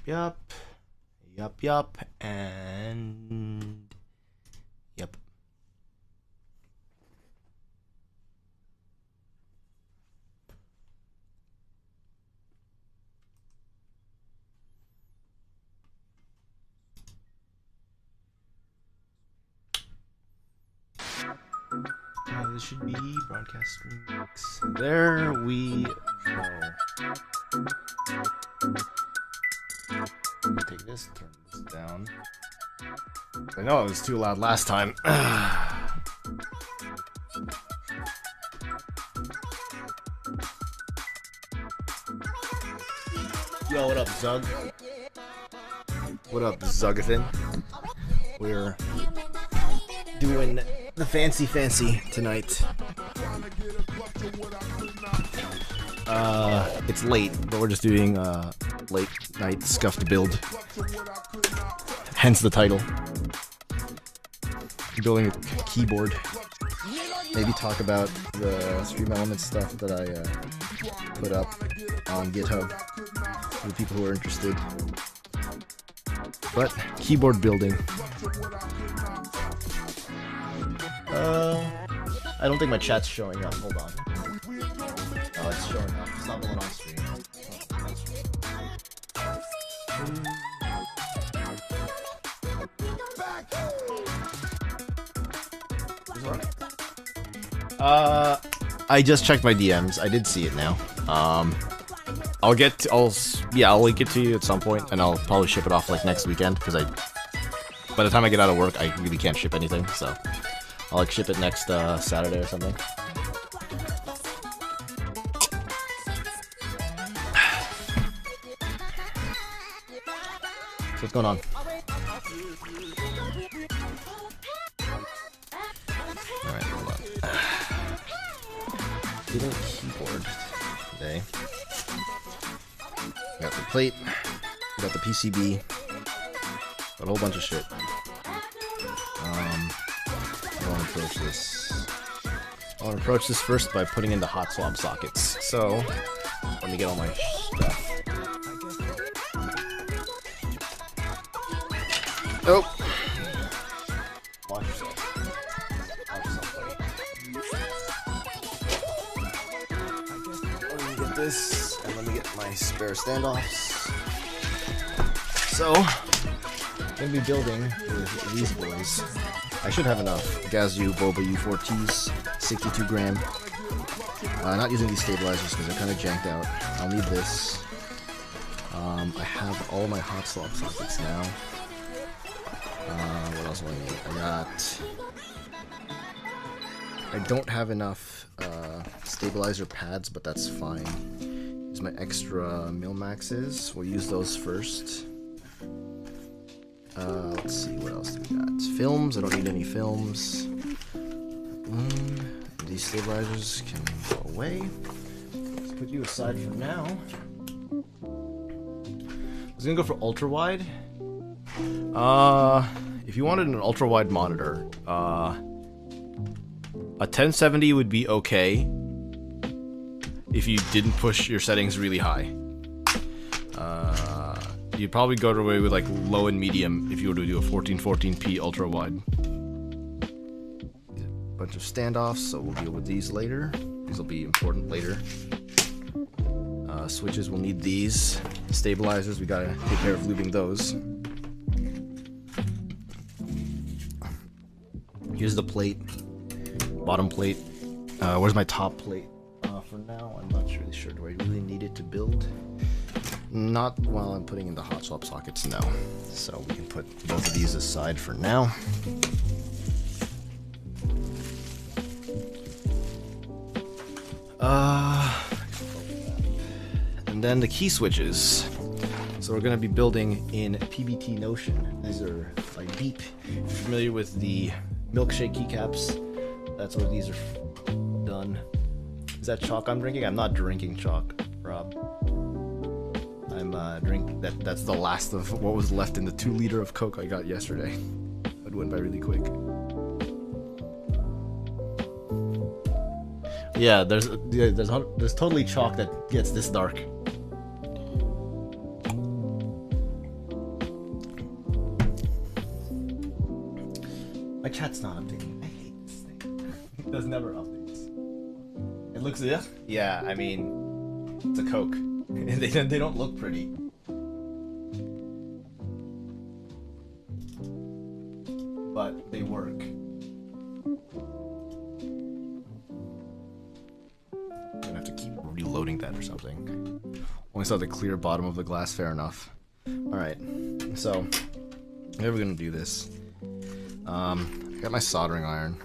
Yup, and yep. This should be broadcast streams. There we go. Take this, turn this down. I know it was too loud last time. Yo, what up, Zug? What up, Zugathan? We're doing the fancy tonight. It's late, but we're just doing late night Scuffed build. Hence the title. Building a keyboard. Maybe talk about the Stream Elements stuff that I put up on GitHub for the people who are interested. But keyboard building. I don't think my chat's showing up. Hold on. Oh, it's showing up. It's not going on stream. I just checked my DMs. I did see it now. I'll link it to you at some point, and I'll probably ship it off like next weekend because by the time I get out of work, I really can't ship anything. So I'll like ship it next Saturday or something. So what's going on? Alright, hold on. Getting a keyboard today. Got the plate, got the PCB, got a whole bunch of shit. I want to approach this. I want to approach this first by putting in the hot swap sockets. So let me get all my stuff. Oh. Watch yourself. Watch yourself, buddy. Let me get this, and let me get my spare standoffs. So, I'm gonna be building with these boys. I should have enough. Gazzew Boba U4Ts, 62 gram. Not using these stabilizers because they're kind of janked out. I'll need this. I have all my hot swap sockets now. What else do I need? I don't have enough stabilizer pads, but that's fine. Here's my extra Milmaxes. We'll use those first. Let's see, what else do we got? Films, I don't need any films. These stabilizers can go away. Let's put you aside for now. I was gonna go for ultra wide. If you wanted an ultra wide monitor, a 1070 would be okay if you didn't push your settings really high. You'd probably go away with like low and medium if you were to do a 1440p ultra wide. Bunch of standoffs, so we'll deal with these later. These will be important later. Switches, we'll need these. Stabilizers, we gotta take care of lubing those. Here's the plate, bottom plate. Where's my top plate? For now, I'm not really sure. Do I really need it to build? Not while I'm putting in the hot swap sockets, no. So we can put both of these aside for now. And then the key switches. So we're going to be building in PBT Notion. These are like Beep. If you're familiar with the milkshake keycaps, that's what these are done. Is that chalk I'm drinking? I'm not drinking chalk, Rob. I'm drinking that's the last of what was left in the 2 liter of Coke I got yesterday. It went by really quick. Yeah, there's totally chalk that gets this dark. chat's not updating. I hate this thing. It does never updates. It looks, yeah, I mean, it's a Coke. They don't look pretty. But they work. I'm gonna have to keep reloading that or something. Only saw the clear bottom of the glass, fair enough. Alright, so, how are we gonna do this? I got my soldering iron.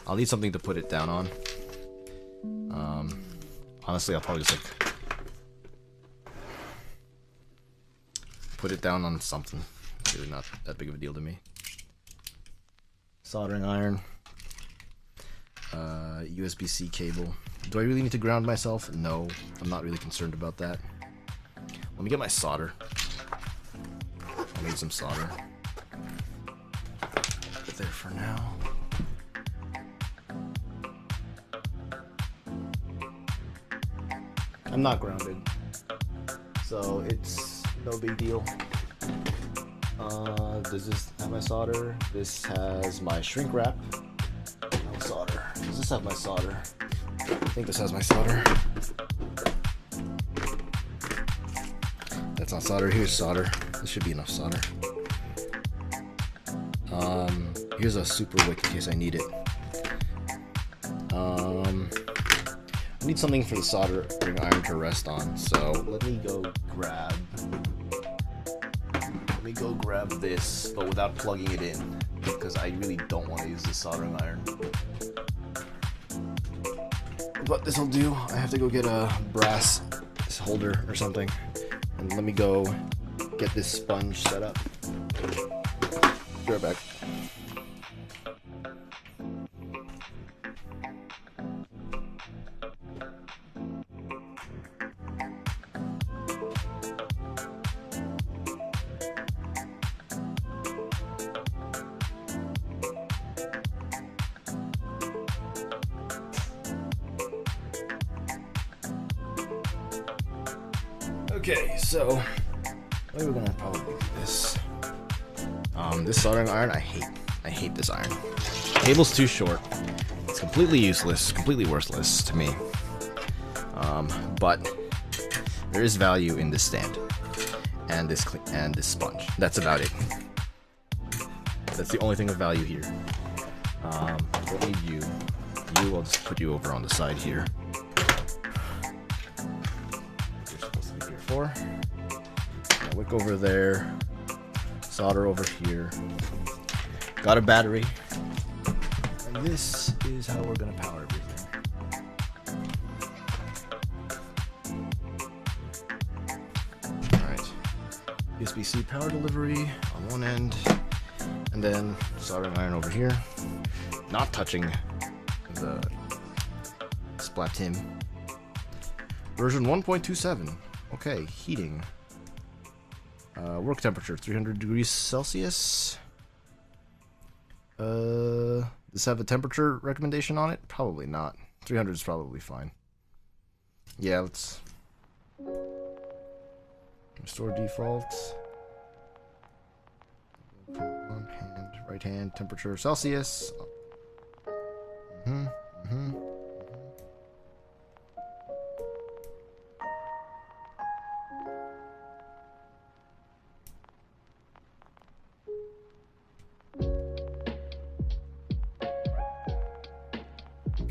I'll need something to put it down on. Honestly, I'll probably just like put it down on something. It's really not that big of a deal to me. Soldering iron. USB-C cable. Do I really need to ground myself? No, I'm not really concerned about that. Let me get my solder. I'll need some solder. Put it there for now. I'm not grounded, so it's no big deal. Does this have my solder? This has my shrink wrap. No solder. Does this have my solder? I think this has my solder. That's not solder. Here's solder. This should be enough solder. Here's a super wick in case I need it. I need something for the soldering iron to rest on, so let me go grab this, but without plugging it in, because I really don't want to use the soldering iron. But this will do. I have to go get a brass holder or something, and let me go get this sponge set up. Be right back. Okay, so we're gonna probably do this. This soldering iron, I hate this iron. Cable's too short. It's completely useless, completely worthless to me. But there is value in this stand and this sponge. That's about it. That's the only thing of value here. Don't need you. I'll just put you over on the side here. For. Wick over there, solder over here. Got a battery, and this is how we're gonna power everything. All right, USB-C power delivery on one end, and then soldering iron over here. Not touching the Splatim. Version 1.27. Okay, heating. Work temperature 300 degrees Celsius. Does this have a temperature recommendation on it? Probably not. 300 is probably fine. Yeah, let's restore default. On hand, right hand, temperature Celsius.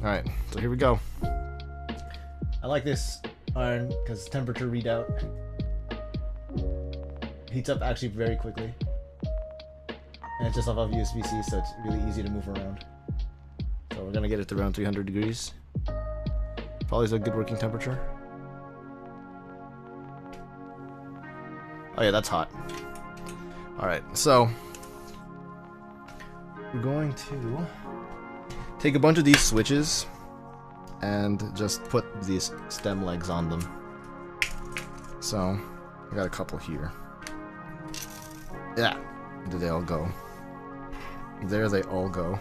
Alright, so here we go. I like this iron because temperature readout heats up actually very quickly. And it's just off of USB-C, so it's really easy to move around. So we're gonna get it to around 300 degrees. Probably is a good working temperature. Oh yeah, that's hot. Alright, so we're going to take a bunch of these switches and just put these stem legs on them. So I got a couple here. Yeah, there they all go. There they all go.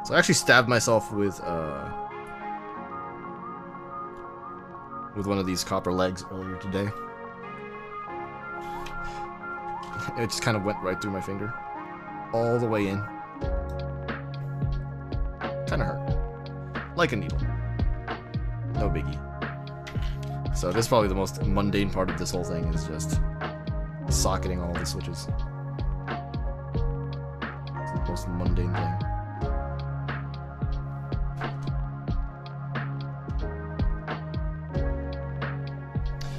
So I actually stabbed myself with one of these copper legs earlier today. It just kind of went right through my finger. All the way in. Kind of hurt. Like a needle. No biggie. So this is probably the most mundane part of this whole thing, is just socketing all the switches. It's the most mundane thing.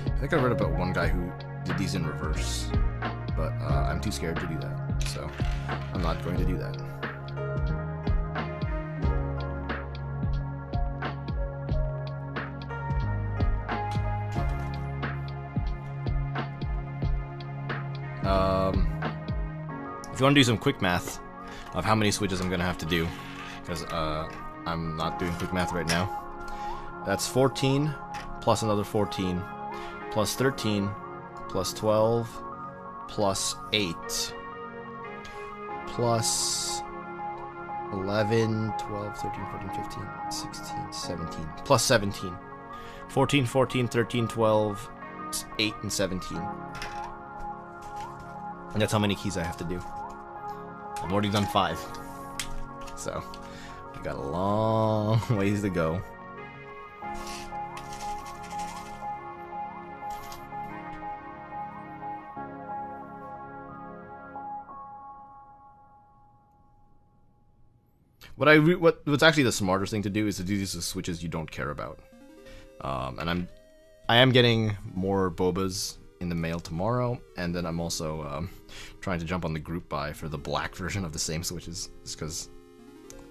I think I read about one guy who did these in reverse, but I'm too scared to do that, so I'm not going to do that. If you want to do some quick math of how many switches I'm going to have to do, because I'm not doing quick math right now, that's 14 plus another 14 plus 13 plus 12 plus 8 plus 11, 12, 13, 14, 15, 16, 17 plus 17. 14, 14, 13, 12, 8, and 17. And that's how many keys I have to do. I've already done 5. So, we got a long ways to go. What's actually the smartest thing to do is to do these with switches you don't care about. And I am getting more Bobas in the mail tomorrow, and then I'm also trying to jump on the group buy for the black version of the same switches, just because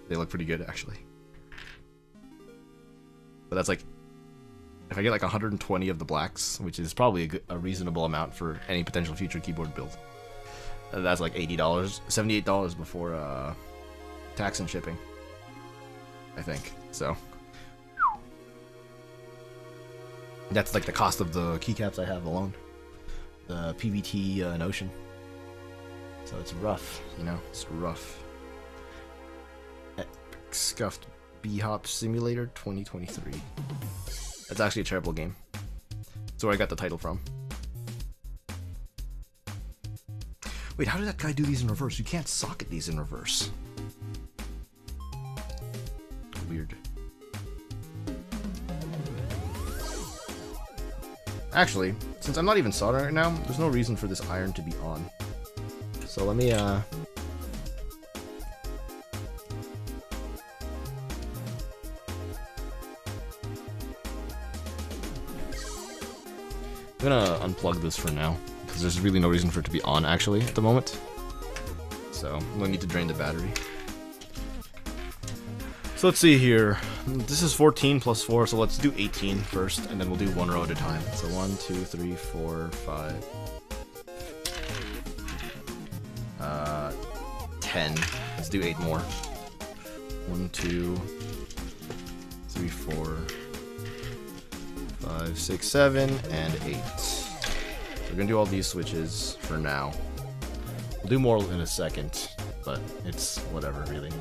they look pretty good actually. But that's like, if I get like 120 of the blacks, which is probably a reasonable amount for any potential future keyboard build, that's like $80, $78 before tax and shipping, I think. So that's like the cost of the keycaps I have alone. The PBT Notion. So it's rough, you know, it's rough. Scuffed B-Hop Simulator 2023. That's actually a terrible game. That's where I got the title from. Wait, how did that guy do these in reverse? You can't socket these in reverse. Weird. Actually, since I'm not even soldering right now, there's no reason for this iron to be on. So let me, I'm gonna unplug this for now, because there's really no reason for it to be on, actually, at the moment. So, I'm gonna need to drain the battery. So let's see here. This is 14 plus 4, so let's do 18 first, and then we'll do one row at a time. So 1, 2, 3, 4, 5, 10. Let's do 8 more. 1, 2, 3, 4, 5, 6, 7, and 8. So we're gonna do all these switches for now. We'll do more in a second, but it's whatever, really.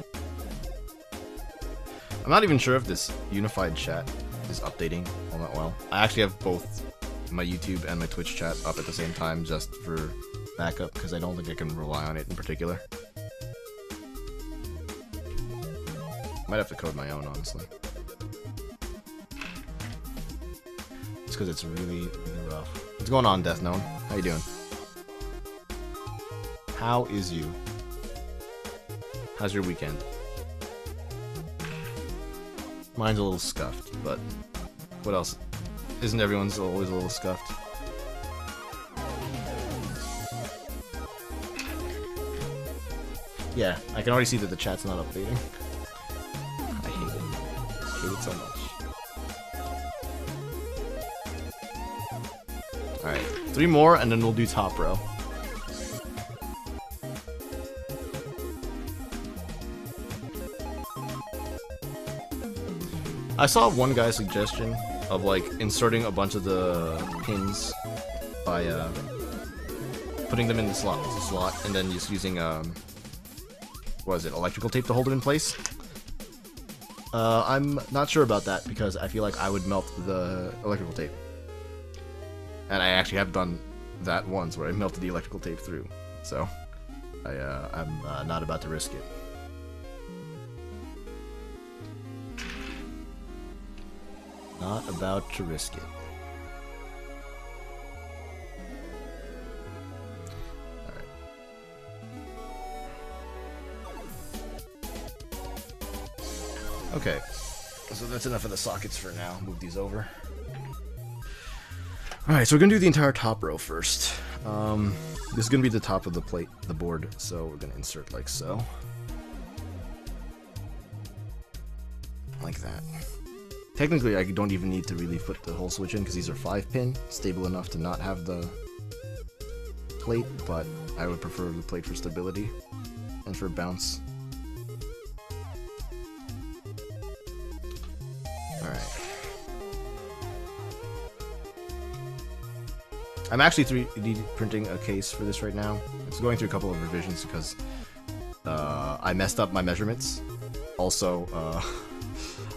I'm not even sure if this unified chat is updating all that well. I actually have both my YouTube and my Twitch chat up at the same time just for backup, because I don't think I can rely on it in particular. Might have to code my own, honestly. It's because it's really, really rough. What's going on, Death Known? How you doing? How is you? How's your weekend? Mine's a little scuffed, but what else? Isn't everyone's always a little scuffed? Yeah, I can already see that the chat's not updating. I hate it. I hate it so much. Alright, 3 more and then we'll do top row. I saw one guy's suggestion of like inserting a bunch of the pins by putting them in the slot and then just using what is it, electrical tape to hold it in place. I'm not sure about that because I feel like I would melt the electrical tape. And I actually have done that once where I melted the electrical tape through. So I'm not about to risk it. Not about to risk it. Alright. Okay. So that's enough of the sockets for now. Move these over. Alright, so we're gonna do the entire top row first. This is gonna be the top of the plate, the board, so we're gonna insert like so. Like that. Technically, I don't even need to really put the whole switch in because these are 5-pin, stable enough to not have the plate, but I would prefer the plate for stability and for bounce. Alright. I'm actually 3D printing a case for this right now. It's going through a couple of revisions because I messed up my measurements. Also,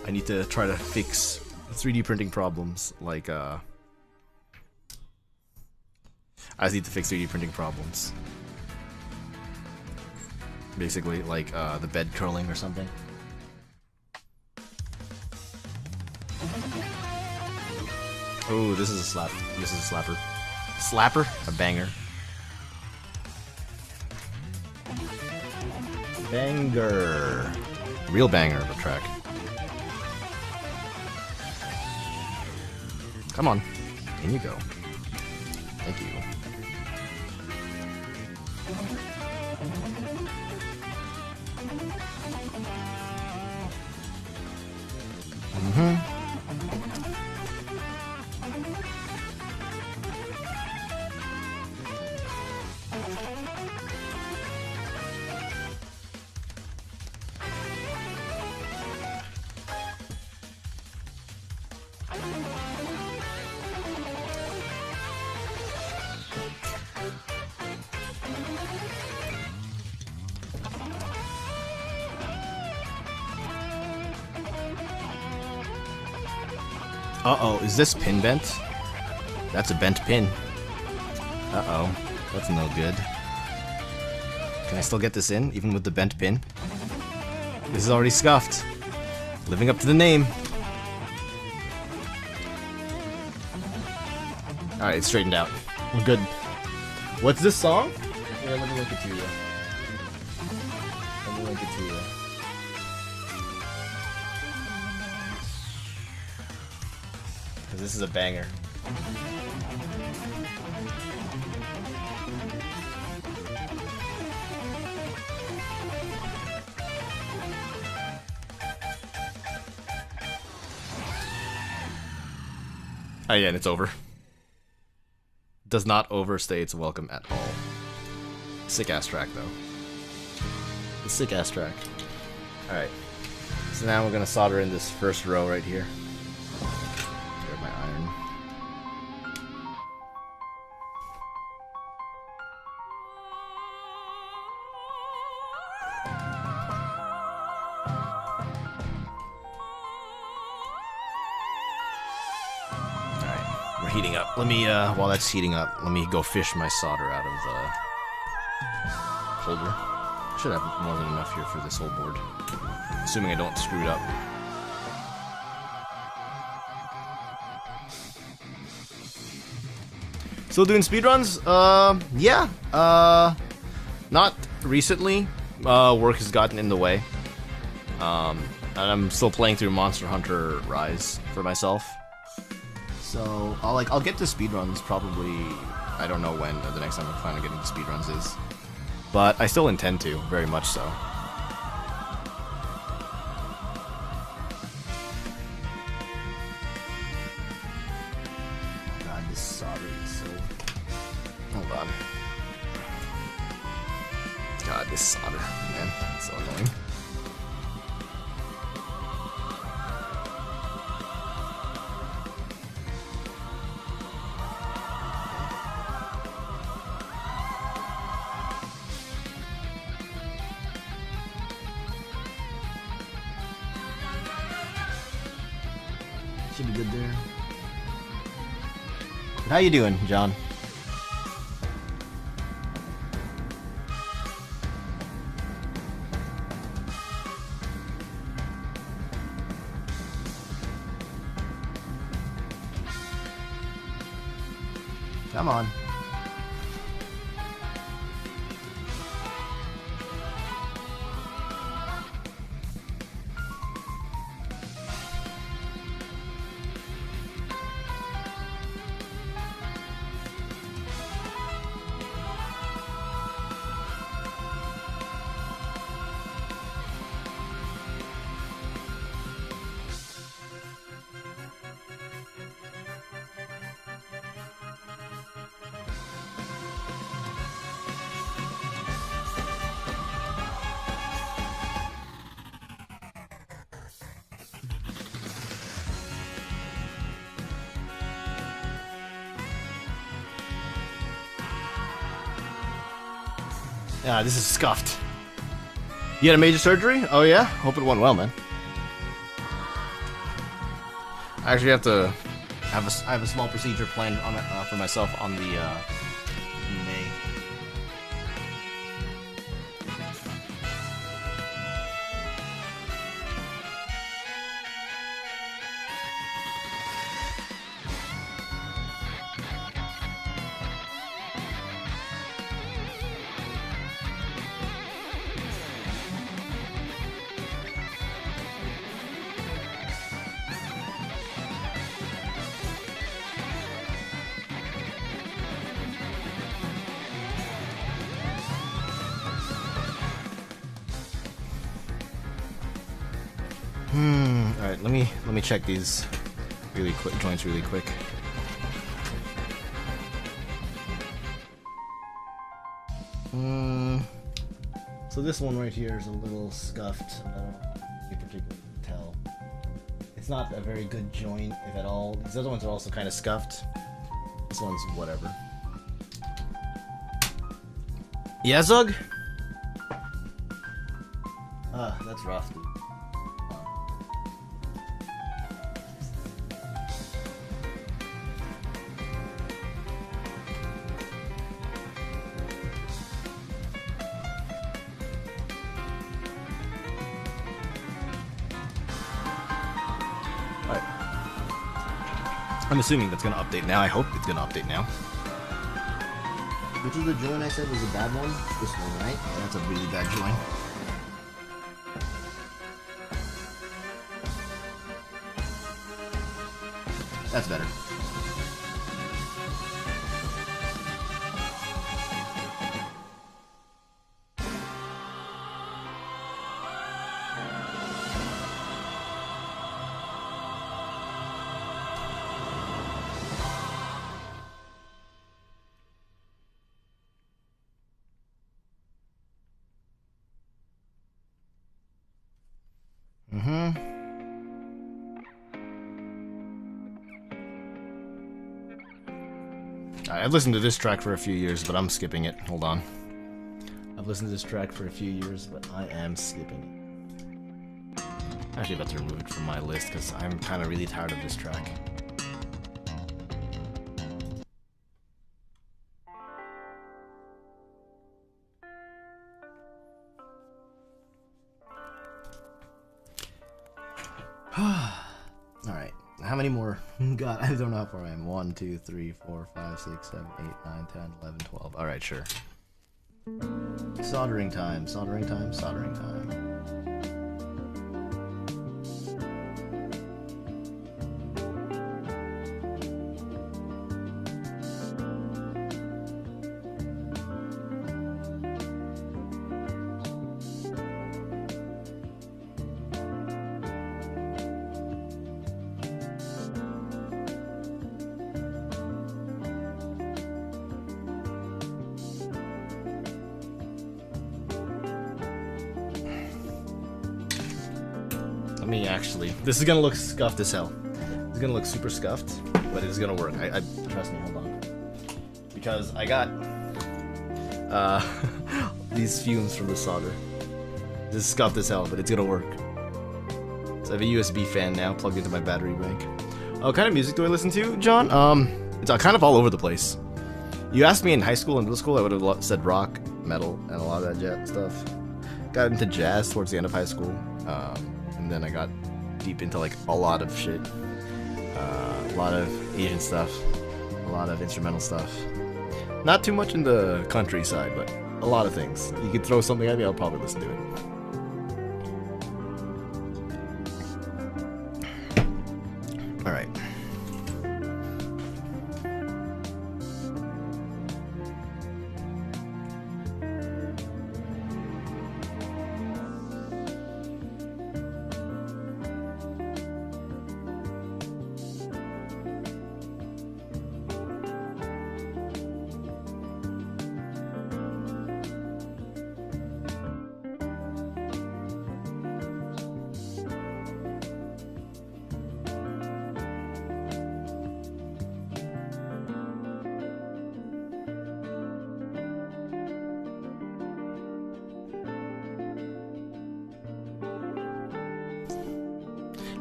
I need to try to fix 3D printing problems, like, I just need to fix 3D printing problems. Basically, like, the bed curling or something. Oh, this is a slap. This is a slapper. Slapper? A banger. Banger. Real banger of a track. Come on. In you go. Thank you. Uh-oh, is this pin bent? That's a bent pin. Uh-oh, that's no good. Can I still get this in, even with the bent pin? This is already scuffed. Living up to the name. Alright, it's straightened out. We're good. What's this song? Yeah, let me link it to you. Let me link it to you. This is a banger. Oh yeah, and it's over. Does not overstay its welcome at all. Sick ass track though. A sick ass track. Alright. So now we're gonna solder in this first row right here. My iron. Alright, we're heating up. Let me, while that's heating up, let me go fish my solder out of the holder. Should have more than enough here for this whole board. Assuming I don't screw it up. Still doing speedruns? Yeah. Not recently. Work has gotten in the way. And I'm still playing through Monster Hunter Rise for myself. So I'll get to speedruns probably. I don't know when the next time I plan on getting to speedruns is, but I still intend to, very much so. God, this solder is so. Hold on. God, this solder, man, it's so annoying. Should be good there. How you doing, John? Come on. Yeah, this is Scuffed. You had a major surgery? Oh yeah? Hope it went well, man. I actually have to I have a small procedure planned on for myself on the in May. Alright, let me check these really quick joints really quick. So this one right here is a little scuffed. I don't particularly tell. It's not a very good joint, if at all. These other ones are also kind of scuffed. This one's whatever. Yeah, Zug? That's rough, dude. I'm assuming that's gonna update now. I hope it's gonna update now. Which is the joint I said was a bad one? This one, right? Yeah, that's a really bad joint. That's better. I've listened to this track for a few years, but I'm skipping it. Hold on. I've listened to this track for a few years, but I am skipping it. I'm actually about to remove it from my list because I'm kind of really tired of this track. Alright, how many more? God, I don't know how far I am. 1, 2, 3, 4, 5, 6, 7, 8, 9, 10, 11, 12. Alright, sure. Soldering time, soldering time, soldering time. This is gonna look scuffed as hell. It's gonna look super scuffed, but it's gonna work. I trust me. Hold on, because I got these fumes from the solder. This is scuffed as hell, but it's gonna work. So I have a USB fan now plugged into my battery bank. What kind of music do I listen to, John? It's kind of all over the place. You asked me in high school and middle school, I would have said rock, metal, and a lot of that jazz stuff. Got into jazz towards the end of high school, and then I got deep into like a lot of shit, a lot of Asian stuff, a a lot of instrumental stuff. Not too much in the countryside, but a lot of things. You could throw something at me, I'll probably listen to it. Alright.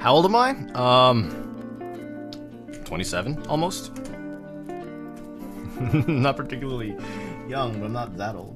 How old am I? 27, almost. Not particularly young, but I'm not that old.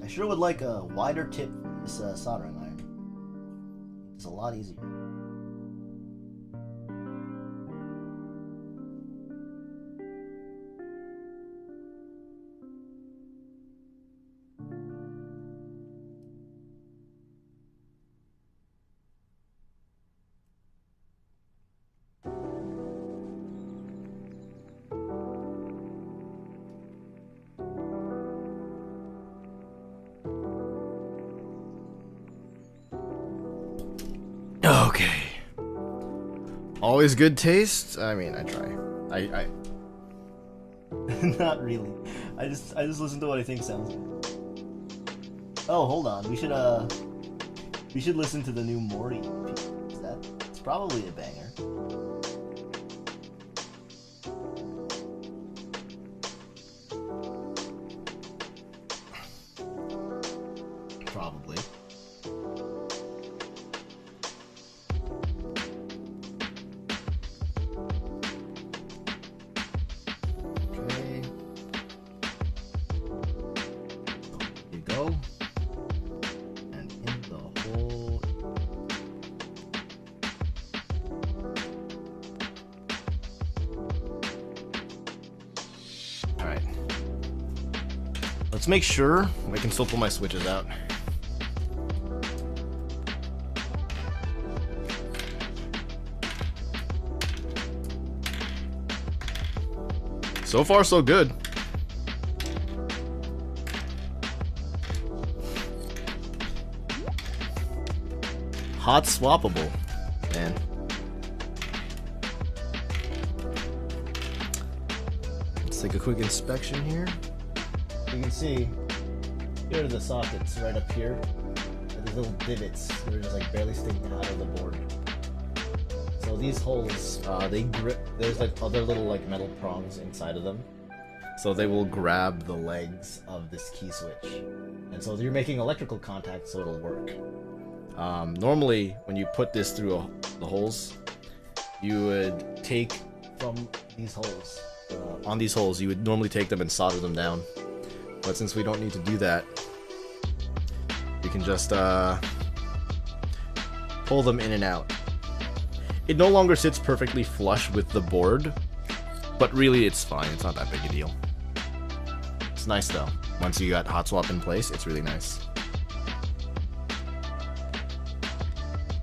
I sure would like a wider tip for this soldering iron. It's a lot easier. Okay. Always good taste? I mean, I try. I Not really. I just listen to what I think sounds good. Oh, hold on. We should listen to the new Mori piece. It's probably a banger. Probably. And in the hole. Alright. Let's make sure I can still pull my switches out. So far, so good. Hot swappable, man. Let's take a quick inspection here. You can see here are the sockets right up here. There's little divots. They're just like barely sticking out of the board. So these holes, they grip. There's like other little like metal prongs inside of them. So they will grab the legs of this key switch, and so you're making electrical contact, so it'll work. Normally, when you put this through the holes, you would take from these holes. On these holes, you would normally take them and solder them down. But since we don't need to do that, we can just pull them in and out. It no longer sits perfectly flush with the board, But really, it's fine. It's not that big a deal. It's nice though. Once you got hotswap in place, it's really nice.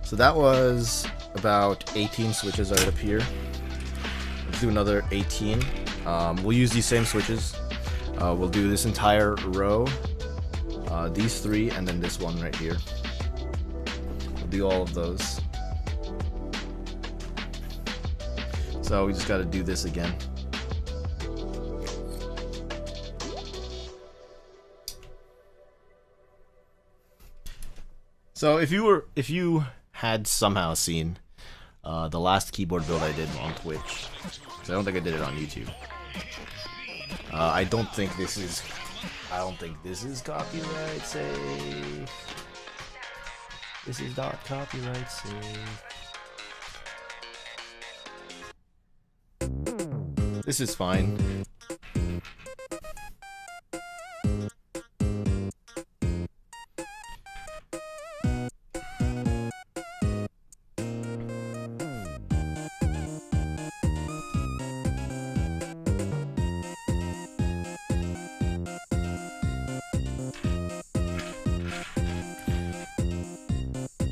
So that was about 18 switches right up here. Let's do another 18. We'll use these same switches. We'll do this entire row, these 3, and then this one right here. We'll do all of those. So we just got to do this again. So if you had somehow seen the last keyboard build I did on Twitch, because I don't think I did it on YouTube. I don't think this is copyright safe. This is not copyright safe. This is fine.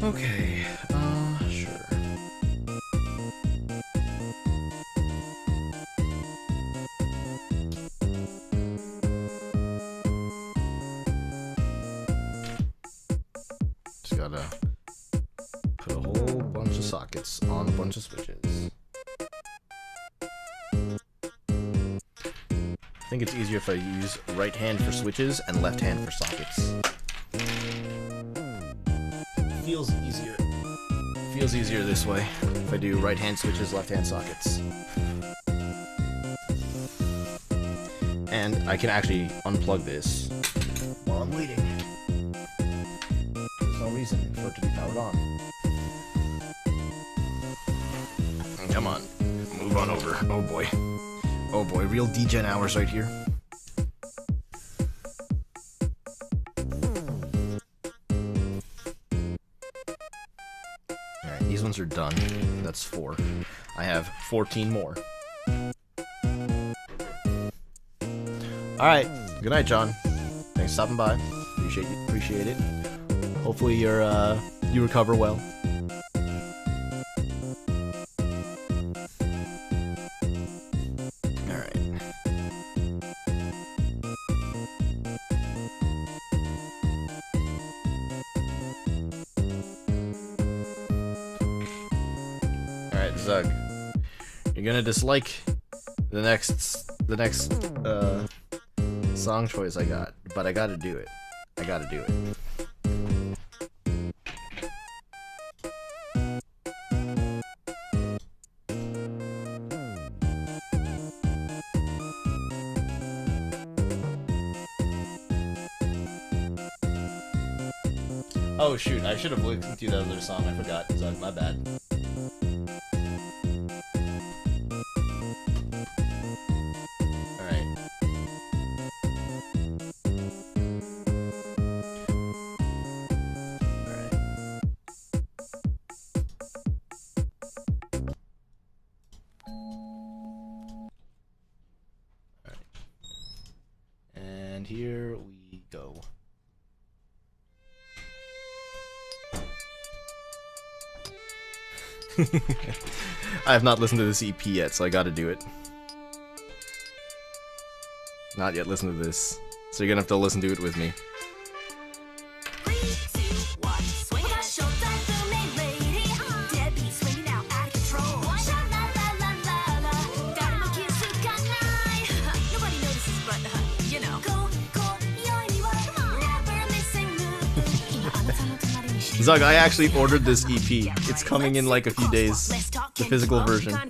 Okay, sure. Just gotta put a whole bunch of sockets on a bunch of switches. I think it's easier if I use right hand for switches and left hand for sockets. Feels easier this way if I do right hand switches, left hand sockets. And I can actually unplug this while I'm waiting. There's no reason for it to be powered on. Come on, move on over. Oh boy. Oh boy, real degen hours right here. These ones are done. That's 4. I have 14 more. Alright. Good night, John. Thanks for stopping by. Appreciate it. Hopefully you recover well. Alright. Alright, Zug. You're gonna dislike the next song choice I got, but I gotta do it. I gotta do it. Oh shoot, I should have listened to that other song, I forgot, Zug, my bad. And here we go. I have not listened to this EP yet, so I gotta do it. Not yet listened to this, so you're gonna have to listen to it with me. Zug, I actually ordered this EP. It's coming in like a few days. The physical version. I'm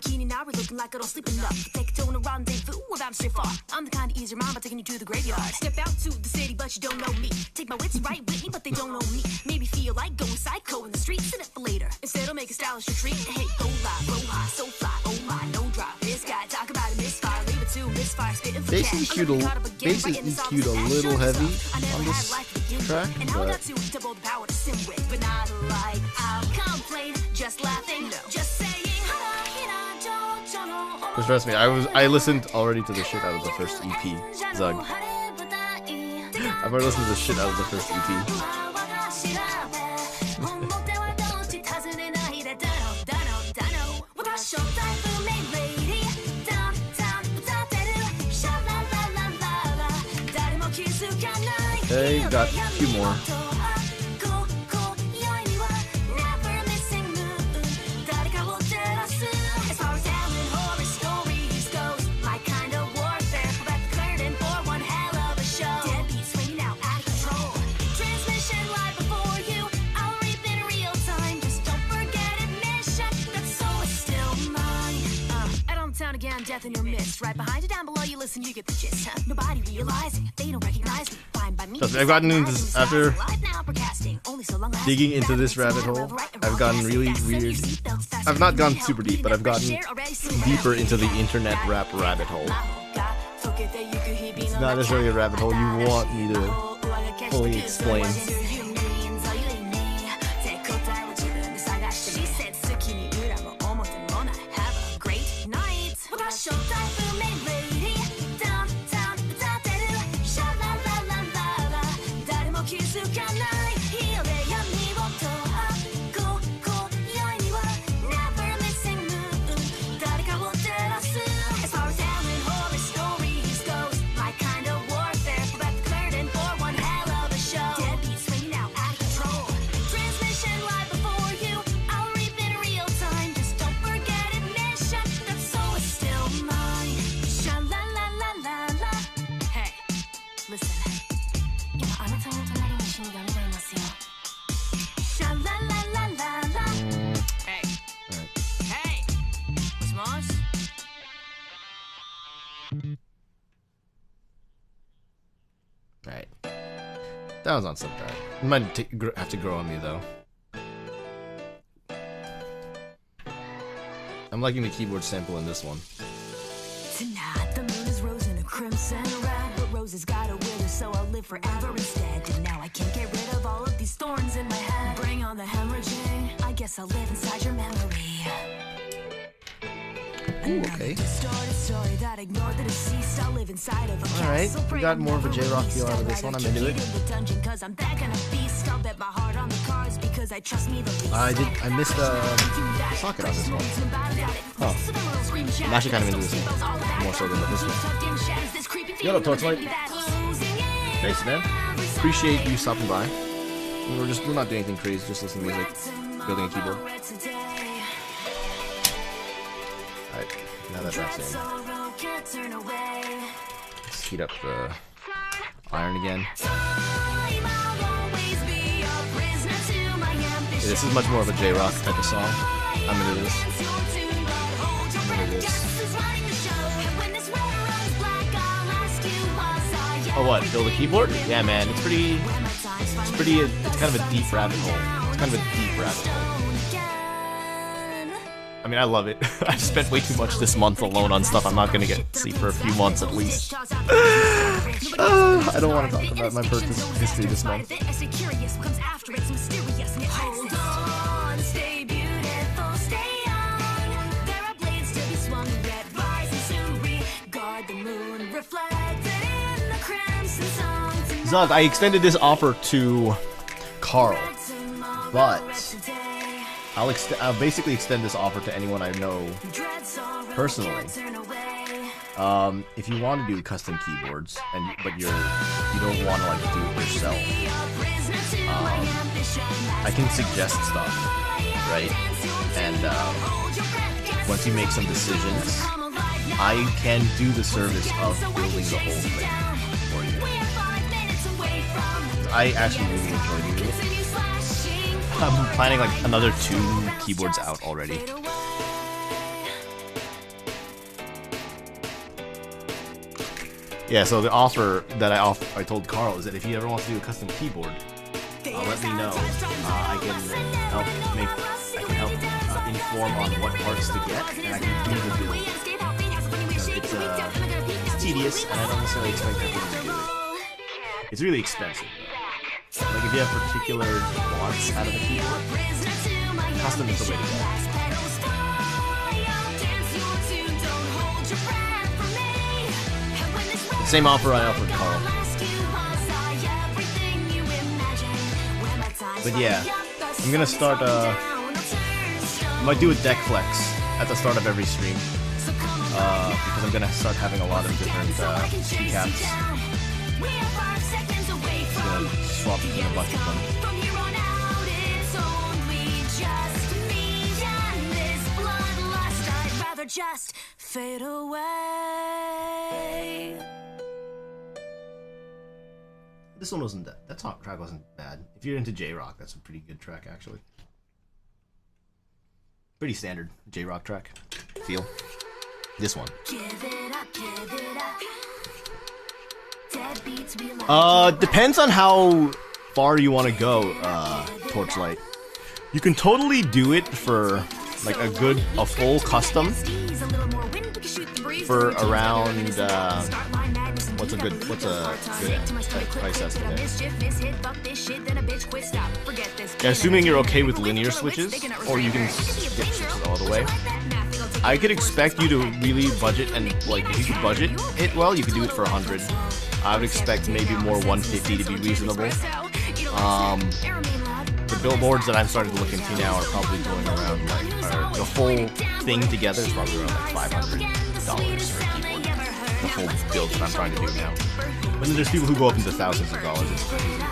the kind of ease your mind by taking you to the graveyard. Step out to the city, but you don't know me. Take my wits right with me, but they don't know me. Maybe feel like going psycho in the streets, and it for later. Instead, I'll make a stylish retreat. Hey, go live, roll high, so fly, oh my, no drop. This guy talk about a misfire, leave it to misfire, spitting for cash. Basically EQ'd a little heavy on this track, but not like I'll complain, just laughing, just saying. But trust me, I listened already to the shit out of the first EP, Zug. I've already listened to the shit out of the first EP. Okay, got a few more. Death in your midst, right behind you, down below you listen, you get the gist. Nobody realizing they don't recognize me. Fine by me. I've gotten into this after digging into this rabbit hole. I've gotten really weird. I've not gone super deep, but I've gotten deeper into the internet rap rabbit hole. It's not necessarily a rabbit hole you want me to fully explain. Right. That was not so bad. It might have to grow on me though. I'm liking the keyboard sample in this one. Tonight the moon is rose in a crimson red, but roses got a wither, so I'll live forever instead. And now I can't get rid of all of these thorns in my head. Bring on the hemorrhaging. I guess I'll live inside your memory. Ooh, okay. Alright, we got more of a J-Rock feel out of this one. I'm into it. I missed socket on this one. Oh. I'm actually kind of into this one. More so than this one. Yo, Torchlight. Thanks, man. Appreciate you stopping by. We're not doing anything crazy, just listening to music, building a keyboard. Alright, now that that's in. Let's heat up the iron again. Yeah, this is much more of a J-Rock type of song. I'm into this. I'm into this. Oh, what? Build a keyboard? Yeah, man. It's kind of a deep rabbit hole. It's kind of a deep rabbit hole. I mean, I love it. I've spent way too much this month alone on stuff I'm not gonna get to see for a few months at least. I don't want to talk about my purchase history this month. Zug, I extended this offer to Carl, but I'll basically extend this offer to anyone I know personally. If you want to do custom keyboards, but you don't want to like do it yourself, I can suggest stuff, right? And once you make some decisions, I can do the service of building the whole thing for you. I actually really enjoy doing it. I'm planning like another 2 keyboards out already. Yeah, so the offer that I told Carl is that if he ever wants to do a custom keyboard, let me know. I can help inform on what parts to get, and I can do the build. It's tedious, and I don't necessarily expect everyone to do it. It's really expensive, though. Like, if you have particular wants out of a keyboard, custom is the way to go. Same offer I offered Carl. But yeah, I'm gonna start, I might do a deck flex at the start of every stream. Because I'm gonna start having a lot of different keycaps. I'm gonna swap between a bunch of them. Just fade away. This one wasn't that top track wasn't bad. If you're into J-Rock, that's a pretty good track actually. Pretty standard J-Rock track feel. This one. Depends on how far you want to go, Torchlight. You can totally do it for like a full custom for around what's a good price estimate? Yeah, assuming you're okay with linear switches, or you can skip switches all the way. I could expect you to really budget, and like if you could budget it well, you could do it for 100. I would expect maybe more 150 to be reasonable. The billboards that I'm starting to look into now are probably going around like the whole thing together is probably around like $500 for a keyboard. The whole build that I'm trying to do now. But then there's people who go up into thousands of dollars. It's crazy.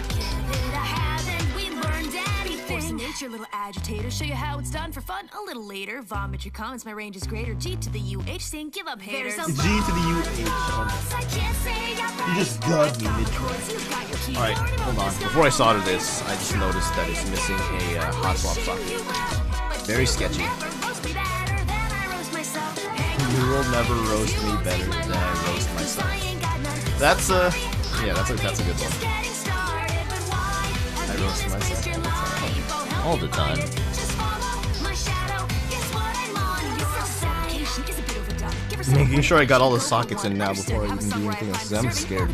Your little agitator, show you how it's done for fun a little later. Vomit your comments, my range is greater. G to the UH, saying give up haters. G to the UH. You just got me mid-try. Alright, hold on. Before I solder this, I just noticed that it's missing a hot swap socket. Very sketchy. You will never roast me better than I roast myself. That's a good one. I roast myself all the time. Making sure I got all the sockets in now before I even do anything else. I'm scared.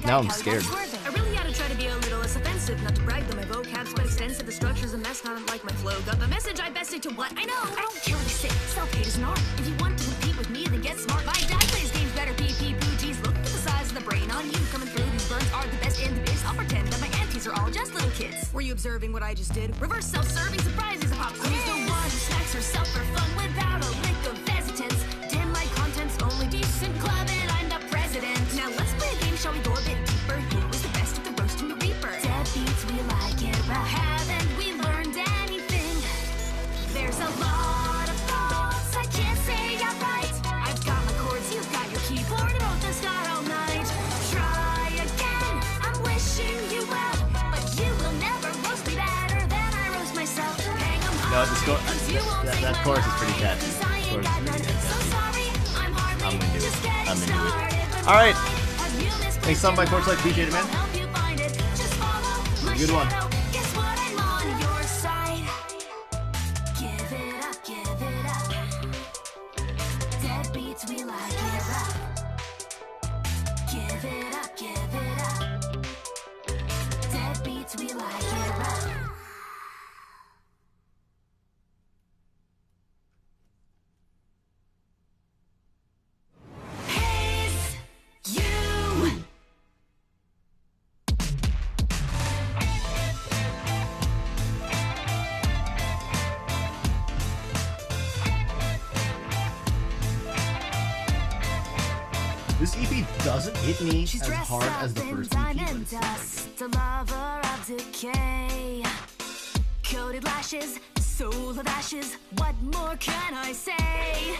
Now I'm scared. I really ought to try to be a little less offensive, not to brag, but my vocab's quite extensive. The structure's a mess, not like my flow. Got the message, I best stick to what I know. I don't care what you say, self-hate is an art. If you want to compete with me, then get smart. My dad plays games better, PP booties. Look at the size of the brain on you coming through. These burns are the best in the biz. I'll pretend that my aunties are all just little kids. Were you observing what I just did? Reverse self-serving surprises. A pop quiz. The one who snacks herself for fun without a lick of hesitance. Dim light content's only decent club, and I'm the president. Now let's play a game, shall we go a bit deeper? Who is the best at the roast and the reaper? Dead beats, we like it rough. Haven't we learned anything? There's a lot of thoughts I can't say outright. I've got my chords, you've got your keyboard, and wrote the star all night. Try again, I'm wishing you well, but you will never roast me better than I roast myself. Hang 'em No, that chorus is pretty catchy. I'm into it. I'm into it. Alright. Thanks some by Torchlight. Appreciate it, man. Good one. This EP doesn't hit me as hard as the first EP, but it's dust, a lover of decay. Coated lashes, soul of ashes. What more can I say?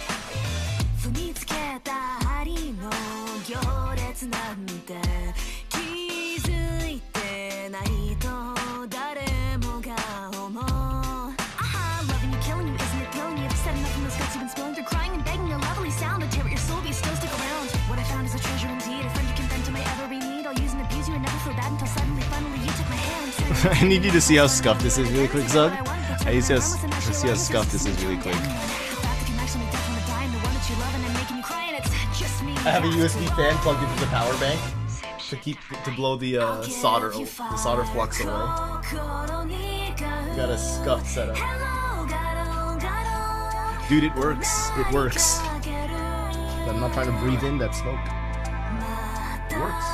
踏みつけた針の行列なんて気づいてないと誰もが思う。Aha, loving you, killing you, isn't it killing you? If you said enough from those guts you've been spilling through, crying and begging a lovely sound to tear at your soul, but you still stick around. What I found is a treasure indeed, a friend you can bend to my every need. I'll use and abuse you and never feel bad until suddenly, finally you took my hand. I need you to see how scuffed this is really quick, Zug. I need to see how scuffed this is really quick. I have a USB fan plugged into the power bank to blow the solder flux away. Got a scuffed setup. Dude, it works. It works. But I'm not trying to breathe in that smoke. works.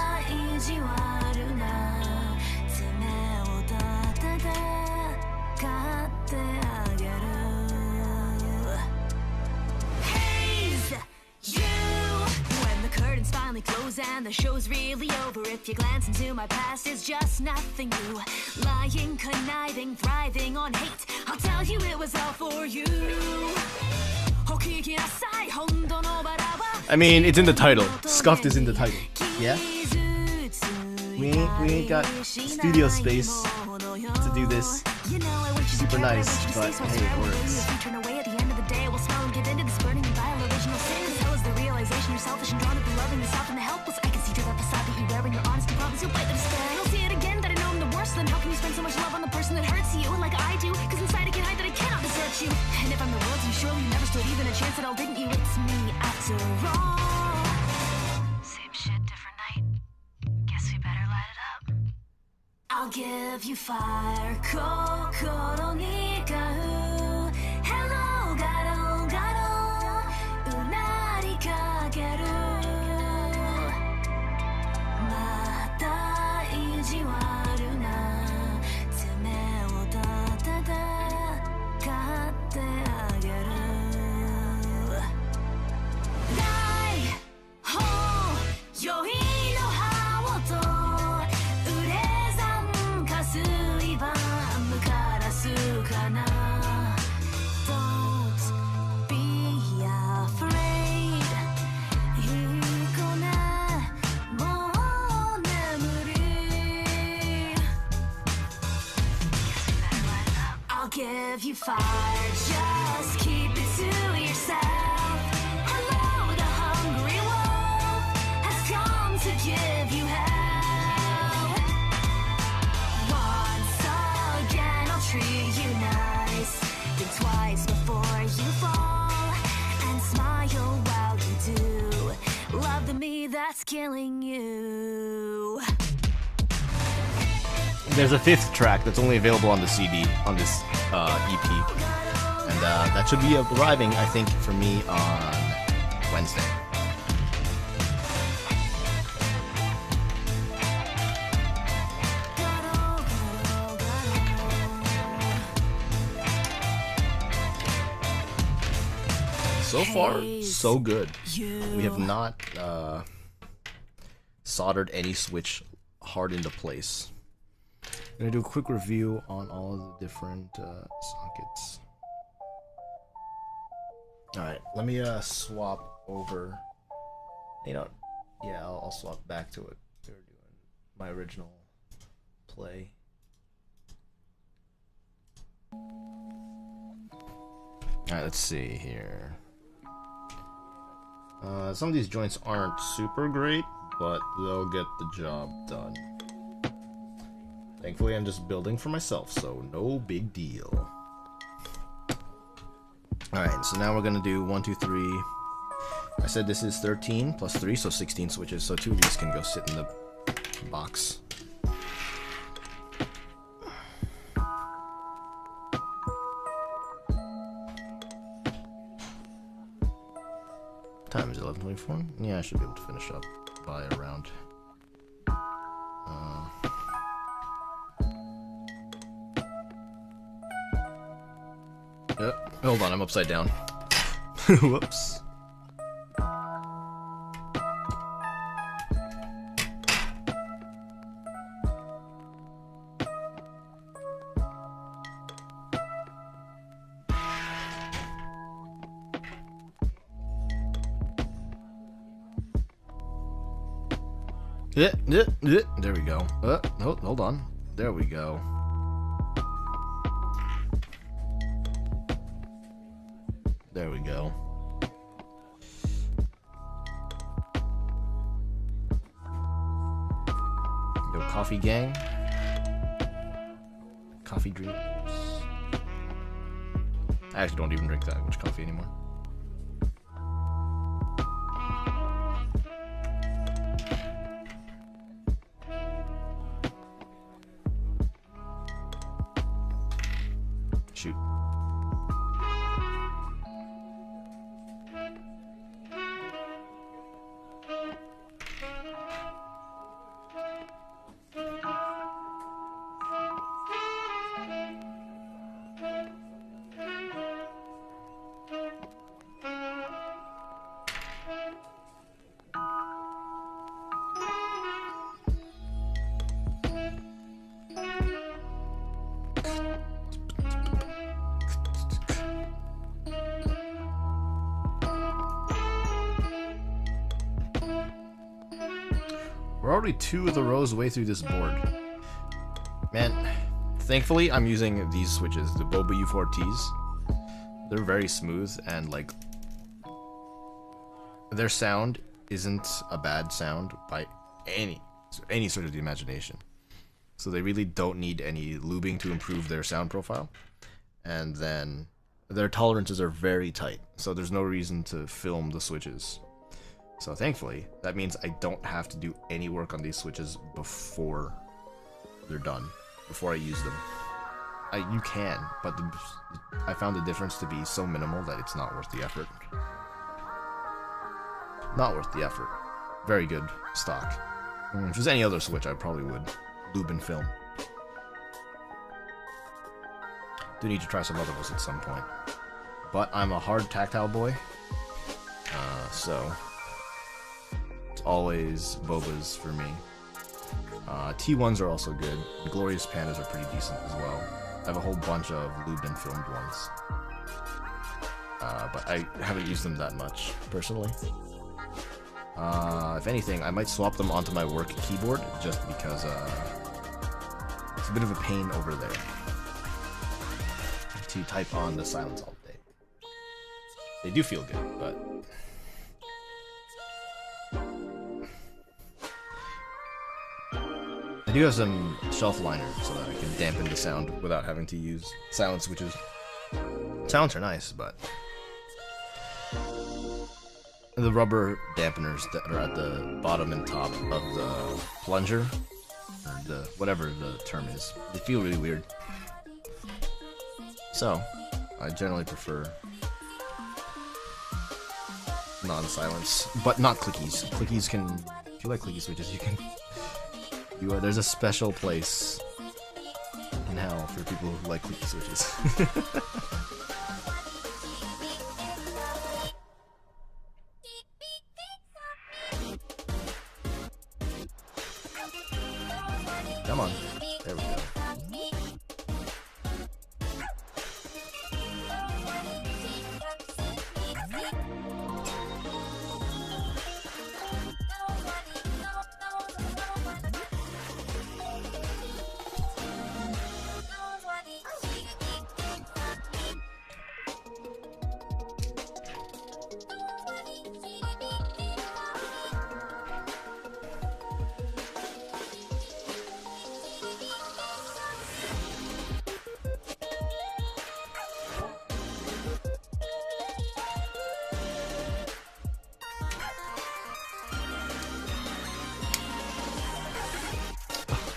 Finally close and the show's really over. If you glance into my past, it's just nothing new. Lying, conniving, thriving on hate. I'll tell you it was all for you. I mean, it's in the title. Scuffed is in the title. Yeah? We ain't got studio space to do this. Super nice, but hey, it works. You're selfish and drawn to the loving, the soft and the helpless. I can see through that facade that you wear when your honesty promise you'll bite the despair. I'll see it again that I know I'm the worst. Then how can you spend so much love on the person that hurts you like I do? Cause inside I can hide that I cannot desert you. And if I'm the world, you surely never stood even a chance at all, didn't you? It's me after all. Same shit, different night. Guess we better light it up. I'll give you fire, kokoro ni kau. Hello, garo, garo. Unari kakeru. Mata ijiwaru na. Tsume wo tatete katte ageru. Dai ho yoi no hao to urezan kasui ban kara sukana. Don't be afraid. Hikone mo nemuri. I'll give you fire, just keep it to yourself. Hello, the hungry wolf has come to give you hell. Once again, I'll treat you nice. Think twice before you fall, and smile while you do. Love the me that's killing you. There's a 5th track that's only available on the CD, on this EP. And that should be arriving, I think, for me on Wednesday. So far, so good. We have not soldered any switch hard into place. I'm gonna do a quick review on all of the different sockets. Alright, let me swap over. You know, yeah, I'll swap back to it. We were doing my original play. Alright, let's see here. Some of these joints aren't super great, but they'll get the job done. Thankfully, I'm just building for myself, so no big deal. Alright, so now we're gonna do 1, 2, 3. I said this is 13 plus 3, so 16 switches, so 2 of these can go sit in the box. Time is 11:24. Yeah, I should be able to finish up by around. Hold on, I'm upside down. Whoops. There we go. Hold on. There we go. There we go. Go coffee gang. Coffee dreams. I actually don't even drink that much coffee anymore. Shoot. We're already 2 of the rows way through this board. Man, thankfully I'm using these switches, the Boba U4Ts. They're very smooth and like their sound isn't a bad sound by any sort of the imagination. So they really don't need any lubing to improve their sound profile. And then their tolerances are very tight, so there's no reason to film the switches. So thankfully, that means I don't have to do any work on these switches before they're done, before I use them. You can, but I found the difference to be so minimal that it's not worth the effort. Not worth the effort. Very good stock. If it was any other switch, I probably would lube and film. Do need to try some other ones at some point. But I'm a hard tactile boy, so it's always Bobas for me. T1s are also good. The Glorious Pandas are pretty decent as well. I have a whole bunch of lubed and filmed ones. But I haven't used them that much, personally. If anything, I might swap them onto my work keyboard, just because it's a bit of a pain over there to type on the silence all day. They do feel good, but I do have some shelf liner so that I can dampen the sound without having to use silence switches. Sounds are nice, but the rubber dampeners that are at the bottom and top of the plunger, or the whatever the term is, they feel really weird. So, I generally prefer non-silence, but not clickies. Clickies can, if you like clicky switches, you can. There's a special place in hell for people who like clicky switches. Come on. There we go.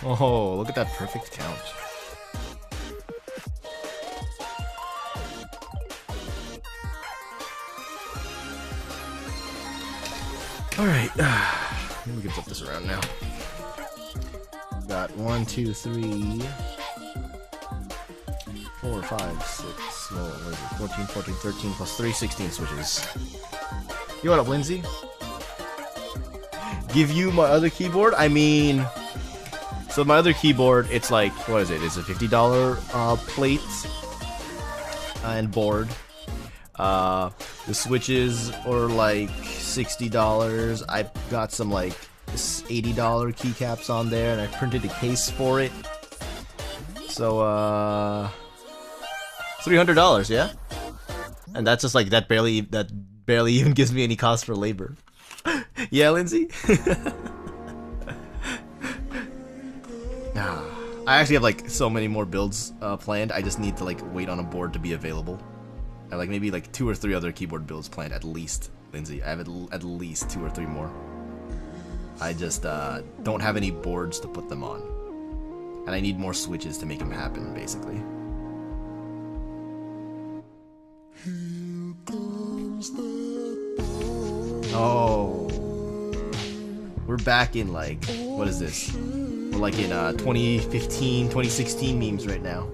Oh, look at that perfect count. Alright, let me get flip this around now. Got 1, 2, 3, 4, 5, 6, no, what is it? 14, 14, 13 plus 3, 16 switches. You what up, Lindsay? Give you my other keyboard? I mean, so my other keyboard, it's like, what is it? It's a $50 plate and board. The switches are like $60. I got some like $80 keycaps on there, and I printed a case for it. So $300, yeah. And that's just like that barely even gives me any cost for labor. Yeah, Lindsay. I actually have like so many more builds planned. I just need to like wait on a board to be available. I have like maybe like 2 or 3 other keyboard builds planned at least, Lindsay. I have at least 2 or 3 more. I just don't have any boards to put them on, and I need more switches to make them happen, basically. Oh, we're back in like, what is this? We're like in 2015, 2016 memes right now.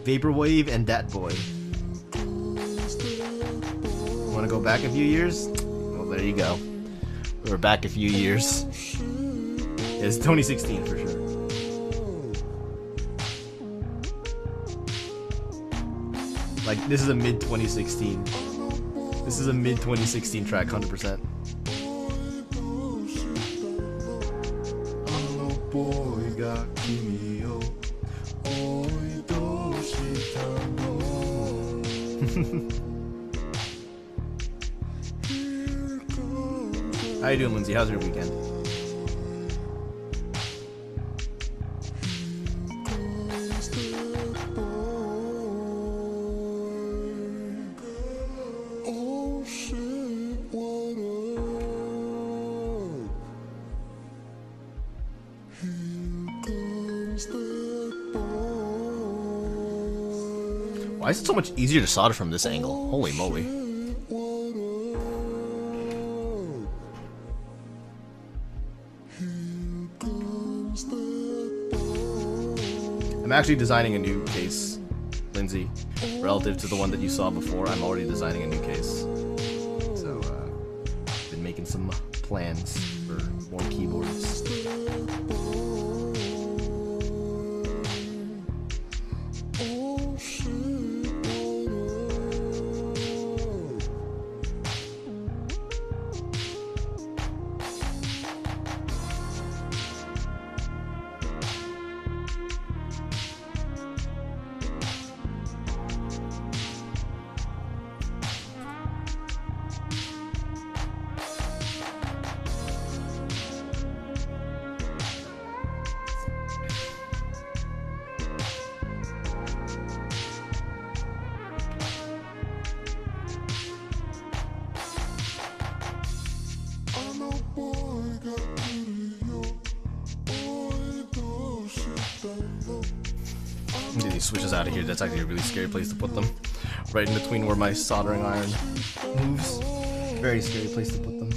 Vaporwave and Dat Boy. Want to go back a few years? Well, there you go. We're back a few years. Yeah, it's 2016 for sure. Like, this is a mid 2016. This is a mid 2016 track, 100%. How you doing, Lindsay? How's your weekend? Why is it so much easier to solder from this angle? Holy moly. I'm actually designing a new case, Lindsay, relative to the one that you saw before. I'm already designing a new case. So, been making some plans for more keyboards. Get these switches out of here. That's actually a really scary place to put them. Right in between where my soldering iron moves. Very scary place to put them.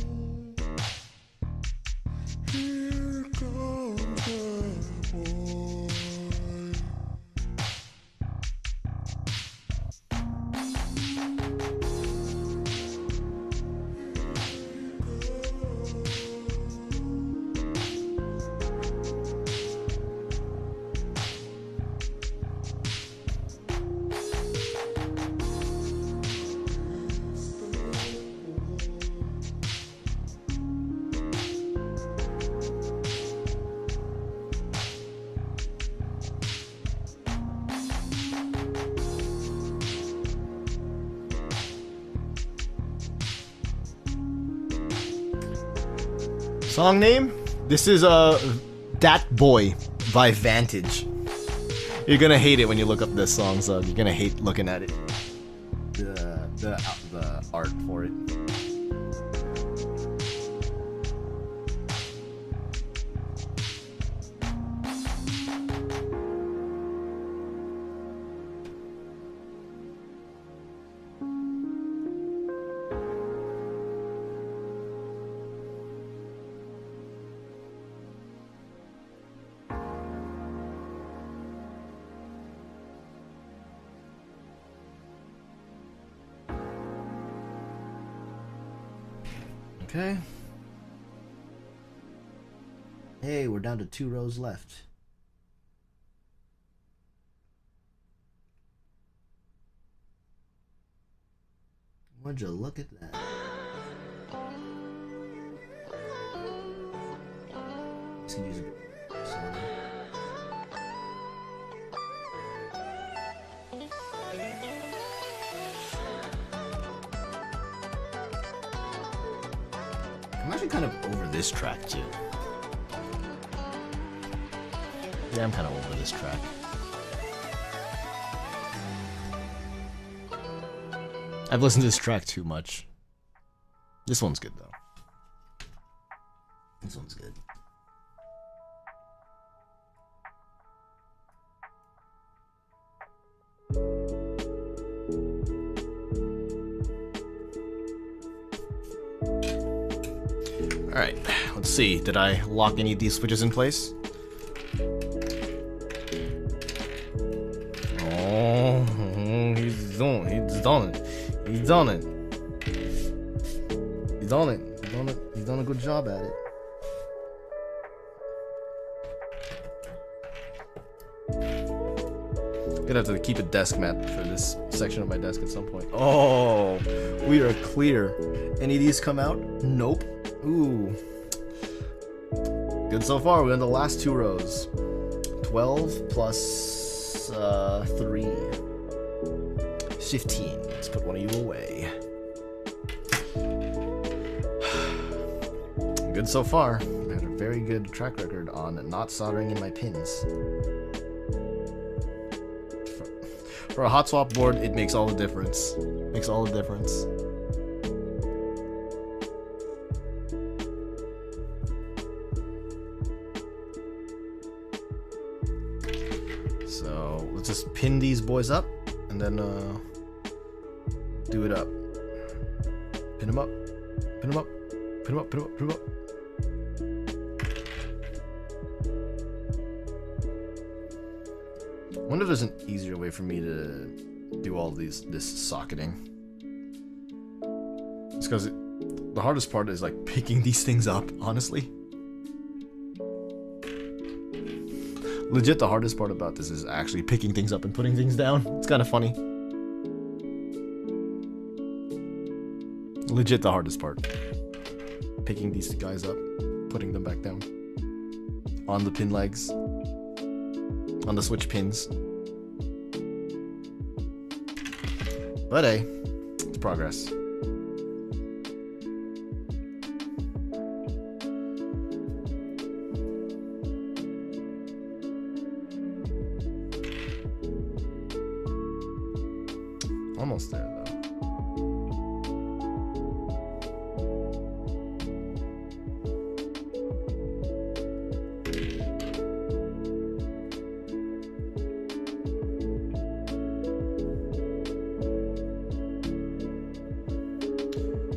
Song name? This is Dat Boy by Vantage. You're gonna hate it when you look up this song, so you're gonna hate looking at it. The art for it. Okay. Hey, we're down to 2 rows left. Would you look at that? Let's use a bit of solder. I'm actually kind of over this track too. Yeah, I'm kind of over this track. I've listened to this track too much. This one's good though. This one's good. Alright, let's see. Did I lock any of these switches in place? Oh, he's done it. He's done it. He's done it. He's done it. He's done it. He's done a good job at it. Gonna have to keep a desk mat for this section of my desk at some point. Oh, we are clear. Any of these come out? Nope. Ooh. Good so far. We're in the last 2 rows. 12 plus 3. 15. Let's put one of you away. Good so far. I had a very good track record on not soldering in my pins. For a hot swap board, it makes all the difference. Makes all the difference. So let's just pin these boys up and then do it up. Pin them up. Pin them up. Pin them up. Pin them up. Pin them up. I wonder if there's an easier way for me to do all this socketing. It's because the hardest part is like picking these things up, honestly. Legit, the hardest part about this is actually picking things up and putting things down. It's kind of funny. Legit, the hardest part. Picking these guys up, putting them back down. On the pin legs. On the switch pins. But hey, it's progress. Almost there, though.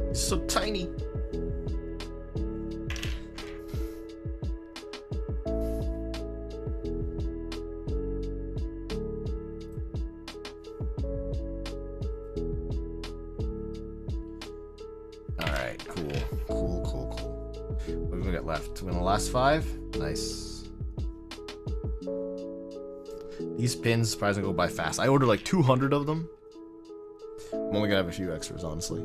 It's so tiny. Alright, cool. What do we got left? We're in the last 5? Nice. These pins surprisingly go by fast. I ordered like 200 of them. I'm only gonna have a few extras, honestly.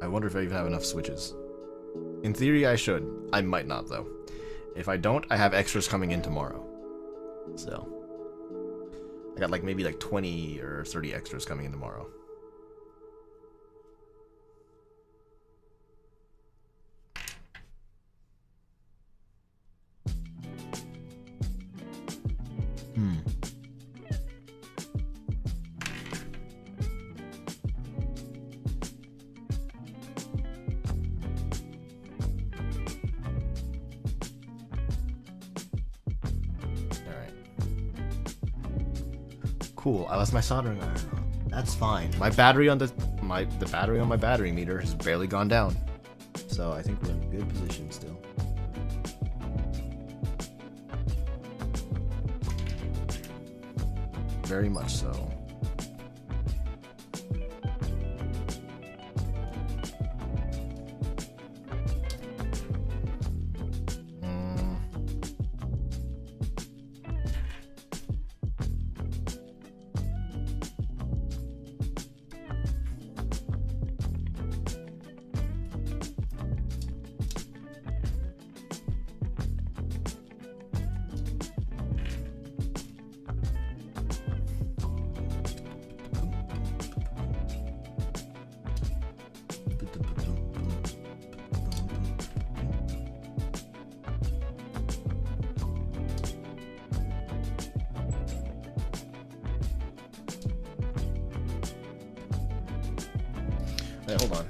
I wonder if I even have enough switches. In theory, I should. I might not, though. If I don't, I have extras coming in tomorrow. So, I got like maybe like 20 or 30 extras coming in tomorrow. Cool. I lost my soldering iron on. That's fine. My battery on the battery on my battery meter has barely gone down. So I think we're in a good position still. Very much so. Hey, hold on.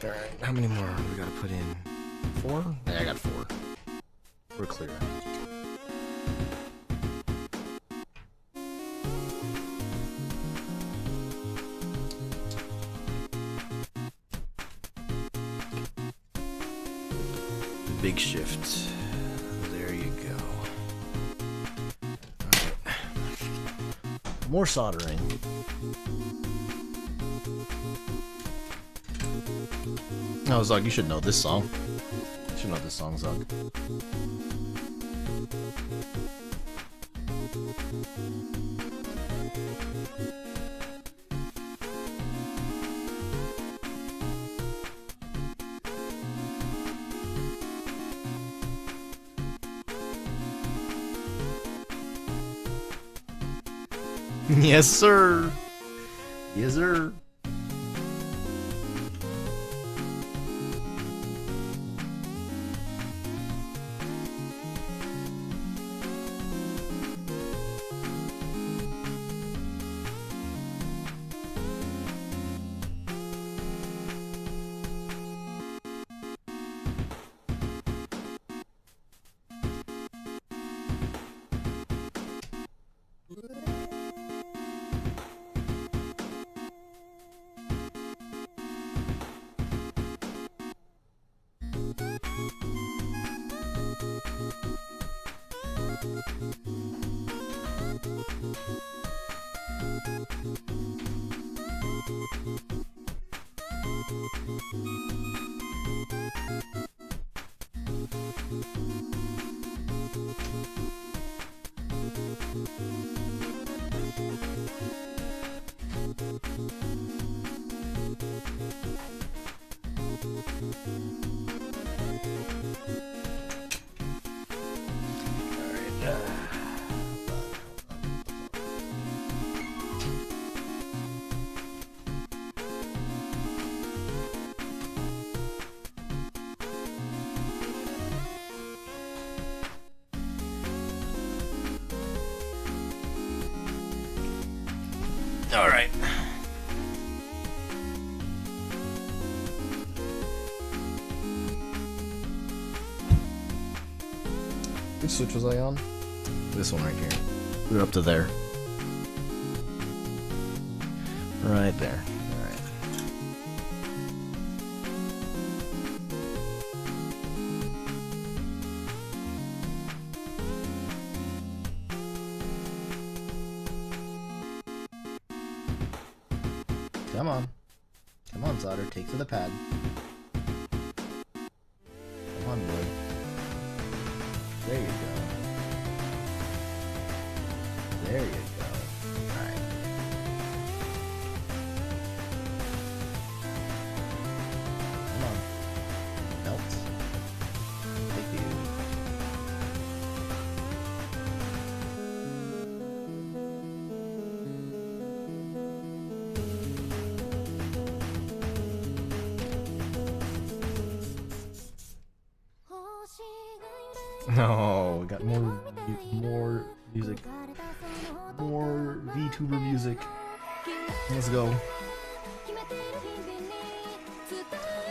Alright, how many more we gotta put in? 4? Yeah, I got 4. We're clear. big shift. There you go. Alright. More soldering. Oh, Zug, you should know this song. You should know this song, Zug. Yes, sir. Yes, sir. All right. Which switch was I on? This one right here. We were up to there. Right there. All right. Come on. Come on, solder. Take to the pad. Come on, boy. There you go. There you go. Alright. Come on. Melt. Thank you. No, we got more music. More VTuber music. Let's go.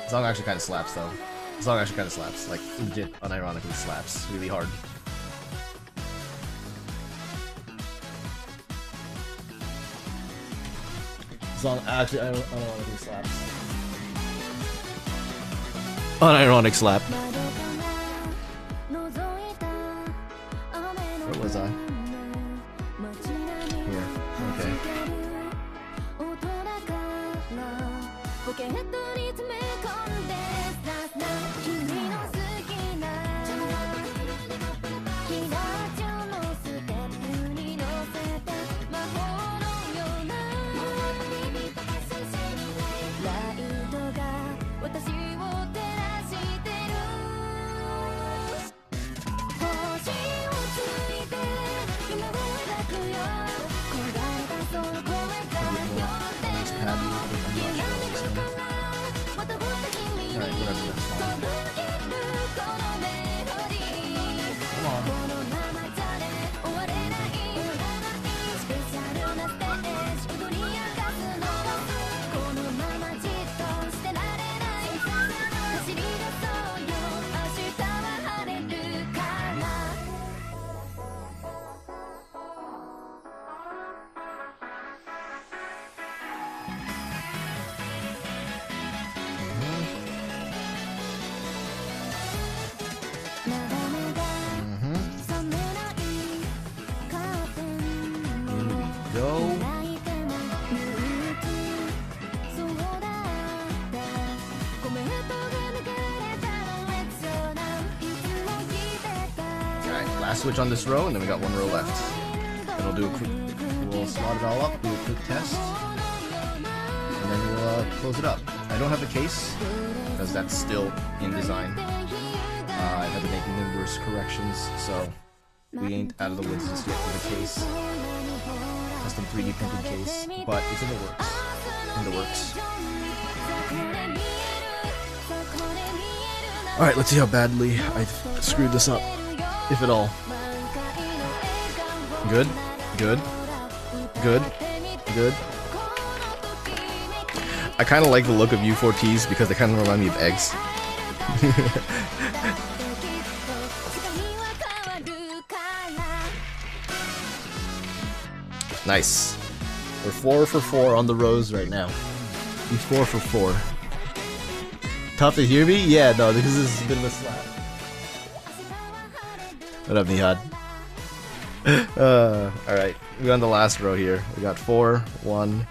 The song actually kind of slaps, though. The song actually kind of slaps. Like, legit, unironically slaps really hard. The song actually unironically slaps. Unironic slap. Where was I? Here. Okay. Last switch on this row, and then we got one row left. And we'll do a quick, we'll slot it all up, do a quick test, and then we'll close it up. I don't have a case, because that's still in design. I have been making numerous corrections, so we ain't out of the woods just yet with a case. Custom 3D printed case, but it's in the works. Alright, let's see how badly I screwed this up, if at all. Good, good, good, good. I kind of like the look of U4Ts because they kind of remind me of eggs. Nice. We're 4 for 4 on the rows right now. He's 4 for 4. Tough to hear me? Yeah, no, this is a bit of a slap. What up, Nihad? Alright, we're on the last row here. We got 4, 1,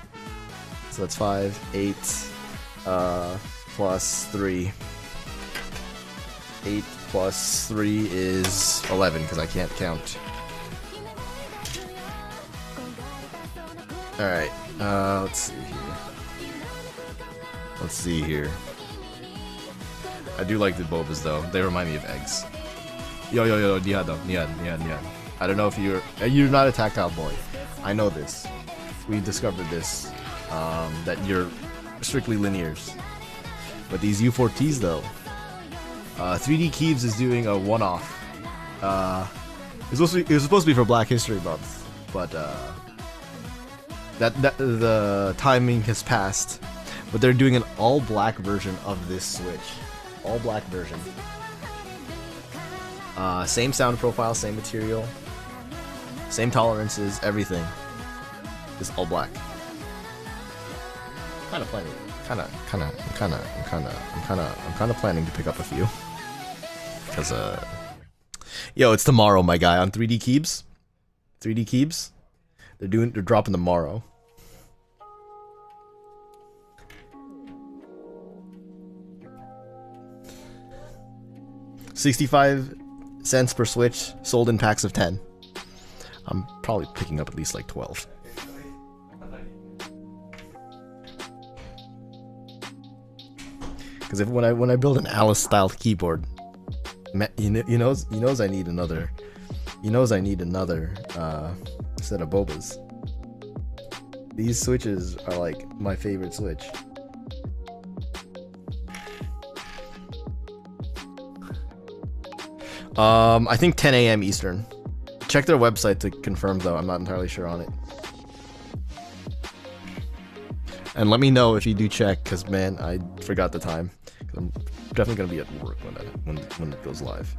so that's 5, 8, plus 3. 8 plus 3 is 11, because I can't count. Alright, let's see here. Let's see here. I do like the Bobas though, they remind me of eggs. Yo, Nihad though, Nihad. I don't know if you're not a tactile boy. I know this. We discovered this, that you're strictly linears. But these U4Ts though, 3D Keeves is doing a one-off. It was supposed to be for Black History Month, but the timing has passed. But they're doing an all-black version of this Switch. All-black version. Same sound profile, same material, same tolerances, everything. Just all black. Kind of planning. I'm kind of planning to pick up a few. Cause yo, it's tomorrow, my guy, on 3D Keeves. 3D Keeves. They're dropping tomorrow. $0.65 per Switch, sold in packs of 10. I'm probably picking up at least like 12. Because when I build an Alice style keyboard, he knows I need another. He knows I need another set of Bobas. These switches are like my favorite switch. I think 10 a.m. Eastern. Check their website to confirm though, I'm not entirely sure on it. And let me know if you do check, cause man, I forgot the time. I'm definitely gonna be at work when it goes live.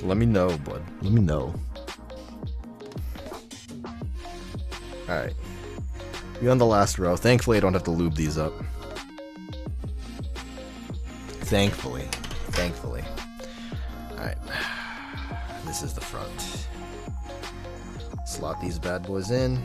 Let me know, bud. Let me know. Alright. We're on the last row. Thankfully, I don't have to lube these up. Thankfully. Alright. This is the front. Slot these bad boys in.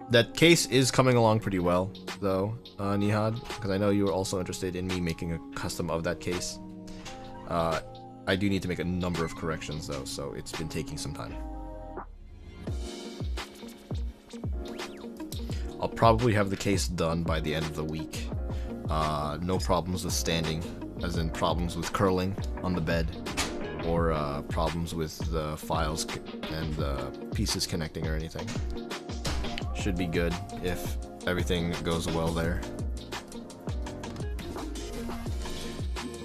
That case is coming along pretty well, though, Nihad, because I know you were also interested in me making a custom of that case. I do need to make a number of corrections, though, so it's been taking some time. I'll probably have the case done by the end of the week. No problems with standing, as in problems with curling on the bed, or problems with the files and the pieces connecting or anything. Should be good if everything goes well there.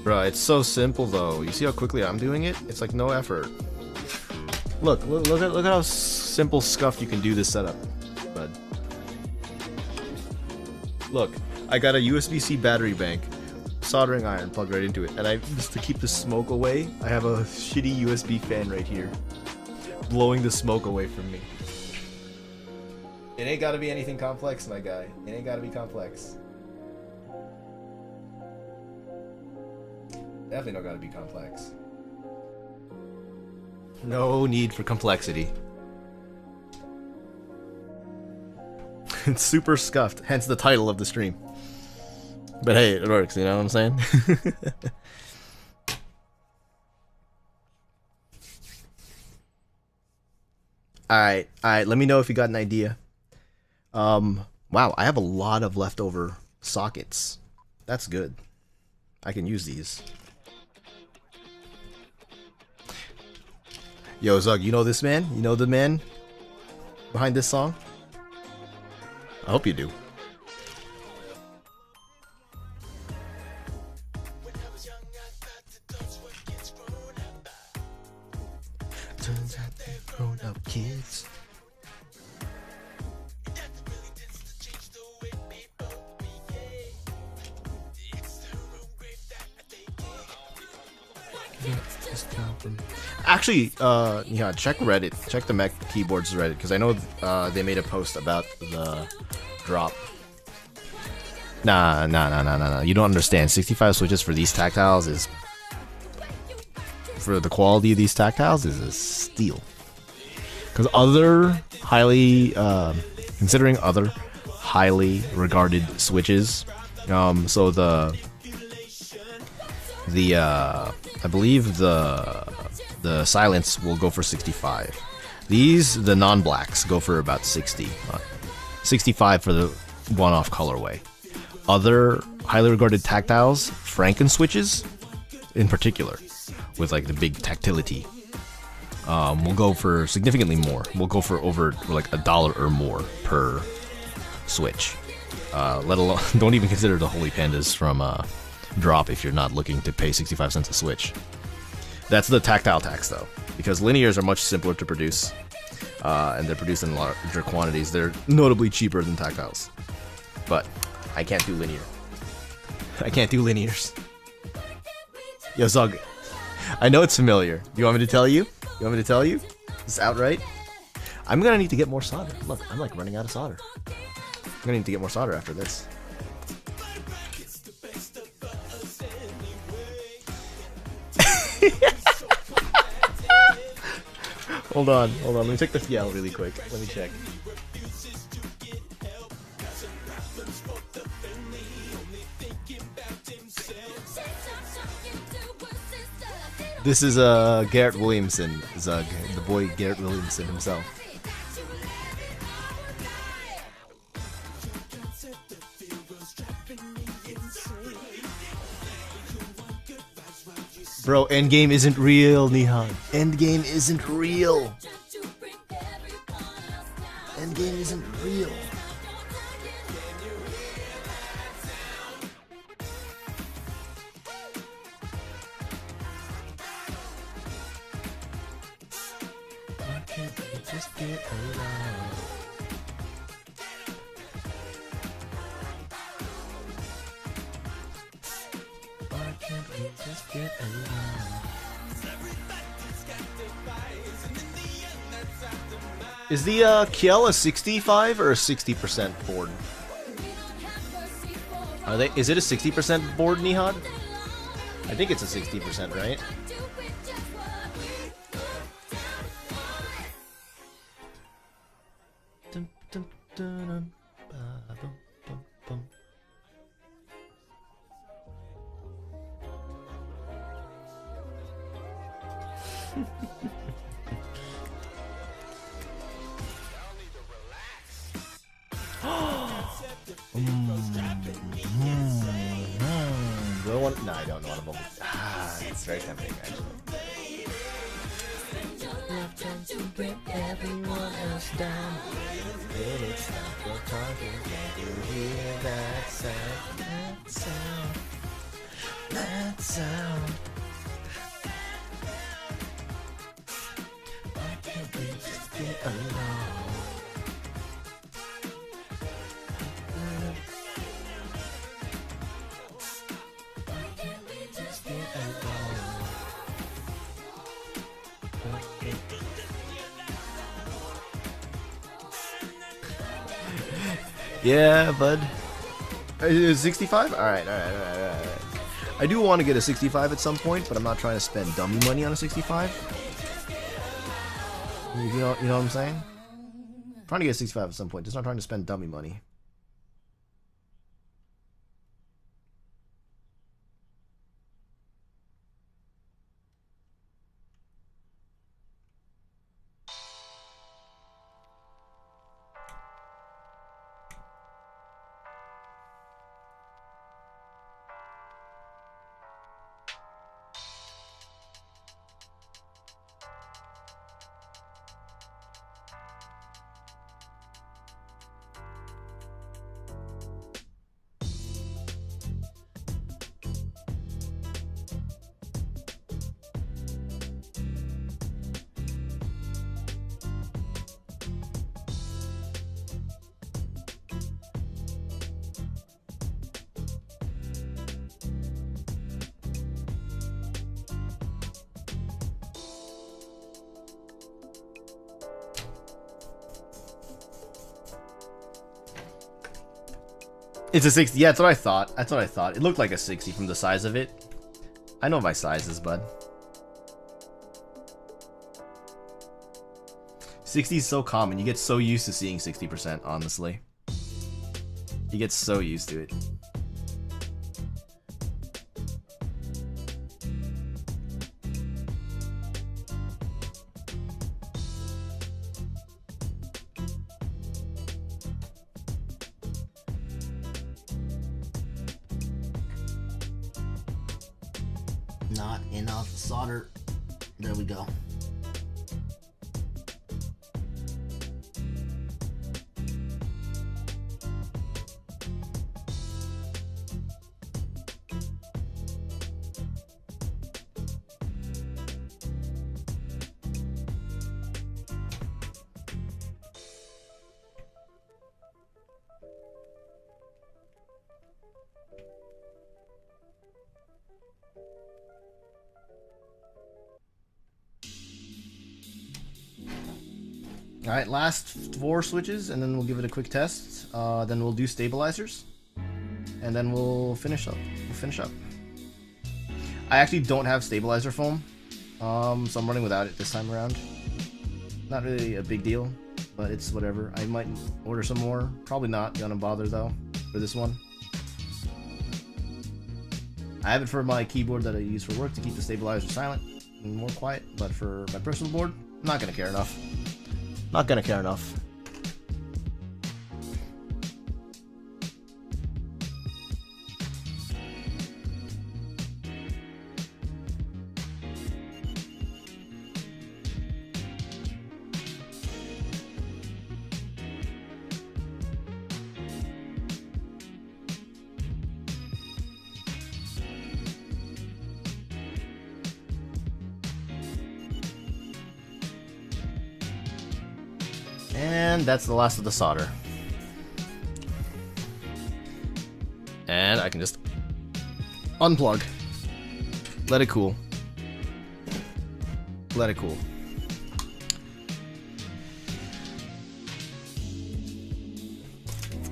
Bruh, it's so simple though. You see how quickly I'm doing it? It's like no effort. Look at how simple scuffed you can do this setup, bud. Look, I got a USB-C battery bank, soldering iron plugged right into it, and just to keep the smoke away, I have a shitty USB fan right here, blowing the smoke away from me. It ain't gotta be anything complex, my guy. It ain't gotta be complex. Definitely not gotta be complex. No need for complexity. It's super scuffed, hence the title of the stream. But hey, it works, you know what I'm saying? Alright, let me know if you got an idea. Wow, I have a lot of leftover sockets. That's good. I can use these. Yo, Zug, you know this man? You know the man behind this song? I hope you do. Turns out they're grown-up kids. Actually, yeah, check Reddit. Check the Mech Keyboards Reddit, because I know they made a post about the drop. Nah. You don't understand. 65 switches for these tactiles is... For the quality of these tactiles is a steal. Because other highly... considering other highly regarded switches, so I believe the silence will go for 65. These, the non-blacks, go for about 60. 65 for the one-off colorway. Other highly regarded tactiles, Franken switches, in particular, with like the big tactility, will go for significantly more. We'll go for over like $1 or more per switch. Let alone, don't even consider the Holy Pandas from drop if you're not looking to pay 65 cents a switch. That's the tactile tax though, because linears are much simpler to produce, and they're produced in larger quantities. They're notably cheaper than tactiles, but I can't do linear. I can't do linears. Yo, Zug, I know it's familiar. Do you want me to tell you? You want me to tell you? It's outright. I'm gonna need to get more solder. Look, I'm like running out of solder. I'm gonna need to get more solder after this. Hold on. Let me check the FL really quick. Let me check. This is Garrett Williamson, Zug, the boy Garrett Williamson himself. Bro, endgame isn't real, Nihan. Endgame isn't real. Endgame isn't real. Why can't we just get along? Why can't we just get along? Is the Kiel a 65 or a 60% board? Are they? Is it a 60% board, Nihad? I think it's a 60%, right? Dun, dun, dun, dun, ba, bum, bum, bum. Do I want? No, I don't want to vote. It's very tempting, actually. To get everyone else down. When it's time for talking, can you hear that sound? That sound. That sound. Why can't we just get along? Yeah, bud. 65? Alright. I do want to get a 65 at some point, but I'm not trying to spend dummy money on a 65. You know what I'm saying? I'm trying to get a 65 at some point, just not trying to spend dummy money. It's a 60. Yeah, that's what I thought. That's what I thought. It looked like a 60 from the size of it. I know my sizes, bud. 60 is so common. You get so used to seeing 60%, honestly. You get so used to it. Not enough solder. There we go. Alright, last 4 switches, and then we'll give it a quick test. Then we'll do stabilizers. And then we'll finish up. I actually don't have stabilizer foam. So I'm running without it this time around. Not really a big deal, but it's whatever. I might order some more. Probably not gonna bother though, for this one. I have it for my keyboard that I use for work to keep the stabilizer silent and more quiet, but for my personal board, I'm not gonna care enough. Not gonna care enough. And that's the last of the solder. And I can just unplug. Let it cool. Let it cool.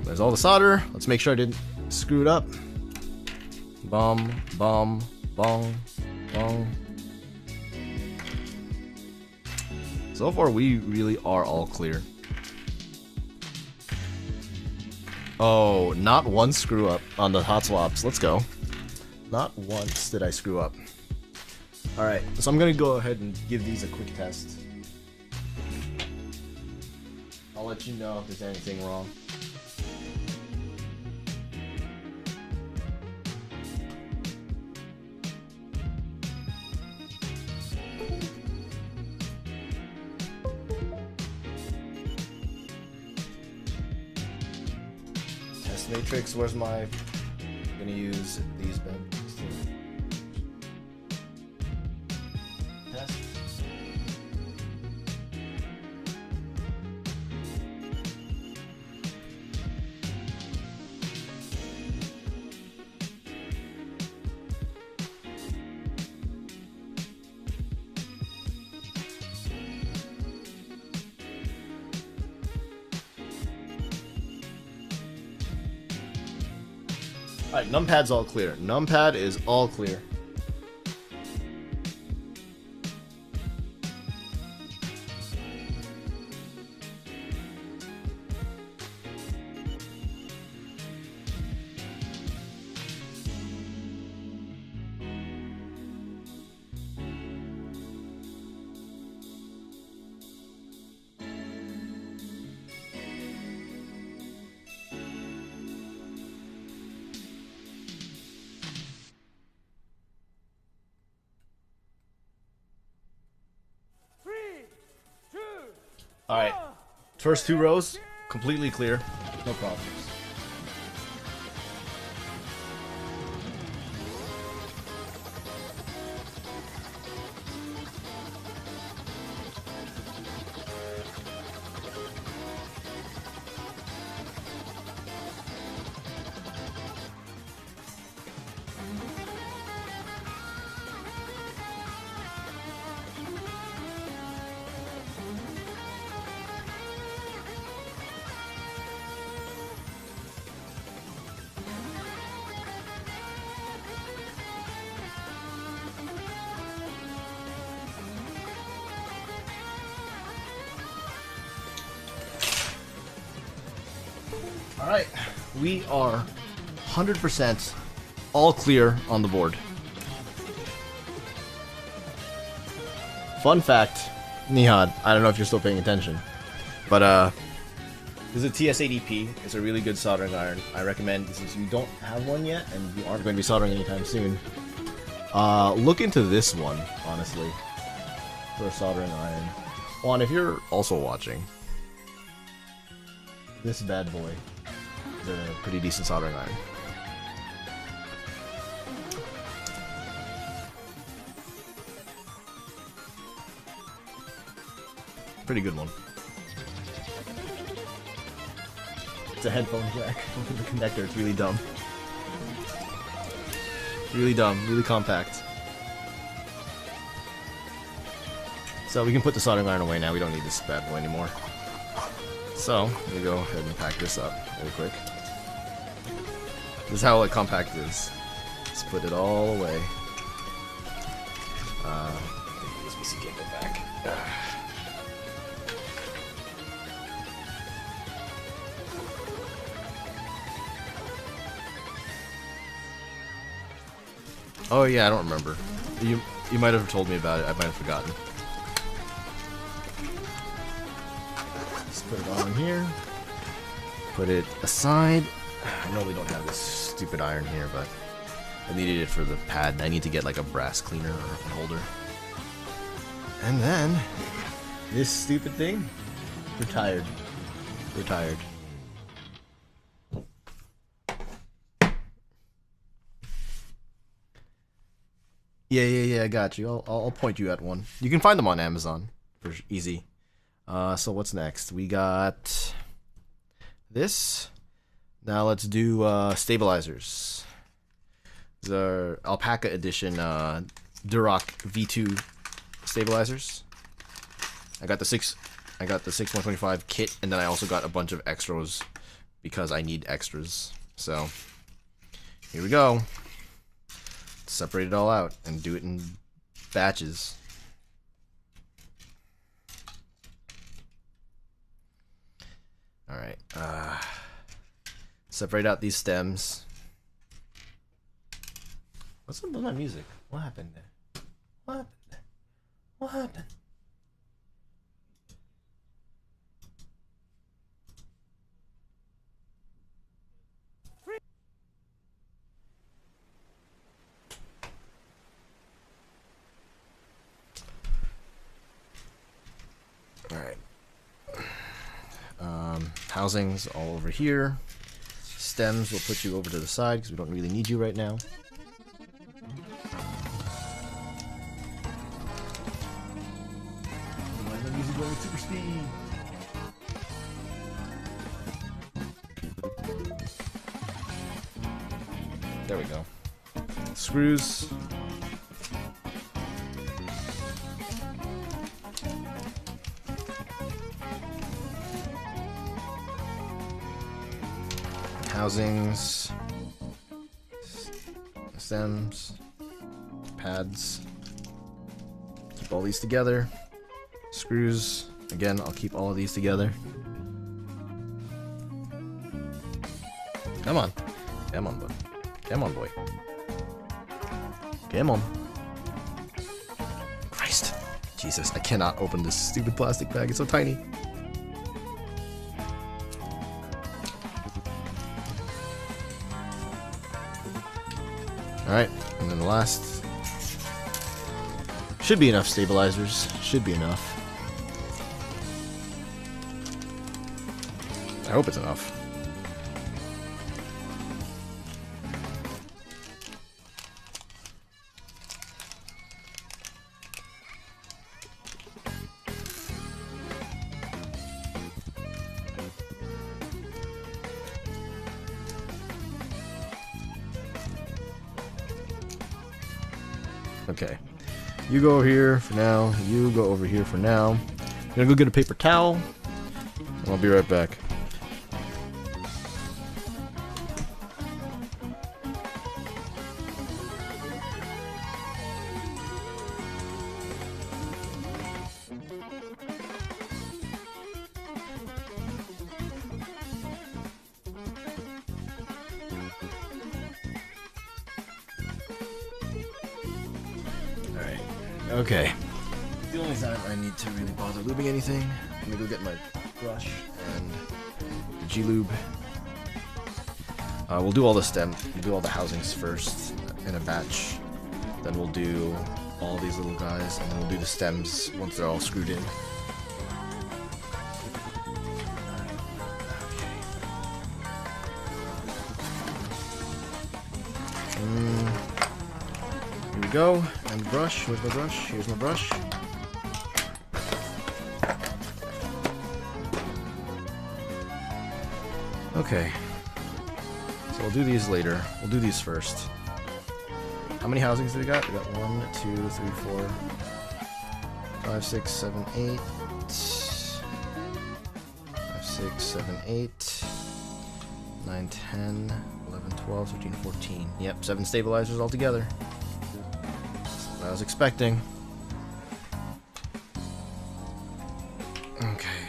There's all the solder. Let's make sure I didn't screw it up. Bum, bum, bong, bong. So far, we really are all clear. Oh, not one screw up on the hot swaps. Let's go. Not once did I screw up. Alright, so I'm gonna go ahead and give these a quick test. I'll let you know if there's anything wrong. Matrix, where's my... I'm gonna use these bends to test. Alright, numpad's all clear. Numpad is all clear. Alright, first 2 rows, completely clear, no problems. Alright, we are 100% all clear on the board. Fun fact, Nihad, I don't know if you're still paying attention, but this is a TS80P. It's a really good soldering iron. I recommend, since you don't have one yet and you aren't going to be soldering anytime soon, look into this one, honestly, for a soldering iron. Juan, if you're also watching, this bad boy is a pretty decent soldering iron. Pretty good one. It's a headphone jack with the connector. It's really dumb. Really dumb. Really compact. So we can put the soldering iron away now. We don't need this bad boy anymore. So we go ahead and pack this up really quick. This is how compact it is. Let's put it all away. This PC can't go back. Oh yeah, I don't remember. You might have told me about it. I might have forgotten. Just put it on here. Put it aside. I know we don't have this stupid iron here, but I needed it for the pad. I need to get like a brass cleaner or a holder. And then this stupid thing, retired. Retired. Yeah, I got you. I'll point you at one. You can find them on Amazon for easy. So what's next? We got this. Now let's do stabilizers. These are Alpaca Edition Duroc V2 stabilizers. I got the 6125 kit, and then I also got a bunch of extras because I need extras. So here we go. Separate it all out and do it in batches. Alright, separate out these stems. What's up with my music? What happened there? What happened there? What happened? Alright. Housings all over here. Stems will put you over to the side because we don't really need you right now. Why is my music going at super speed? There we go. Screws. Housings. stems, pads. Keep all these together. Screws. Again, I'll keep all of these together. Come on. Come on, bud. Come on, boy. Come on. Christ. Jesus, I cannot open this stupid plastic bag. It's so tiny. Alright, and then the last. Should be enough stabilizers. Should be enough. I hope it's enough. Okay, you go over here for now, you go over here for now. I'm gonna go get a paper towel, and I'll be right back. Okay. The only time I need to really bother lubing anything, I'm gonna go get my brush and the G-lube. We'll do all the we'll do all the housings first in a batch. Then we'll do all these little guys, and then we'll do the stems once they're all screwed in. Here we go, and the brush. Where's my brush? Here's my brush. Okay. So we'll do these later. We'll do these first. How many housings do we got? We got 1, 2, 3, 4, 5, 6, 7, 8. 5, 6, 7, 8. 9, 10, 11, 12, 13, 14. Yep, 7 stabilizers altogether. I was expecting. Okay.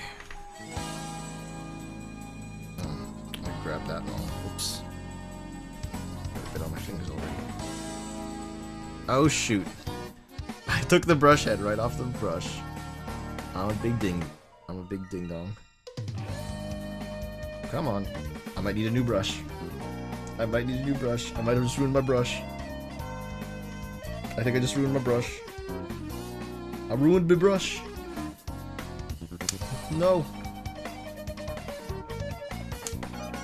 I grabbed that one. Oops. Got a bit on my fingers already. Oh shoot. I took the brush head right off the brush. I'm a big ding dong. Come on. I might need a new brush. I might have just ruined my brush. I think I just ruined my brush. I ruined my brush. No.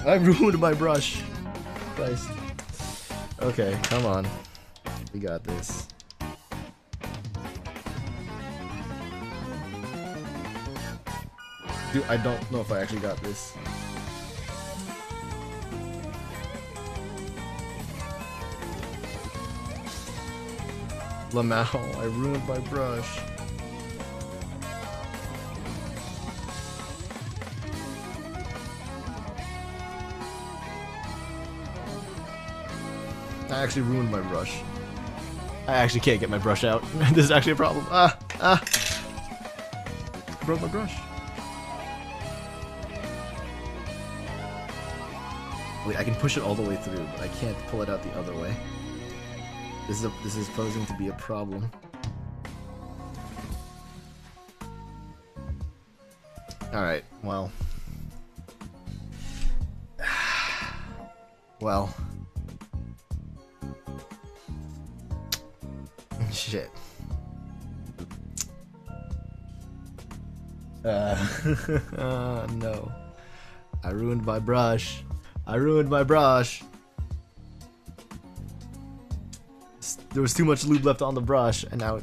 I ruined my brush. Christ. Okay, come on. We got this. Dude, I don't know if I actually got this. Lamau, I ruined my brush. I actually ruined my brush. I actually can't get my brush out. This is actually a problem. I broke my brush. Wait, I can push it all the way through, but I can't pull it out the other way. This is posing to be a problem. Alright, well. Well. Shit. No. I ruined my brush. I ruined my brush. There was too much lube left on the brush, and now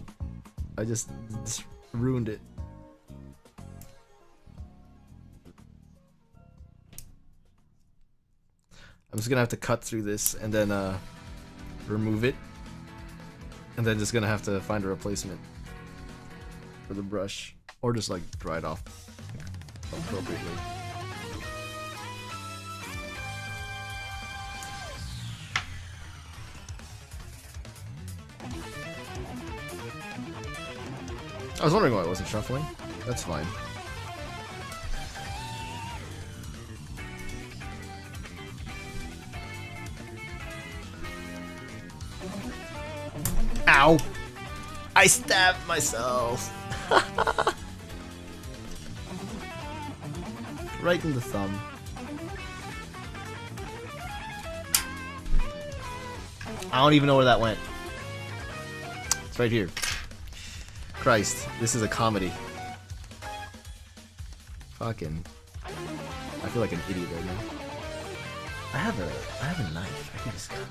I just ruined it. I'm just gonna have to cut through this and then remove it, and then just gonna have to find a replacement for the brush, or just like dry it off appropriately. I was wondering why it wasn't shuffling. That's fine. Ow! I stabbed myself! Right in the thumb. I don't even know where that went. It's right here. Christ, this is a comedy. Fucking. I feel like an idiot right now. I have a knife. I can just cut it.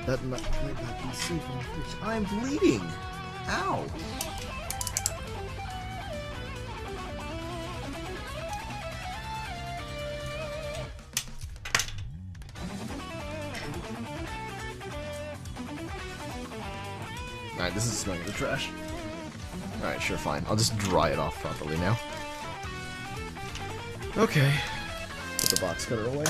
That might not be safe on the fridge. I'm bleeding! Ow! Alright, this is smelling like the trash. Alright, sure, fine. I'll just dry it off properly now. Okay. Put the box cutter away.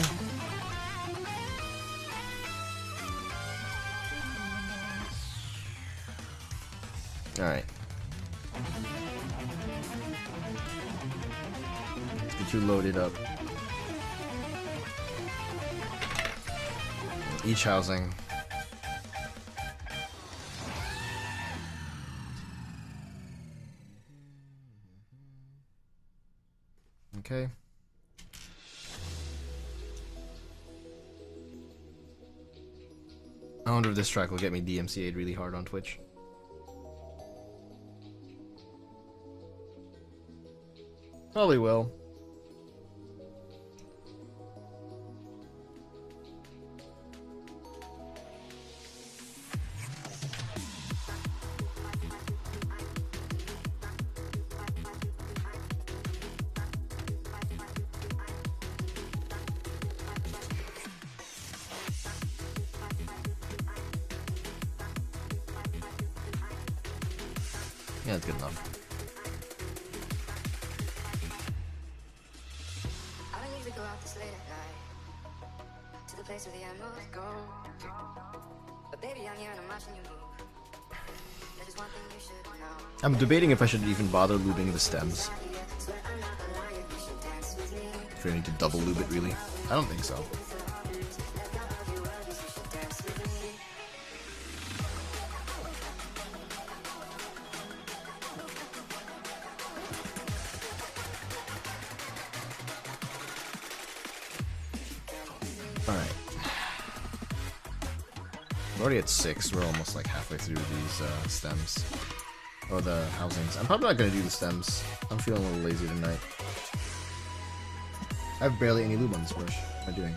Alright. Get you loaded up. Each housing. Okay. I wonder if this track will get me DMCA'd really hard on Twitch. Probably will. Yeah, that's good enough. I'm debating if I should even bother lubing the stems. If I need to double lube it, really. I don't think so. Alright. We're already at 6. We're almost like halfway through these stems. Or the housings. I'm probably not going to do the stems. I'm feeling a little lazy tonight. I have barely any lube on this brush. What am I doing?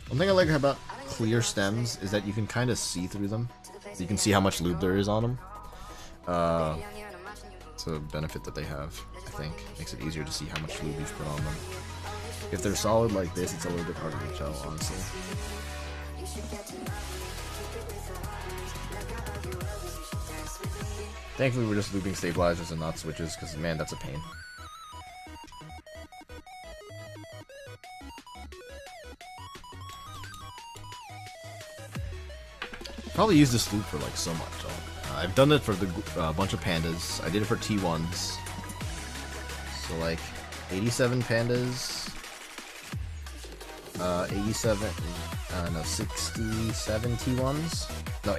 One thing I like about clear stems is that you can kind of see through them. You can see how much lube there is on them. It's a benefit that they have, I think. Makes it easier to see how much lube you've put on them. If they're solid like this, it's a little bit harder to tell, honestly. Thankfully, we're just looping stabilizers and not switches, because, man, that's a pain. Probably use this loop for like so much. I've done it for the bunch of pandas. I did it for T1s. So like 87 pandas. 87. No, 67 T1s. No,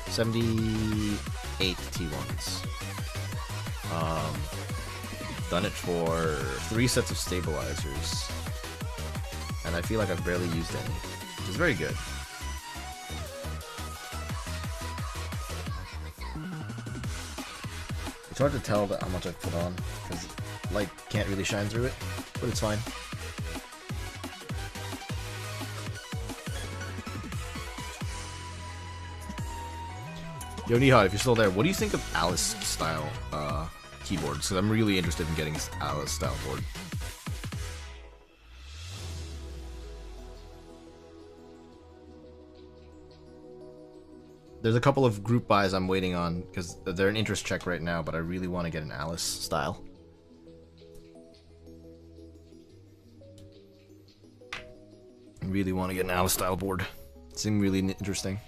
78 T1s. Done it for 3 sets of stabilizers. And I feel like I've barely used any. Which is very good. It's hard to tell how much I've put on, because light can't really shine through it, but it's fine. Yo, Nihad, if you're still there, what do you think of Alice style keyboards? Because I'm really interested in getting Alice style board. There's a couple of group buys I'm waiting on because they're an interest check right now, but I really want to get an Alice style. I really want to get an Alice style board. It seemed really interesting.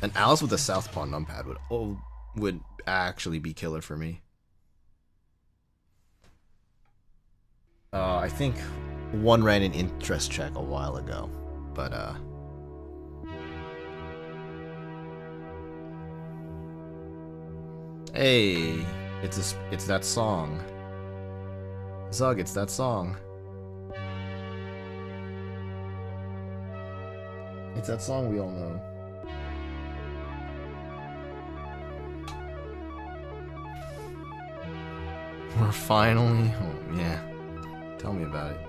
An Alice with a Southpaw numpad would actually be killer for me. I think one ran an interest check a while ago, but hey, it's that song. Zug, it's that song. It's that song we all know. We're finally home. Yeah. Tell me about it.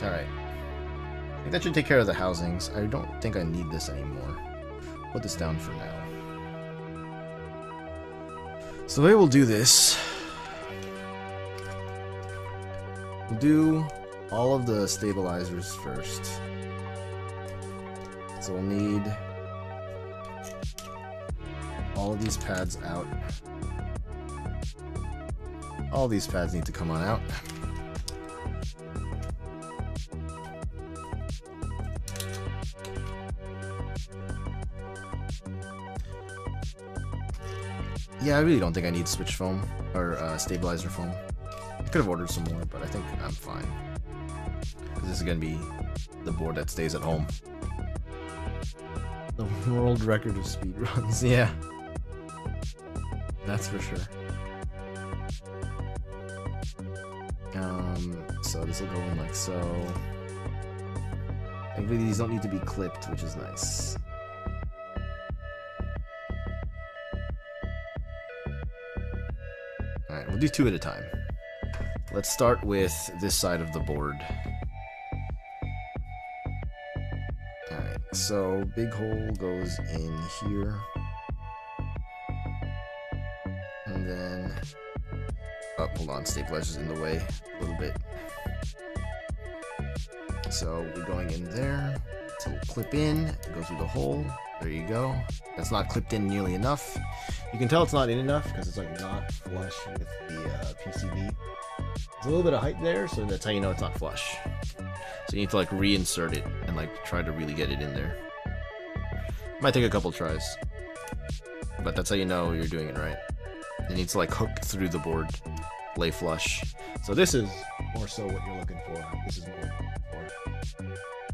Alright. I think that should take care of the housings. I don't think I need this anymore. Put this down for now. So the way we'll do this, we'll do all of the stabilizers first. So we'll need all of these pads out. All these pads need to come on out. Yeah, I really don't think I need switch foam or stabilizer foam. I could have ordered some more, but I think I'm fine. This is gonna be the board that stays at home. The world record of speed runs, yeah. That's for sure. So this will go in like so. Thankfully these don't need to be clipped, which is nice. Alright, we'll do two at a time. Let's start with this side of the board. Alright, so big hole goes in here. And then... oh, hold on, stabilizer's in the way a little bit. So we're going in there. So we'll clip in, go through the hole. There you go. That's not clipped in nearly enough. You can tell it's not in enough because it's like not flush with the PCB. There's a little bit of height there, so that's how you know it's not flush. So you need to like reinsert it and like try to really get it in there. Might take a couple tries, but that's how you know you're doing it right. It needs to like hook through the board, lay flush. So this is more so what you're looking for. This is what we're looking for.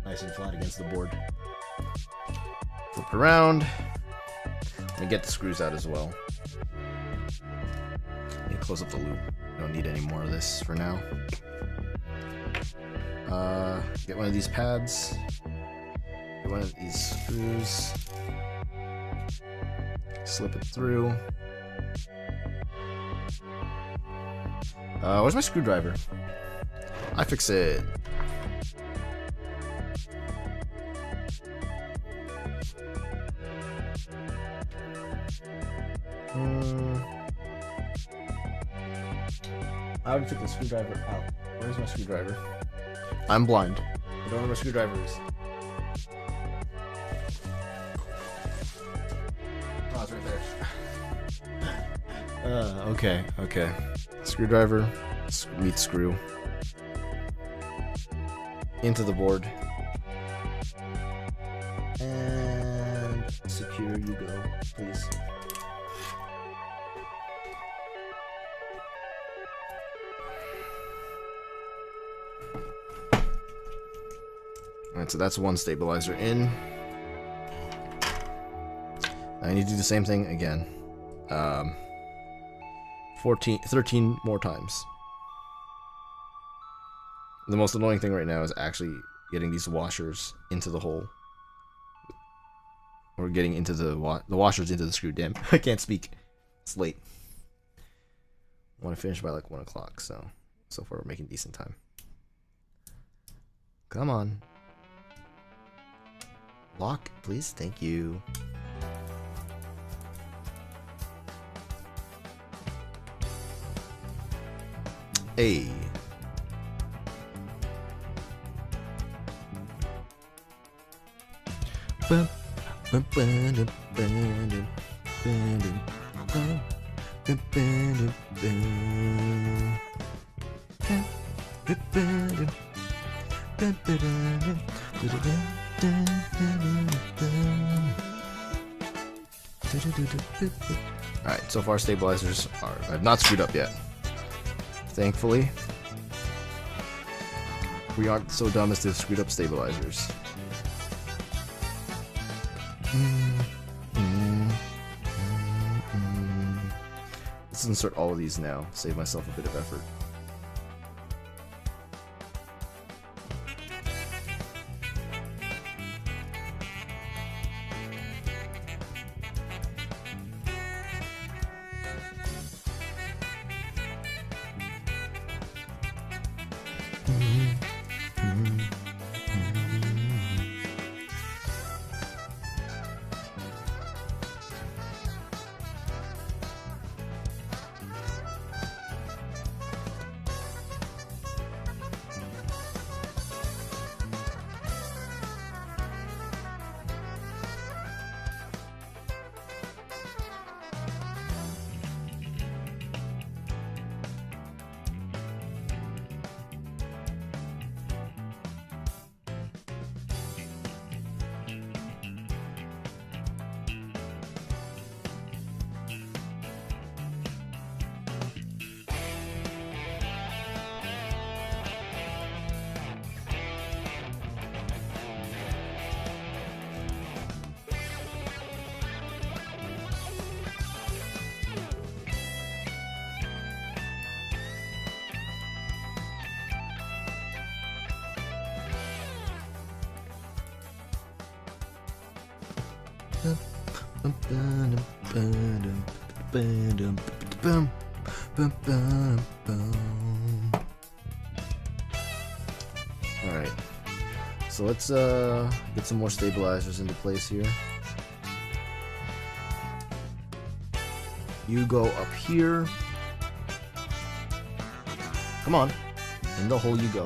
Nice and flat against the board. Flip around. Let me get the screws out as well. Let me close up the loop. Don't need any more of this for now. Get one of these pads. Get one of these screws. Slip it through. Where's my screwdriver? I fix it. I would take the screwdriver out. Where's my screwdriver? I'm blind. I don't know where my screwdriver is. Oh, it's right there. Okay. Screwdriver, meat screw. Into the board. And secure you go, please. Alright, so that's one stabilizer in. I need to do the same thing again. 13 more times. The most annoying thing right now is actually getting these washers into the hole. Or getting into the washers into the screw. Damn, I can't speak. It's late. I want to finish by like 1 o'clock, so far we're making decent time. Come on. Lock, please. Thank you. Hey. Alright, so far stabilizers I've not screwed up yet. Thankfully. We aren't so dumb as to have screwed up stabilizers. Let's insert all of these now, save myself a bit of effort. Alright, so let's get some more stabilizers into place here. You go up here. Come on, in the hole you go.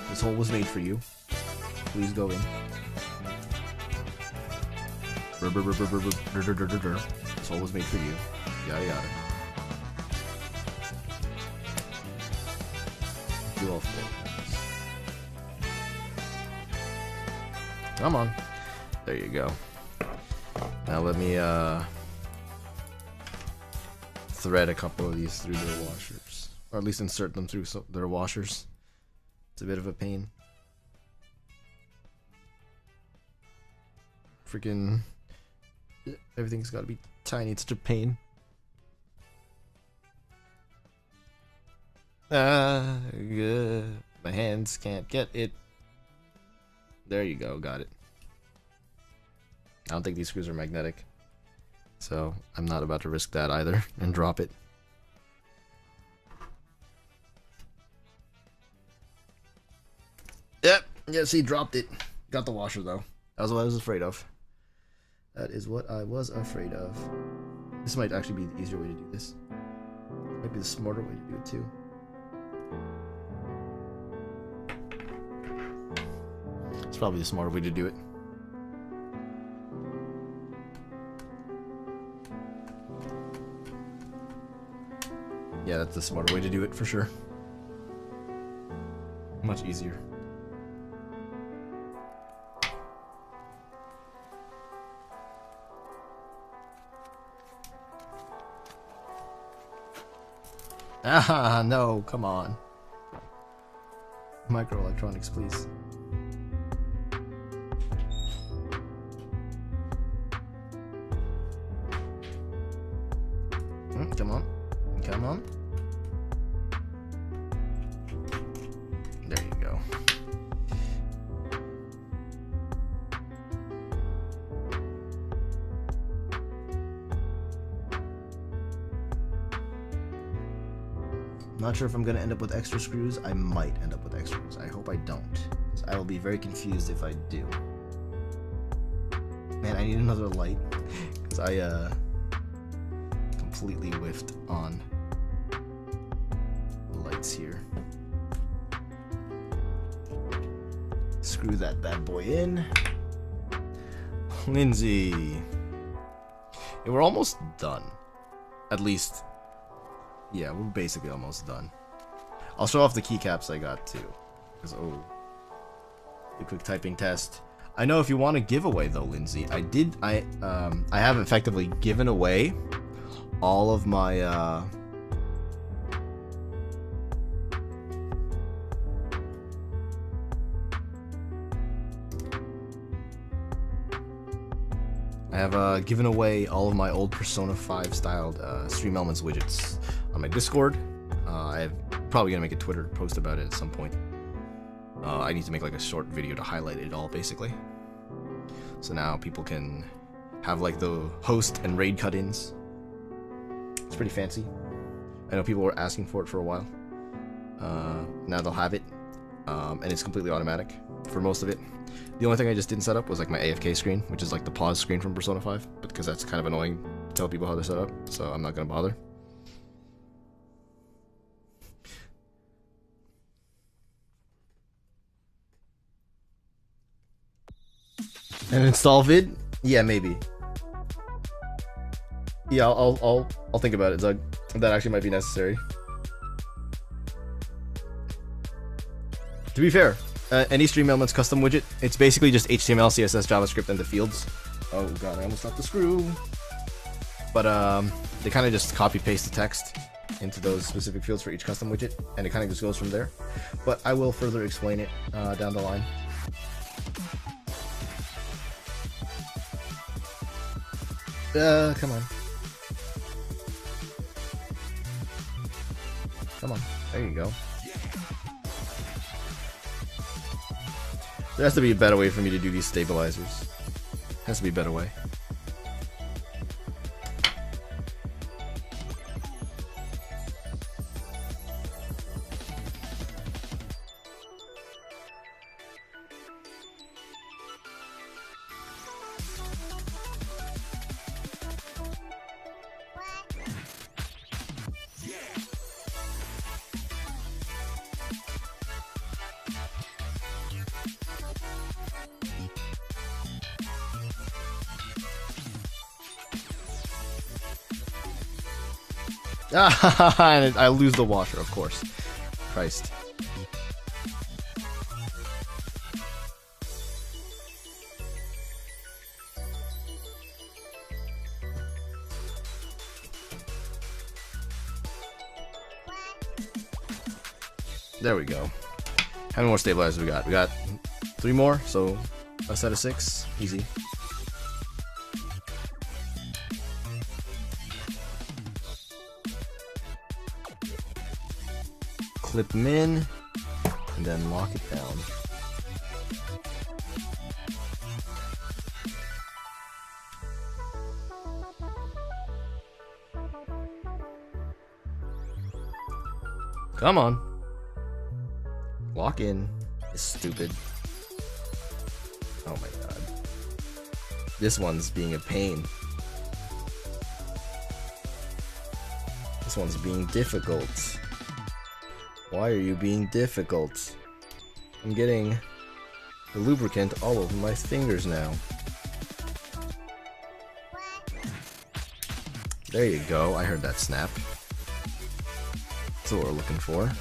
This hole was made for you. Please go in. This hole was made for you. Yada yada. Do all four. Come on. There you go. Now let me thread a couple of these through their washers. Or at least insert them through their washers. It's a bit of a pain. Freaking everything's gotta be tiny, it's such a pain. Good. My hands can't get it. There you go, got it. I don't think these screws are magnetic, so I'm not about to risk that either and drop it. Yep, yeah, see, dropped it. Got the washer though. That was what I was afraid of. That is what I was afraid of. This might actually be the easier way to do this. Might be the smarter way to do it too. It's probably the smarter way to do it. Yeah, that's the smarter way to do it for sure. Much easier. Ah, no, come on. Microelectronics, please. Come on. Come on. There you go. Not sure if I'm gonna end up with extra screws. I might end up with extra screws. I hope I don't. I will be very confused if I do. Man, I need another light because I completely whiffed on the lights here. Screw that bad boy in. Lindsay. Yeah, we're almost done. At least, yeah, we're basically almost done. I'll show off the keycaps I got too. Because, oh, the quick typing test. I know if you want a giveaway though, Lindsay, I have effectively given away all of my given away all of my old Persona 5 styled Stream Elements widgets on my Discord. I'm probably gonna make a Twitter post about it at some point. I need to make like a short video to highlight it all, basically. So now people can have like the host and raid cut-ins. It's pretty fancy. I know people were asking for it for a while. Now they'll have it, and it's completely automatic for most of it. The only thing I just didn't set up was like my AFK screen, which is like the pause screen from Persona 5, but because that's kind of annoying to tell people how they're set up, so I'm not gonna bother. And install vid? Yeah, maybe. Yeah, I'll think about it, Zug. That actually might be necessary. To be fair, any Stream Elements custom widget, it's basically just HTML, CSS, JavaScript, and the fields. Oh god, I almost stopped the screw. But they kind of just copy paste the text into those specific fields for each custom widget, and it kind of just goes from there. But I will further explain it down the line. Come on. Come on. There you go. There has to be a better way for me to do these stabilizers. Has to be a better way. And I lose the washer, of course. Christ. There we go. How many more stabilizers we got? We got 3 more, so a set of 6. Easy. Clip them in, and then lock it down. Come on. Lock in. It's stupid. Oh my god. This one's being a pain. This one's being difficult. Why are you being difficult? I'm getting the lubricant all over my fingers now. There you go. I heard that snap. That's what we're looking for.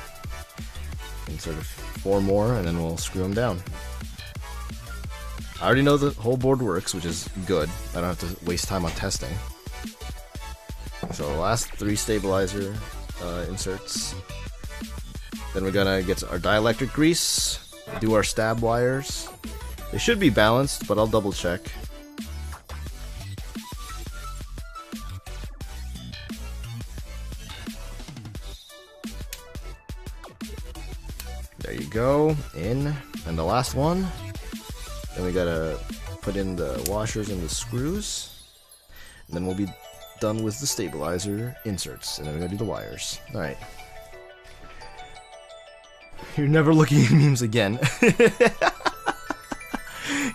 Insert 4 more and then we'll screw them down. I already know the whole board works, which is good. I don't have to waste time on testing. So the last 3 stabilizer inserts. Then we're gonna get our dielectric grease, do our stab wires. They should be balanced, but I'll double check. There you go, in. And the last one. Then we gotta put in the washers and the screws. And then we'll be done with the stabilizer inserts. And then we're gonna do the wires. Alright. You're never looking at memes again.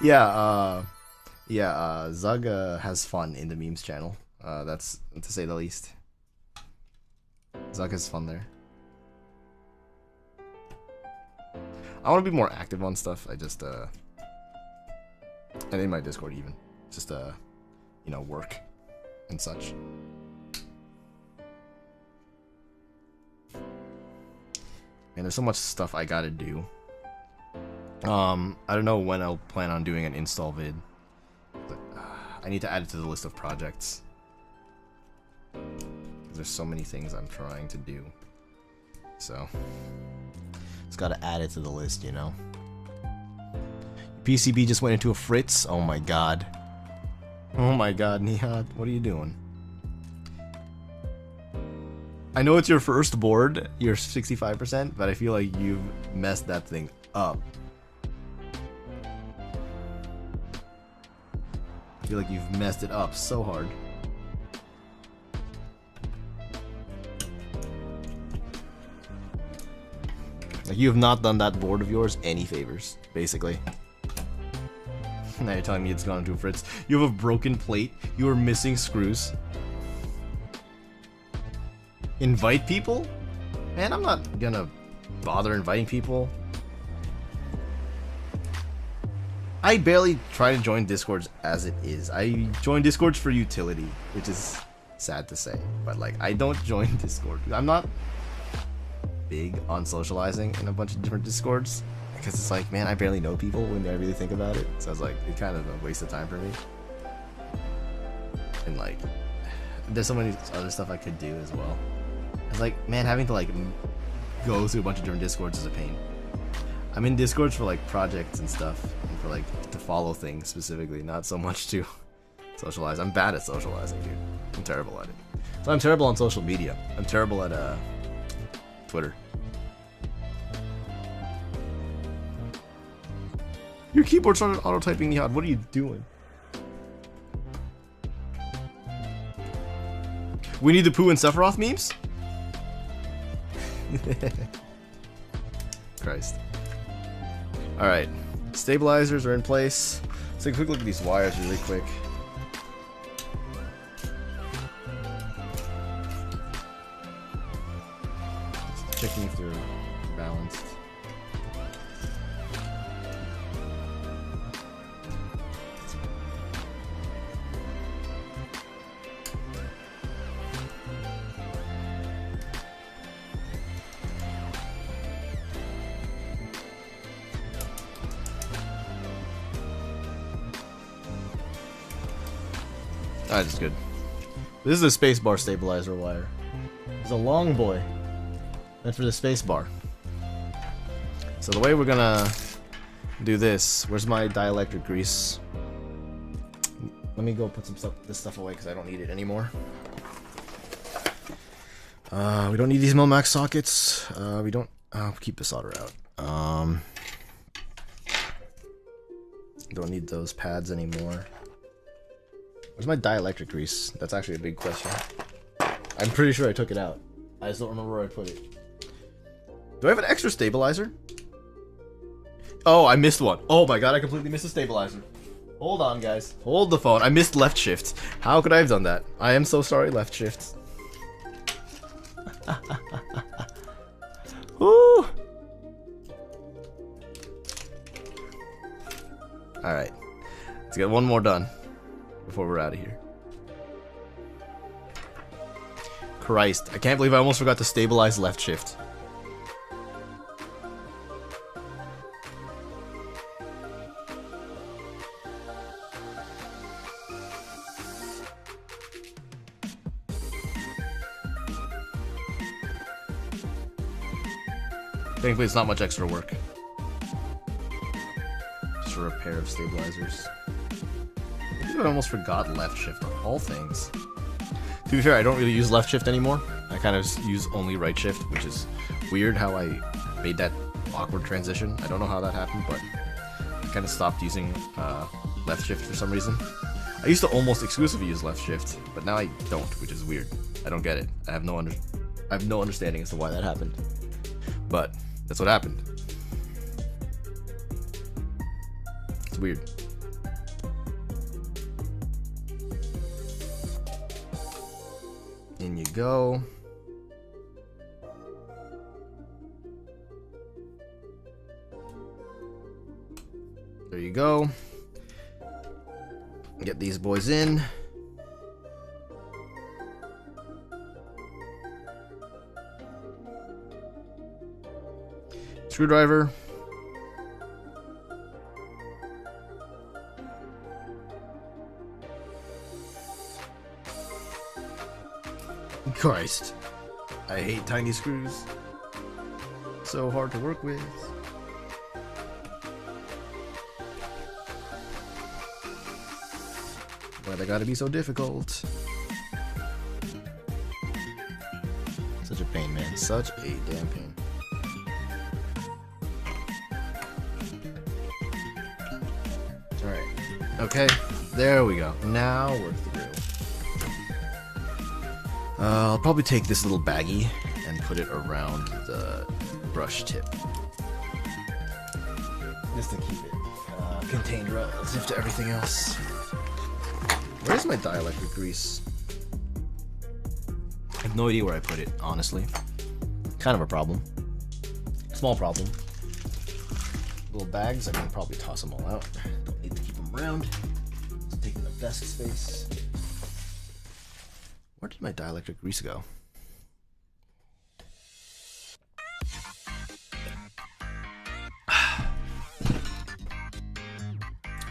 Yeah, Zug has fun in the memes channel. That's to say the least. Zug has fun there. I want to be more active on stuff. I just and in my Discord even, just you know, work and such. And there's so much stuff I gotta do. I don't know when I'll plan on doing an install vid, but I need to add it to the list of projects. There's so many things I'm trying to do, so just gotta add it to the list, you know. PCB just went into a fritz. Oh my god. Oh my god, Nihad, what are you doing? I know it's your first board, you're 65%, but I feel like you've messed that thing up. I feel like you've messed it up so hard. Like, you have not done that board of yours any favors, basically. Now you're telling me it's gone into a fritz. You have a broken plate, you are missing screws. Invite people? Man, I'm not gonna bother inviting people. I barely try to join Discords as it is. I join Discords for utility, which is sad to say. But like, I don't join Discord. I'm not big on socializing in a bunch of different Discords. Because it's like, man, I barely know people when I really think about it. So it's like, it's kind of a waste of time for me. And like, there's so many other stuff I could do as well. It's like, man, having to like go through a bunch of different Discords is a pain. I'm in Discords for like projects and stuff, and for like to follow things specifically, not so much to socialize. I'm bad at socializing, dude. I'm terrible at it. So I'm terrible on social media. I'm terrible at Twitter. Your keyboard started auto-typing, Nihad. What are you doing? We need the Pooh and Sephiroth memes? Christ. Alright. Stabilizers are in place. Let's take a quick look at these wires really quick. Just checking if they're balanced. Alright, that's good. This is a spacebar stabilizer wire. It's a long boy. Meant for the spacebar. So the way we're gonna do this, where's my dielectric grease? Let me go put this stuff away because I don't need it anymore. We don't need these Momax sockets. We don't. I'll keep the solder out. Don't need those pads anymore. Where's my dielectric grease? That's actually a big question. I'm pretty sure I took it out. I just don't remember where I put it. Do I have an extra stabilizer? Oh, I missed one. Oh my god, I completely missed a stabilizer. Hold on, guys. Hold the phone. I missed left shift. How could I have done that? I am so sorry, left shift. Woo! Alright. Let's get one more done before we're out of here. Christ, I can't believe I almost forgot to stabilize left shift. Thankfully, it's not much extra work. Just a repair of stabilizers. I think I almost forgot left shift on all things. To be fair, I don't really use left shift anymore. I kind of use only right shift, which is weird how I made that awkward transition. I don't know how that happened, but I kind of stopped using left shift for some reason. I used to almost exclusively use left shift, but now I don't, which is weird. I don't get it. I have no understanding as to why that happened. But That's what happened. It's weird. In you go. There you go. Get these boys in. Screwdriver. Christ. I hate tiny screws. So hard to work with. Why they gotta be so difficult? Such a pain, man. Such a damn pain. Alright. Okay. There we go. Now we're through. I'll probably take this little baggie and put it around the brush tip. Just to keep it contained relative to everything else. Where's my dielectric grease? I have no idea where I put it, honestly. Kind of a problem. Small problem. Little bags, I can probably toss them all out. Don't need to keep them around. It's taking up desk space. Where did my dielectric grease go?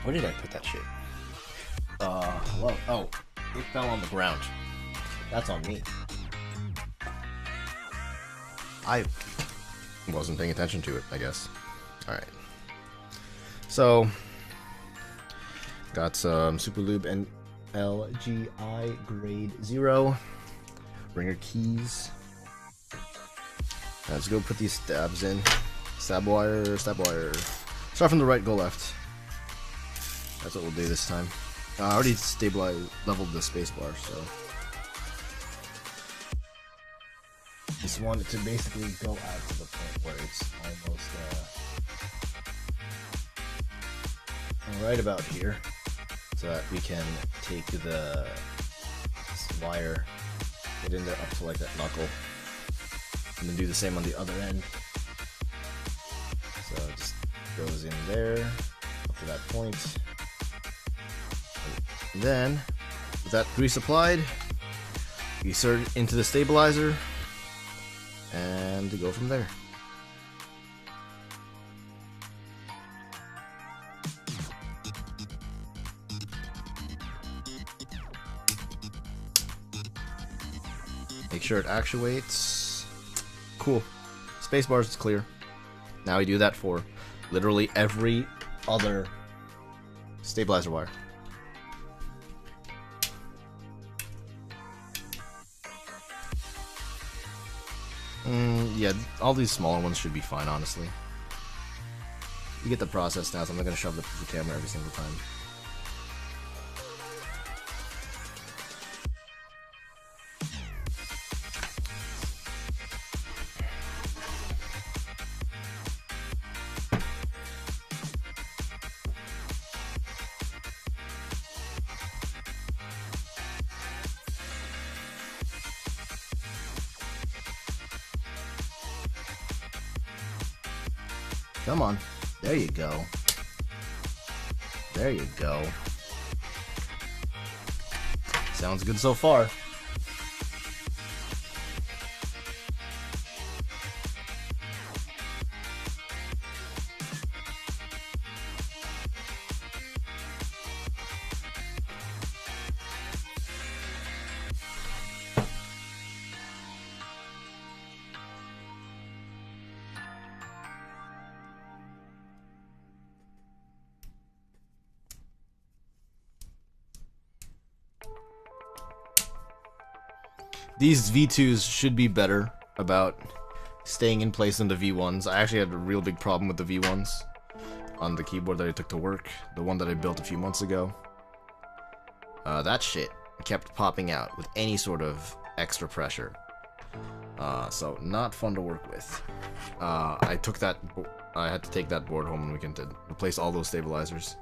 Where did I put that shit? Hello? Oh, it fell on the ground. That's on me. I wasn't paying attention to it, I guess. Alright. So, got some Super Lube and LGI grade 0 ringer keys. Let's go put these stabs in. Stab wire, stab wire. Start from the right, go left. That's what we'll do this time. I already leveled the spacebar, so just want it to basically go out to the point where it's almost right about here, so that we can take the wire, get in there up to like that knuckle, and then do the same on the other end. So it just goes in there up to that point. And then, with that grease applied, we insert it into the stabilizer and go from there. Make sure it actuates. Cool. Spacebar is clear. Now we do that for literally every other stabilizer wire. Yeah, all these smaller ones should be fine, honestly. You get the process now, so I'm not going to shove the camera every single time. Come on. There you go. There you go. Sounds good so far. These V2s should be better about staying in place than the V1s. I actually had a real big problem with the V1s on the keyboard that I took to work. The one that I built a few months ago. That shit kept popping out with any sort of extra pressure. So not fun to work with. I had to take that board home on the weekend to replace all those stabilizers.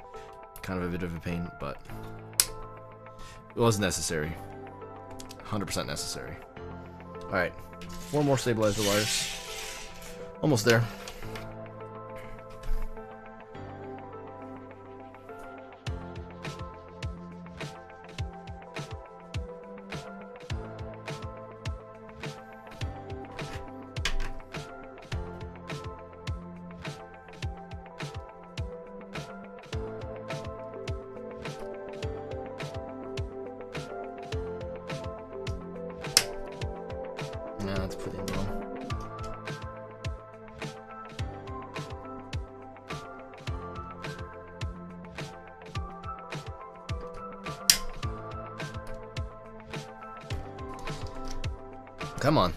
Kind of a bit of a pain, but it was necessary. 100% necessary. Alright, 4 more stabilizer wires. Almost there. Now let's put in one. Come on.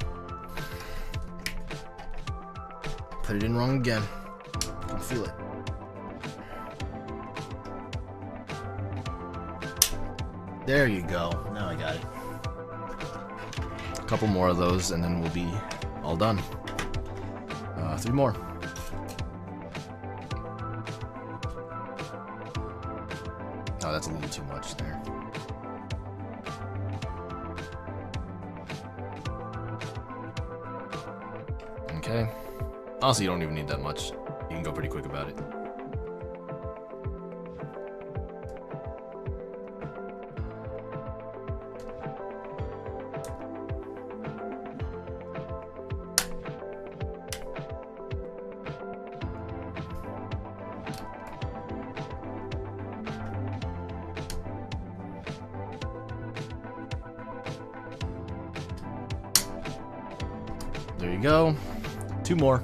Put it in wrong again. I can feel it. There you go. Now I got it. A couple more of those and then we'll be all done. 3 more. Oh, that's a little too much there. Okay. Honestly, you don't even need that much. You can go pretty quick about it. There you go. 2 more.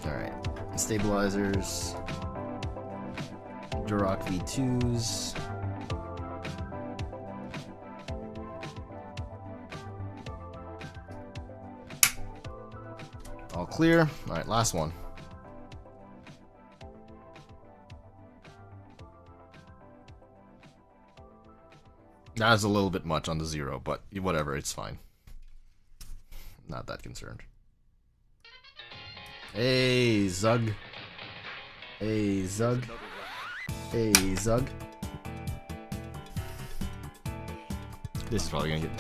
Alright. Stabilizers. Duroc V2s. All clear. Alright, last one. That's a little bit much on the 0, but whatever, it's fine. Not that concerned. Hey, Zug. Hey, Zug. Hey, Zug. This is probably gonna get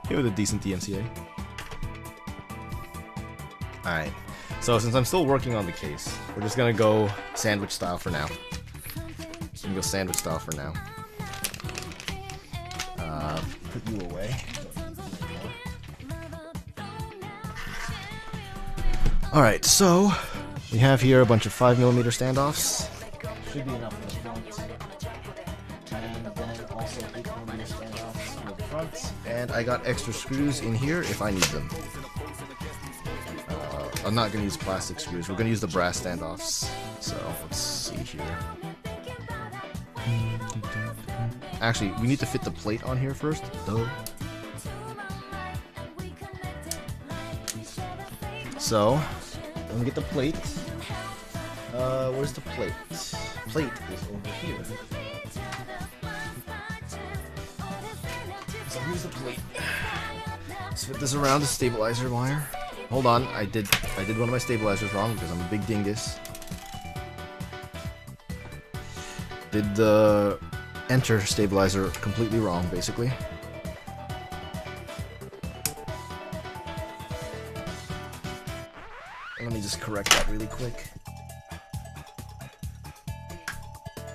hit with a decent DMCA. Alright, so since I'm still working on the case, we're just gonna go sandwich style for now. Put you away. Alright, so we have here a bunch of 5mm standoffs. Should be enough for the front. And then also 8mm standoffs for the front. And I got extra screws in here if I need them. I'm not going to use plastic screws. We're going to use the brass standoffs. So, let's see here. Actually, we need to fit the plate on here first. So, let me get the plate. Where's the plate? Plate is over here. So here's the plate. Let's fit this around the stabilizer wire. Hold on, I did one of my stabilizers wrong because I'm a big dingus. Did the enter stabilizer completely wrong, basically. And let me just correct that really quick.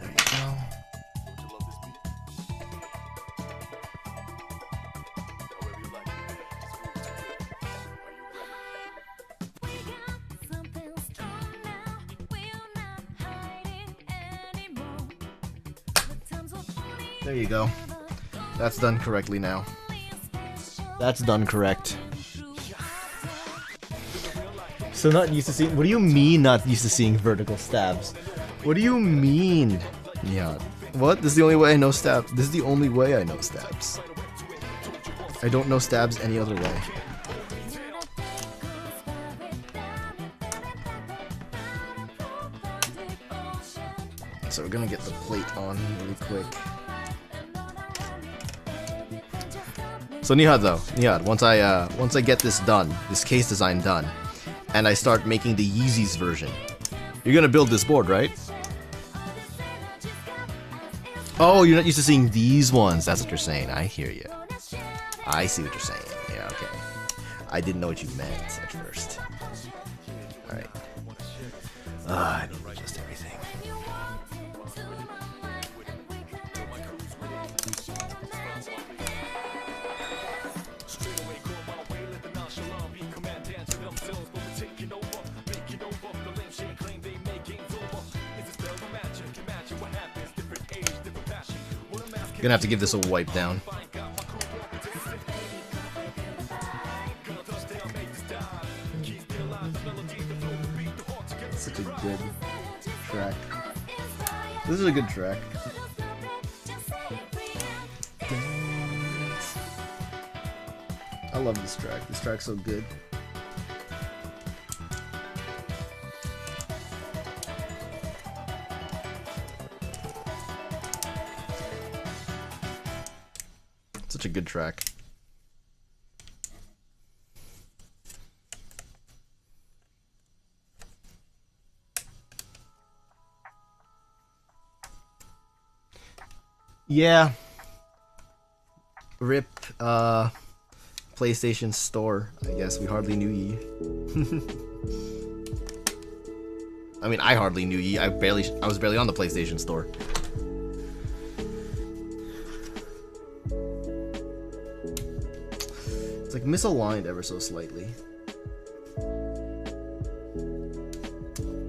There you go. There you go. That's done correctly now. That's done correct. So not used to seeing— what do you mean not used to seeing vertical stabs? What do you mean? Yeah. What? This is the only way I know stabs. This is the only way I know stabs. I don't know stabs any other way. So we're gonna get the plate on really quick. So Nihad, once I get this done, this case design done, and I start making the Yeezys version, you're gonna build this board, right? Oh, you're not used to seeing these ones. That's what you're saying. I hear you. I see what you're saying. Yeah, okay. I didn't know what you meant at first. Alright. I don't adjust everything. Gonna have to give this a wipe down. Such a good track. This is a good track. I love this track. This track's so good. Such a good track. Yeah. RIP PlayStation Store. I guess we hardly knew ye. I mean, I hardly knew ye. I was barely on the PlayStation Store. It's like misaligned ever so slightly.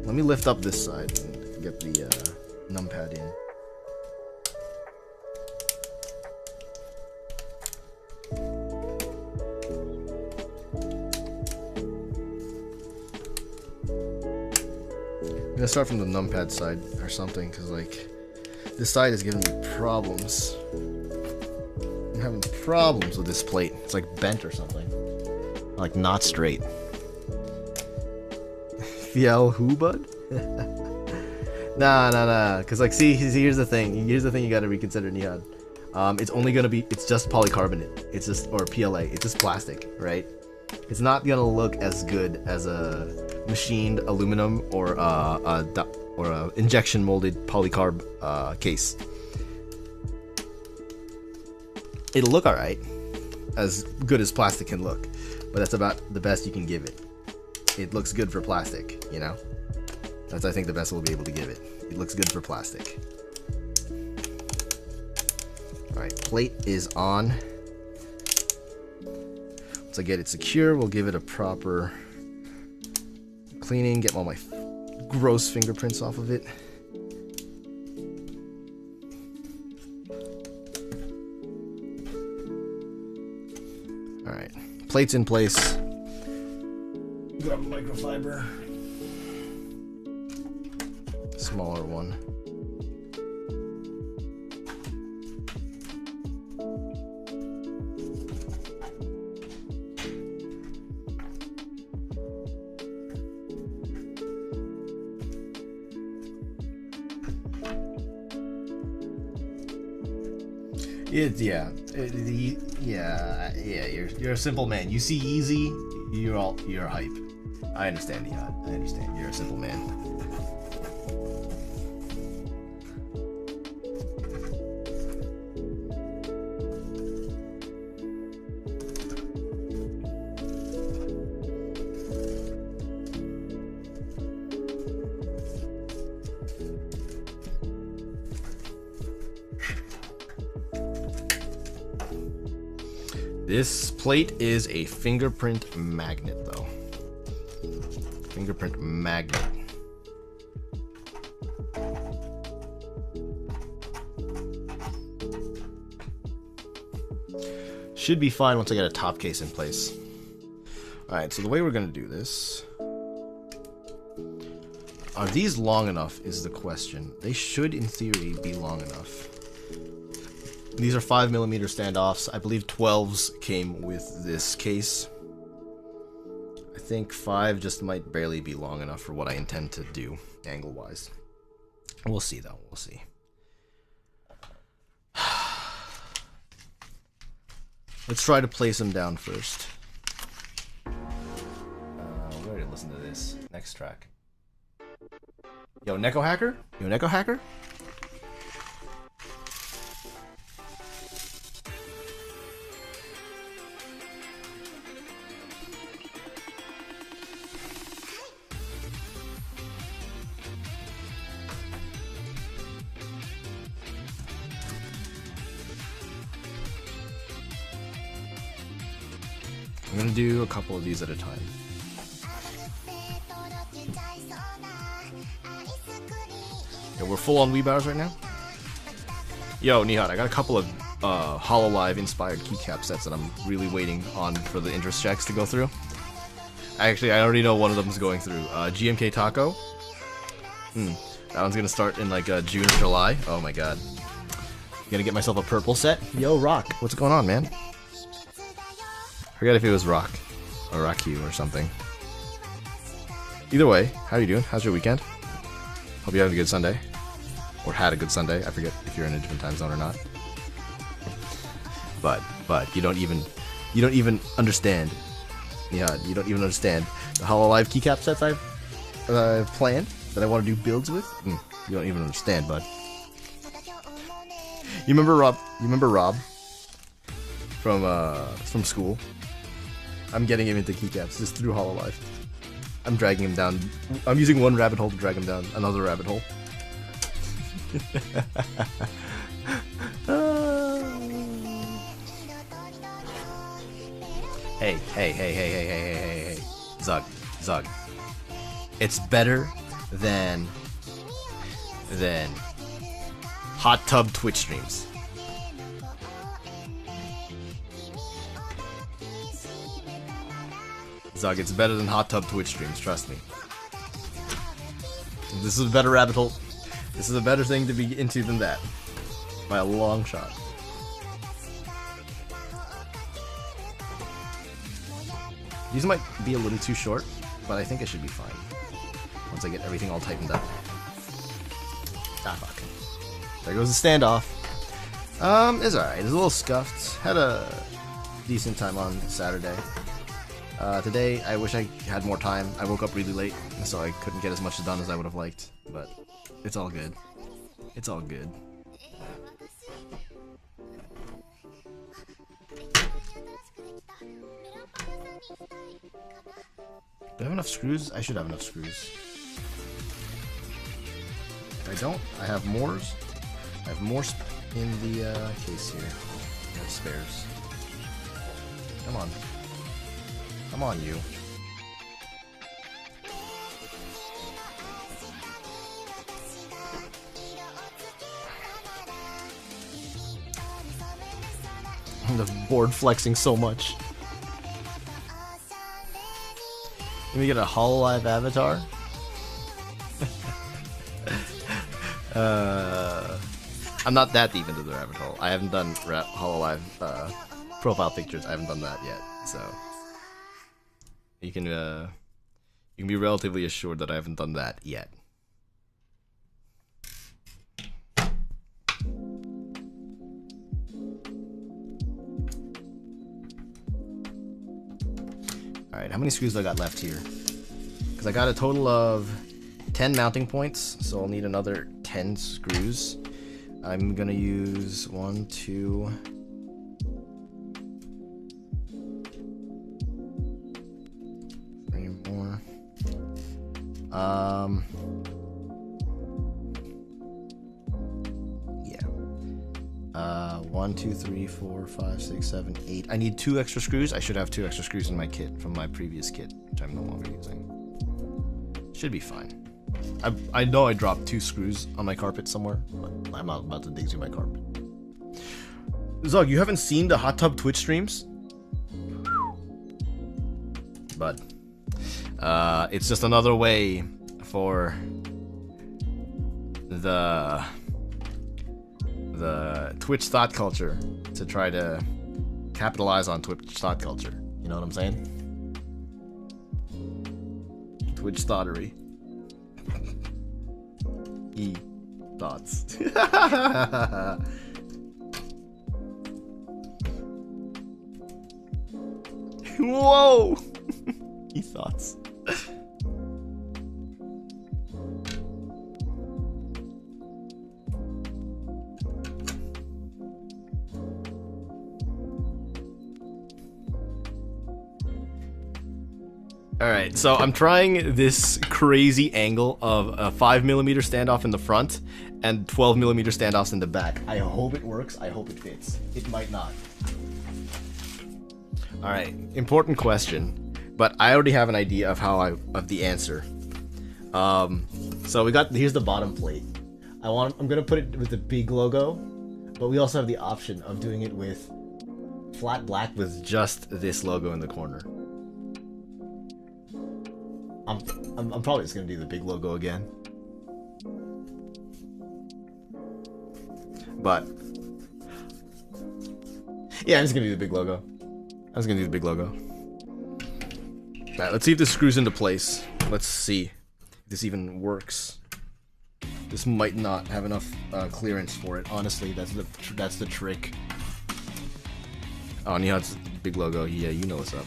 Let me lift up this side and get the numpad in. I'm gonna start from the numpad side or something, because like this side is giving me problems. I'm having problems with this plate. It's like bent or something. Like not straight. Fiel who, bud? Nah. Cause like see, here's the thing. Here's the thing you gotta reconsider, Nihad. It's only gonna be, it's just polycarbonate. It's just, or PLA. It's just plastic, right? It's not gonna look as good as a machined aluminum or a injection molded polycarb case. It'll look alright, as good as plastic can look, but that's about the best you can give it. It looks good for plastic, you know? That's, I think, the best we'll be able to give it. It looks good for plastic. Alright, plate is on. Once I get it secure, we'll give it a proper cleaning, get all my gross fingerprints off of it. Alright, plate's in place. Grab a microfiber. Smaller one. You're a simple man. You see easy, you're hype. I understand, Yad. I understand. You're a simple man. This plate is a fingerprint magnet, though. Fingerprint magnet. Should be fine once I get a top case in place. Alright, so the way we're going to do this... Are these long enough is the question. They should, in theory, be long enough. These are 5mm standoffs. I believe 12s came with this case. I think 5 just might barely be long enough for what I intend to do, angle-wise. We'll see, though. We'll see. Let's try to place him down first. We're ready to listen to this. Next track. Yo, Neko Hacker? Yo, Neko Hacker? I'm gonna do a couple of these at a time. Yo, we're full on Weebars right now. Yo, Nihat, I got a couple of HoloLive inspired keycap sets that I'm really waiting on for the interest checks to go through. Actually, I already know one of them is going through. GMK Taco. That one's gonna start in like June or July. Oh my god. Gonna get myself a purple set. Yo, Rock, what's going on, man? Forget if it was Rock or Raku or something. Either way, how are you doing? How's your weekend? Hope you had a good Sunday. Or had a good Sunday. I forget if you're in a different time zone or not. But you don't even understand. Yeah, you don't even understand the HoloLive keycap sets I've planned that I want to do builds with. You don't even understand, bud. You remember Rob? From school? I'm getting him into keycaps just through HoloLive. I'm dragging him down. I'm using one rabbit hole to drag him down another rabbit hole. Hey. Zug. It's better than hot tub Twitch streams. Zug, it's better than hot tub Twitch streams, trust me. This is a better rabbit hole. This is a better thing to be into than that. By a long shot. These might be a little too short, but I think it should be fine. Once I get everything all tightened up. Ah, fuck. There goes the standoff. It's alright. It's a little scuffed. Had a decent time on Saturday. Today, I wish I had more time. I woke up really late, so I couldn't get as much done as I would have liked. But it's all good. It's all good. Do I have enough screws? I should have enough screws. If I don't, I have more. I have more in the case here. I have spares. Come on. Come on, you. The board flexing so much. Let me get a HoloLive avatar. I'm not that deep into the rabbit hole. I haven't done HoloLive profile pictures. I haven't done that yet, so you can be relatively assured that I haven't done that yet. Alright, how many screws do I got left here? Because I got a total of 10 mounting points, so I'll need another 10 screws. I'm gonna use 1, 2, 3 more. 1, 2, 3, 4, 5, 6, 7, 8. I need 2 extra screws. I should have 2 extra screws in my kit from my previous kit, which I'm no longer using. Should be fine. I know I dropped 2 screws on my carpet somewhere, but I'm not about to dig through my carpet. Zog, you haven't seen the hot tub Twitch streams? But it's just another way for the Twitch thought culture to try to capitalize on Twitch thought culture. You know what I'm saying? Twitch thoughterry. Thoughts. Whoa! He thoughts. Alright, so I'm trying this crazy angle of a 5mm standoff in the front and 12mm standoffs in the back. I hope it works. I hope it fits. It might not. Alright, important question, but I already have an idea of the answer. So here's the bottom plate. I'm gonna put it with the big logo, but we also have the option of doing it with flat black with just this logo in the corner. I'm probably just gonna do the big logo again. But yeah, I'm just gonna do the big logo. Alright, let's see if this screws into place. Let's see if this even works. This might not have enough clearance for it. Honestly, that's the trick. Oh, Nihad's big logo. Yeah, you know what's up.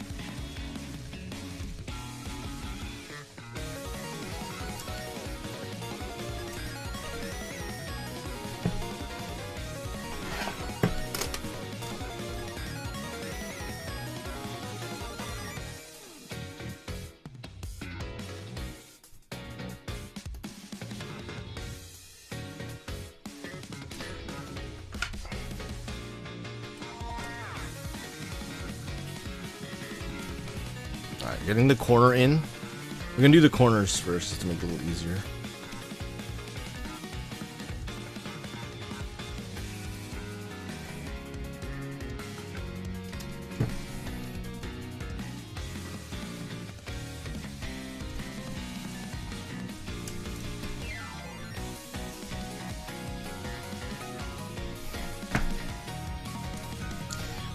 Alright, getting the corner in. We're gonna do the corners first to make it a little easier.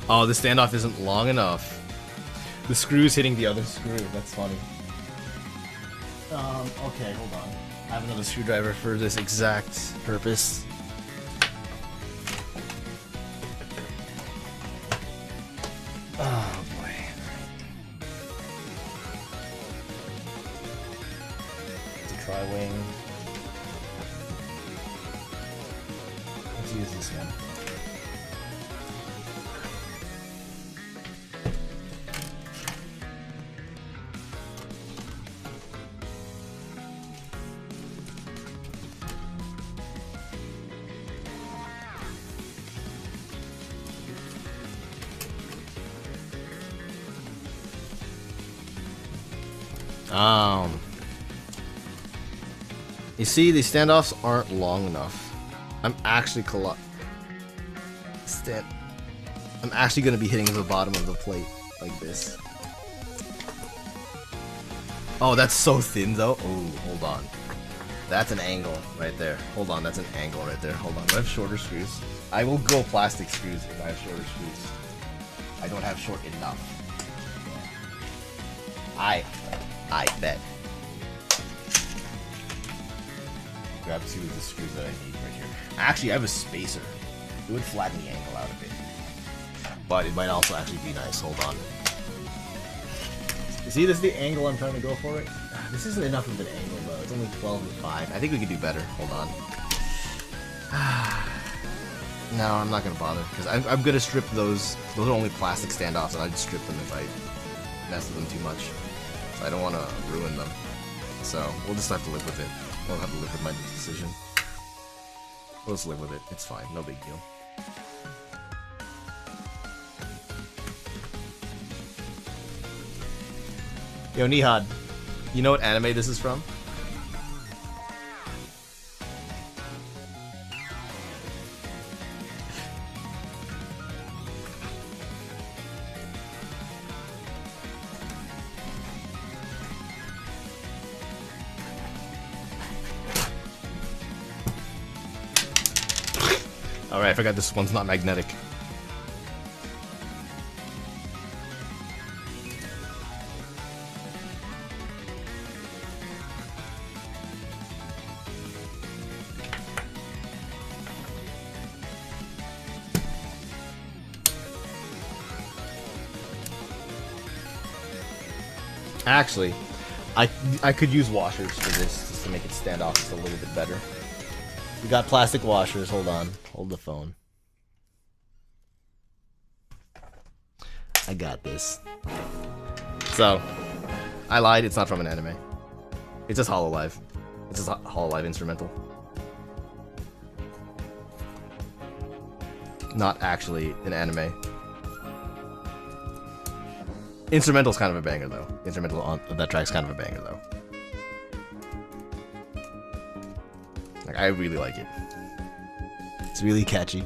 Oh, the standoff isn't long enough. The screw's hitting the other screw. That's funny. Okay, hold on. I have another screwdriver for this exact purpose. Oh boy. It's a tri-wing. Let's use this one. You see, these standoffs aren't long enough. I'm actually gonna be hitting the bottom of the plate like this. Oh, that's so thin though. Oh, hold on. That's an angle right there. Hold on, that's an angle right there. Hold on. Do I have shorter screws? I will go plastic screws if I have shorter screws. I don't have short enough. I bet. Grab two of the screws that I need right here. Actually, I have a spacer. It would flatten the angle out a bit. But it might also actually be nice. Hold on. You see, this is the angle I'm trying to go for it. This isn't enough of an angle, though. It's only 12 and 5. I think we could do better. Hold on. No, I'm not going to bother. Because I'm going to strip those. Those are only plastic standoffs, and I'd strip them if I mess with them too much. So I don't want to ruin them. So we'll just have to live with it. We'll have to live with my decision. We'll just live with it. It's fine. No big deal. Yo, Nihad. You know what anime this is from? Alright, I forgot this one's not magnetic. Actually, I could use washers for this just to make it stand off just a little bit better. We got plastic washers. Hold on. Hold the phone. I got this. So, I lied. It's not from an anime. It's just Hololive. It's just a Hololive instrumental. Not actually an anime. Instrumental's kind of a banger, though. Instrumental on that track's kind of a banger, though. Like, I really like it. It's really catchy.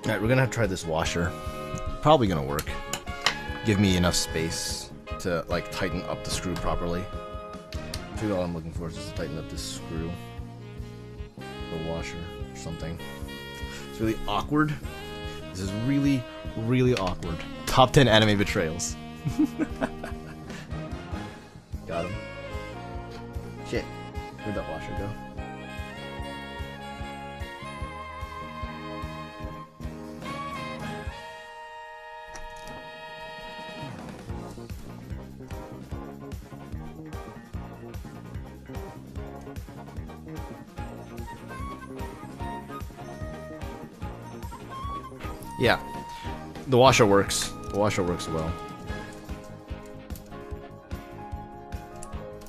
Alright, we're gonna have to try this washer. Probably gonna work. Give me enough space to, like, tighten up the screw properly. I think all I'm looking for is just to tighten up this screw. The washer or something. It's really awkward. This is really, really awkward. Top 10 anime betrayals. Got him. Shit. Where'd that washer go? Yeah, the washer works. The washer works well.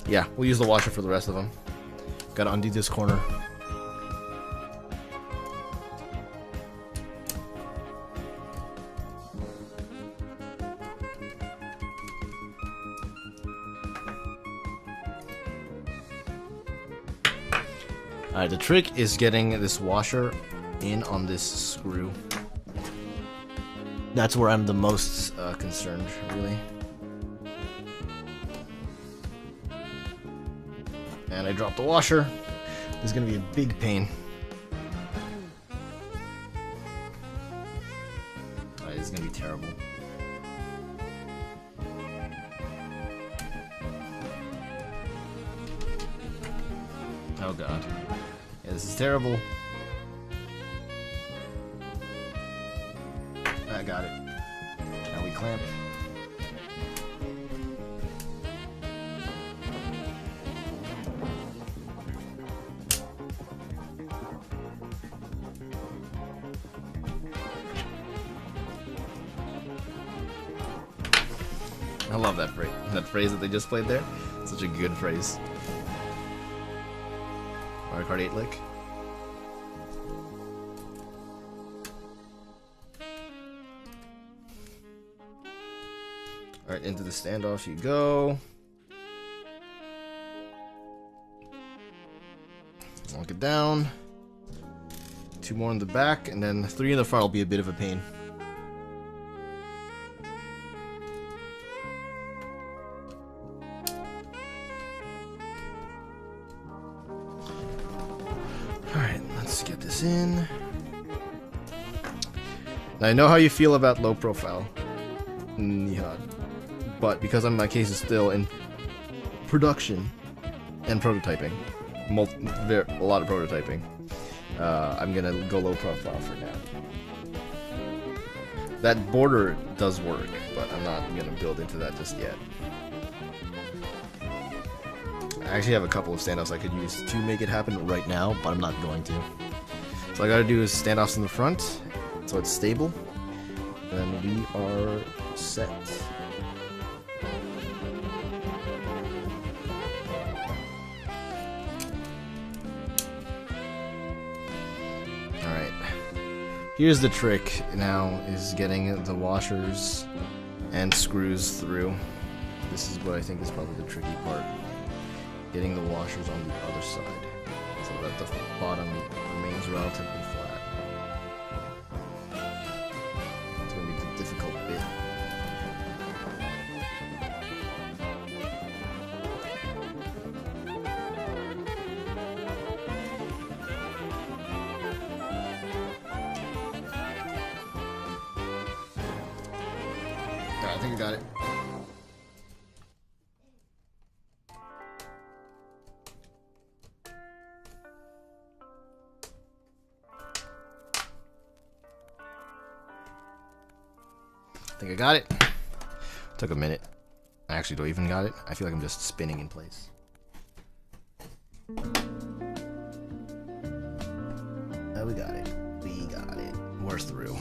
Yeah, we'll use the washer for the rest of them. Gotta undo this corner. Alright, the trick is getting this washer in on this screw. That's where I'm the most concerned, really. And I dropped the washer. This is gonna be a big pain. This is gonna be terrible. Oh god. Yeah, this is terrible. I got it. Now we clamp. I love that phrase. That phrase that they just played there. Such a good phrase. Mario Kart 8 lick. Alright, into the standoff you go. Lock it down. 2 more in the back, and then 3 in the front will be a bit of a pain. Alright, let's get this in. Now I know how you feel about low profile. Yeah. But because my case is still in production and prototyping, a lot of prototyping, I'm gonna go low profile for now. That border does work, but I'm not gonna build into that just yet. I actually have a couple of standoffs I could use to make it happen right now, but I'm not going to. So all I gotta do is standoffs in the front, so it's stable. Then we are set. Alright. Here's the trick now, is getting the washers and screws through. This is what I think is probably the tricky part. Getting the washers on the other side, so that the bottom remains relatively flat. It's going to be the difficult bit. Alright, I think I got it. think I got it. Took a minute. Actually, do I even got it? I feel like I'm just spinning in place. Oh, we got it. We got it. We're through.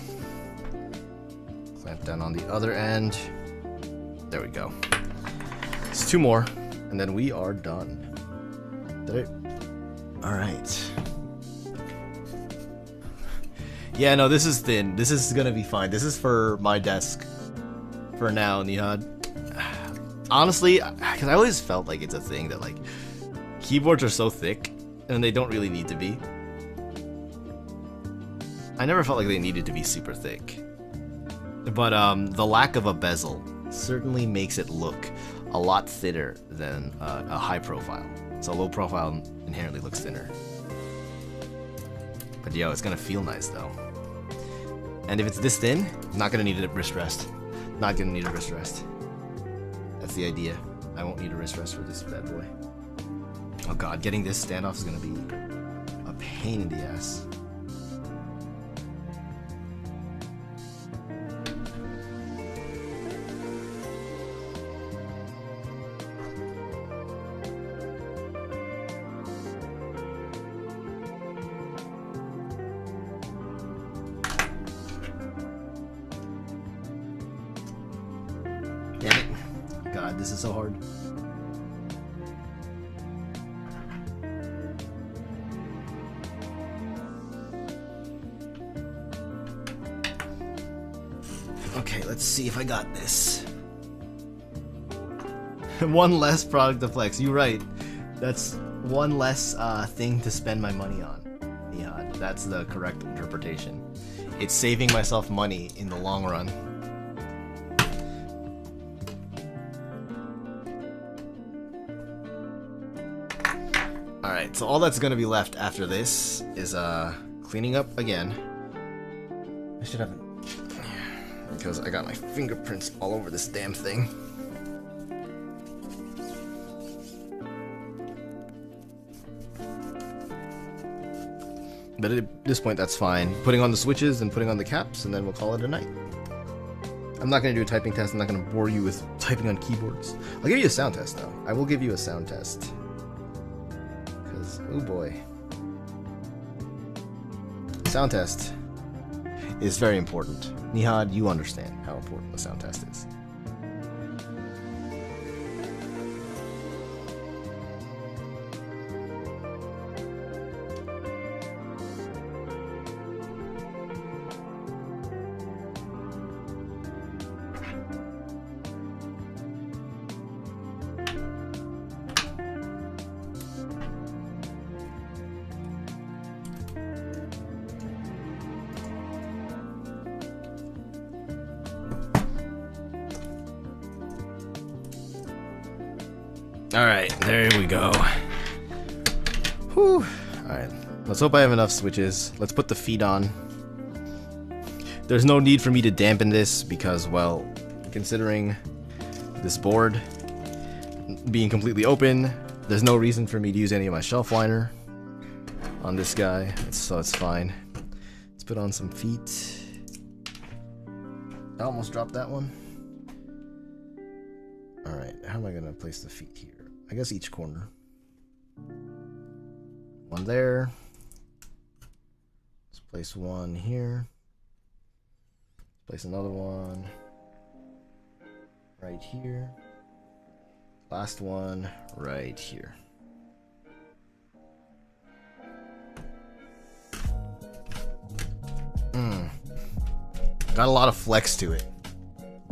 Clamp down on the other end. There we go. It's 2 more, and then we are done. Did it? All right. Yeah, no, this is thin. This is gonna be fine. This is for my desk for now, Nihad. Honestly, because I always felt like it's a thing that like keyboards are so thick and they don't really need to be. I never felt like they needed to be super thick. But the lack of a bezel certainly makes it look a lot thinner than a high profile. So low profile inherently looks thinner. But yo, it's gonna feel nice though. And if it's this thin, I'm not gonna need a wrist rest. Not gonna need a wrist rest. That's the idea. I won't need a wrist rest for this bad boy. Oh god, getting this standoff is gonna be a pain in the ass. God, this is so hard. Okay, let's see if I got this. One less product to flex. You're right. That's one less thing to spend my money on. Yeah, that's the correct interpretation. It's saving myself money in the long run. Alright, so all that's gonna be left after this is cleaning up again. I should have, because I got my fingerprints all over this damn thing. But at this point, that's fine. Putting on the switches and putting on the caps, and then we'll call it a night. I'm not going to do a typing test. I'm not going to bore you with typing on keyboards. I'll give you a sound test, though. I will give you a sound test. Because, oh boy. Sound test is very important. Nihad, you understand how important the sound test is. Alright, there we go. Whew. Alright, let's hope I have enough switches. Let's put the feet on. There's no need for me to dampen this because, well, considering this board being completely open, there's no reason for me to use any of my shelf liner on this guy, so it's fine. Let's put on some feet. I almost dropped that one. Alright, how am I gonna place the feet here? I guess each corner. One there. Let's place one here. Place another one right here. Last one right here. Got a lot of flex to it.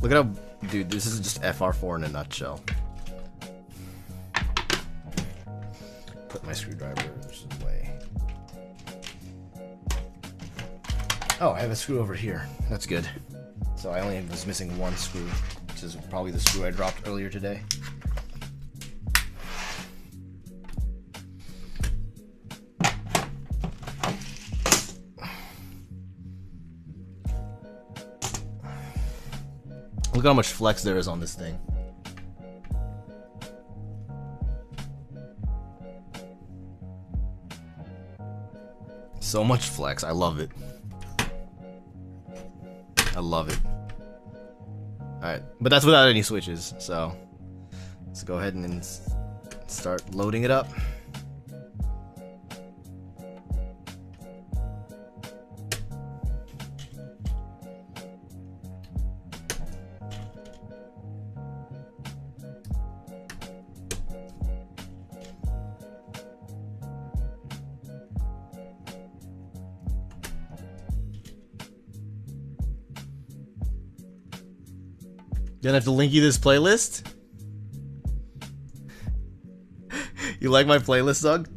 Look at how, dude, this is just FR4 in a nutshell. Put my screwdrivers away. Oh, I have a screw over here. That's good. So I only was missing one screw, which is probably the screw I dropped earlier today. Look how much flex there is on this thing. So much flex. I love it. I love it. Alright, but that's without any switches, so let's go ahead and start loading it up. Gonna have to link you this playlist. You like my playlist, Doug?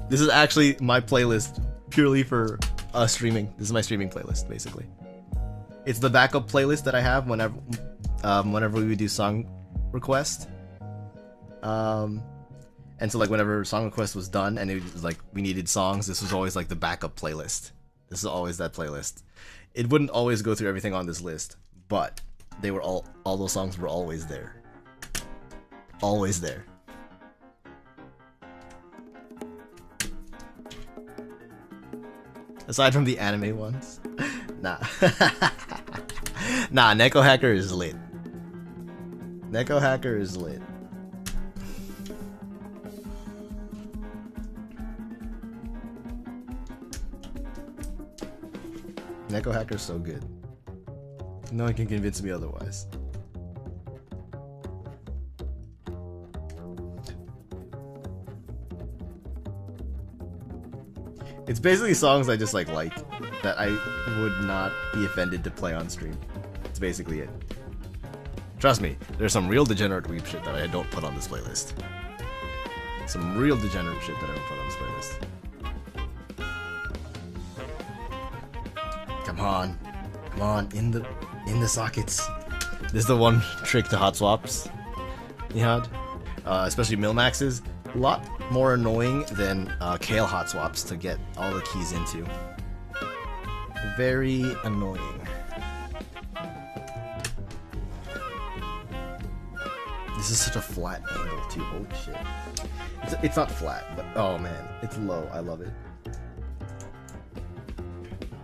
This is actually my playlist purely for streaming. This is my streaming playlist, basically. It's the backup playlist that I have whenever we do song request. And so like whenever song request was done and it was like we needed songs, this was always like the backup playlist. This is always that playlist. It wouldn't always go through everything on this list, but they were all those songs were always there. Always there. Aside from the anime ones. Nah. Nah, Neko Hacker is lit. Neko Hacker is lit. Neko Hacker's so good. No one can convince me otherwise. It's basically songs I just like that I would not be offended to play on stream. That's basically it. Trust me, there's some real degenerate weeb shit that I don't put on this playlist. Some real degenerate shit that I don't put on this playlist. Come on. Come on, in the sockets. This is the one trick to hot swaps you had. Especially Milmax's. A lot more annoying than Kale hot swaps to get all the keys into. Very annoying. This is such a flat angle too. Holy shit. It's not flat, but oh man, it's low. I love it.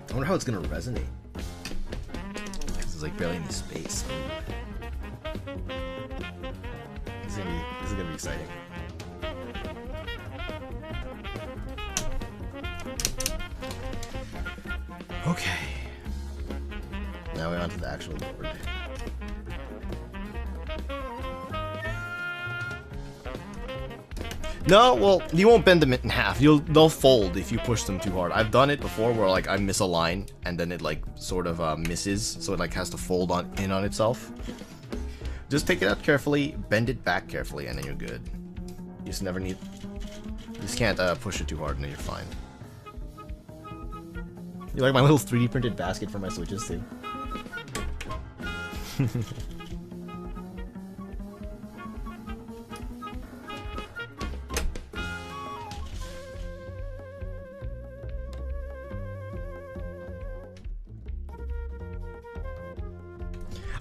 I wonder how it's gonna resonate. There's like barely any space. This is gonna be exciting. Okay. Now we're on to the actual board. No, well, you won't bend them in half. They'll fold if you push them too hard. I've done it before where like I miss a line and then it like sort of misses, so it like has to fold in on itself. Just take it out carefully, bend it back carefully, and then you're good. You just can't push it too hard and then you're fine. You like my little 3D printed basket for my switches too?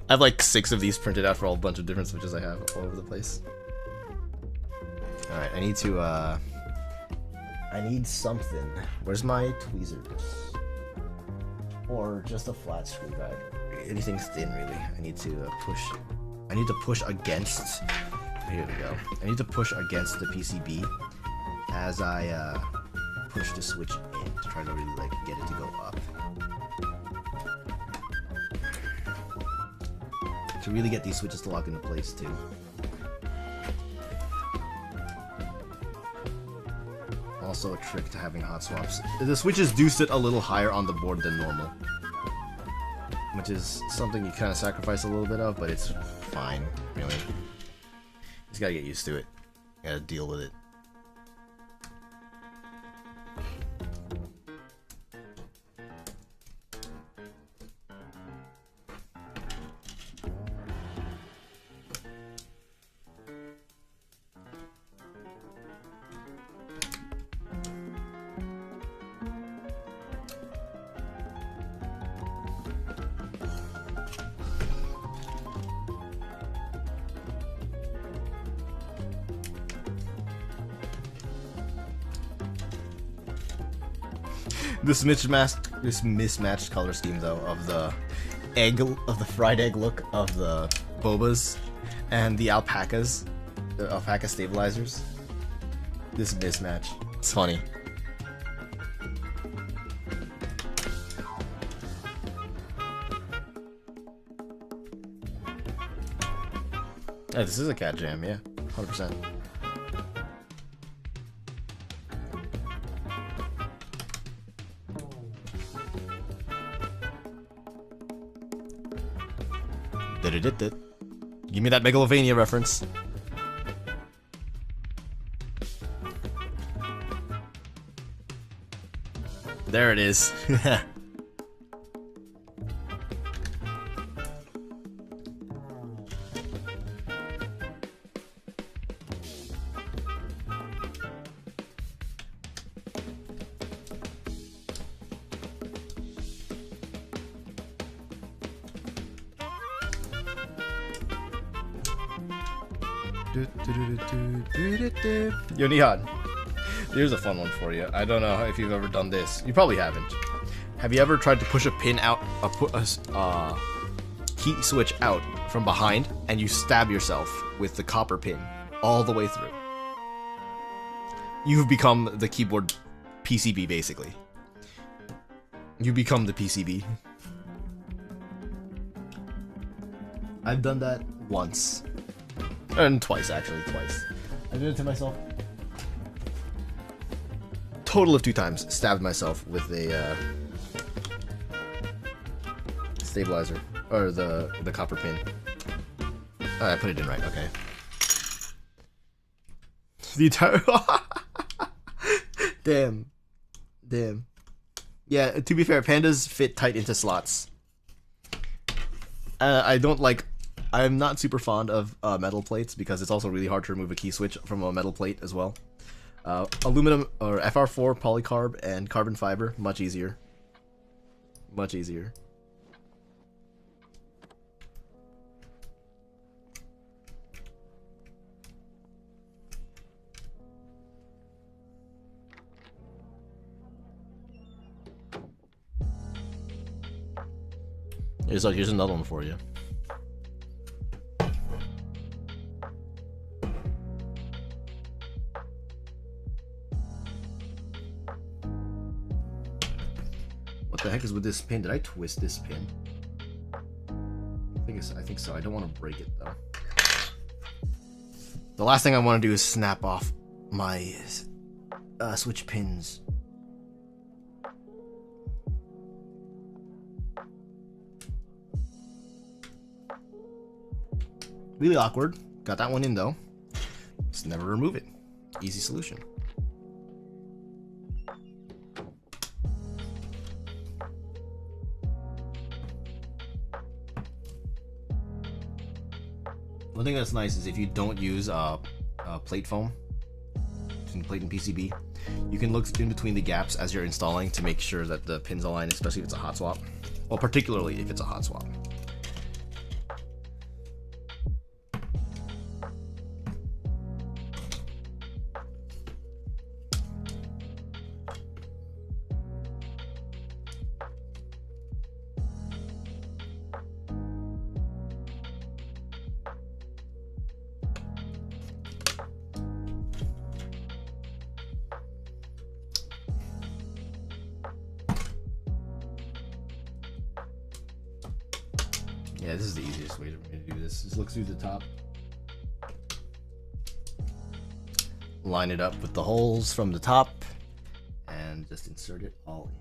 I have like 6 of these printed out for a bunch of different switches I have all over the place. Alright, I need something. Where's my tweezers? Or just a flat screwdriver. Anything thin, really. I need to push against... Here we go. I need to push against the PCB as I push the switch in to try to really like get it to go up. To really get these switches to lock into place too. Also a trick to having hot swaps. The switches do sit a little higher on the board than normal, which is something you kind of sacrifice a little bit of, but it's fine, really. You just gotta get used to it. You gotta deal with it. This mismatched color scheme though of the fried egg look of the Bobas and the alpacas, the alpaca stabilizers. This mismatch. It's funny. Oh, this is a cat jam, yeah, 100%. Give me that Megalovania reference. There it is. Yo, Nihad, here's a fun one for you. I don't know if you've ever done this. You probably haven't. Have you ever tried to push a pin out, a key switch out from behind, and you stab yourself with the copper pin all the way through? You've become the keyboard PCB, basically. You become the PCB. I've done that once. And twice, actually, twice. I did it to myself. Total of 2 times. Stabbed myself with a stabilizer, or the copper pin. Oh, I put it in right. Okay. The entire. Damn. Yeah. To be fair, pandas fit tight into slots. I don't like. I'm not super fond of metal plates because it's also really hard to remove a key switch from a metal plate as well. Aluminum or FR4 polycarb and carbon fiber, much easier. Much easier. Here's another one for you. What the heck is with this pin? Did I twist this pin? I think so. I don't want to break it though. The last thing I want to do is snap off my switch pins. Really awkward. Got that one in though. Just never remove it. Easy solution. One thing that's nice is if you don't use plate foam, between plate and PCB, you can look in between the gaps as you're installing to make sure that the pins align, especially if it's a hot swap. Well, particularly if it's a hot swap. Yeah, this is the easiest way for me to do this. Just look through the top. Line it up with the holes from the top. And just insert it all in.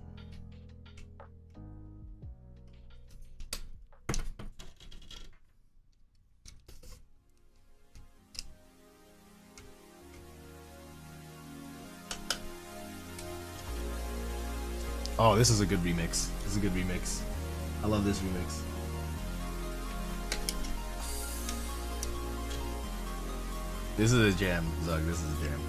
Oh, this is a good remix. This is a good remix. I love this remix. This is a jam, Zug. This is a jam.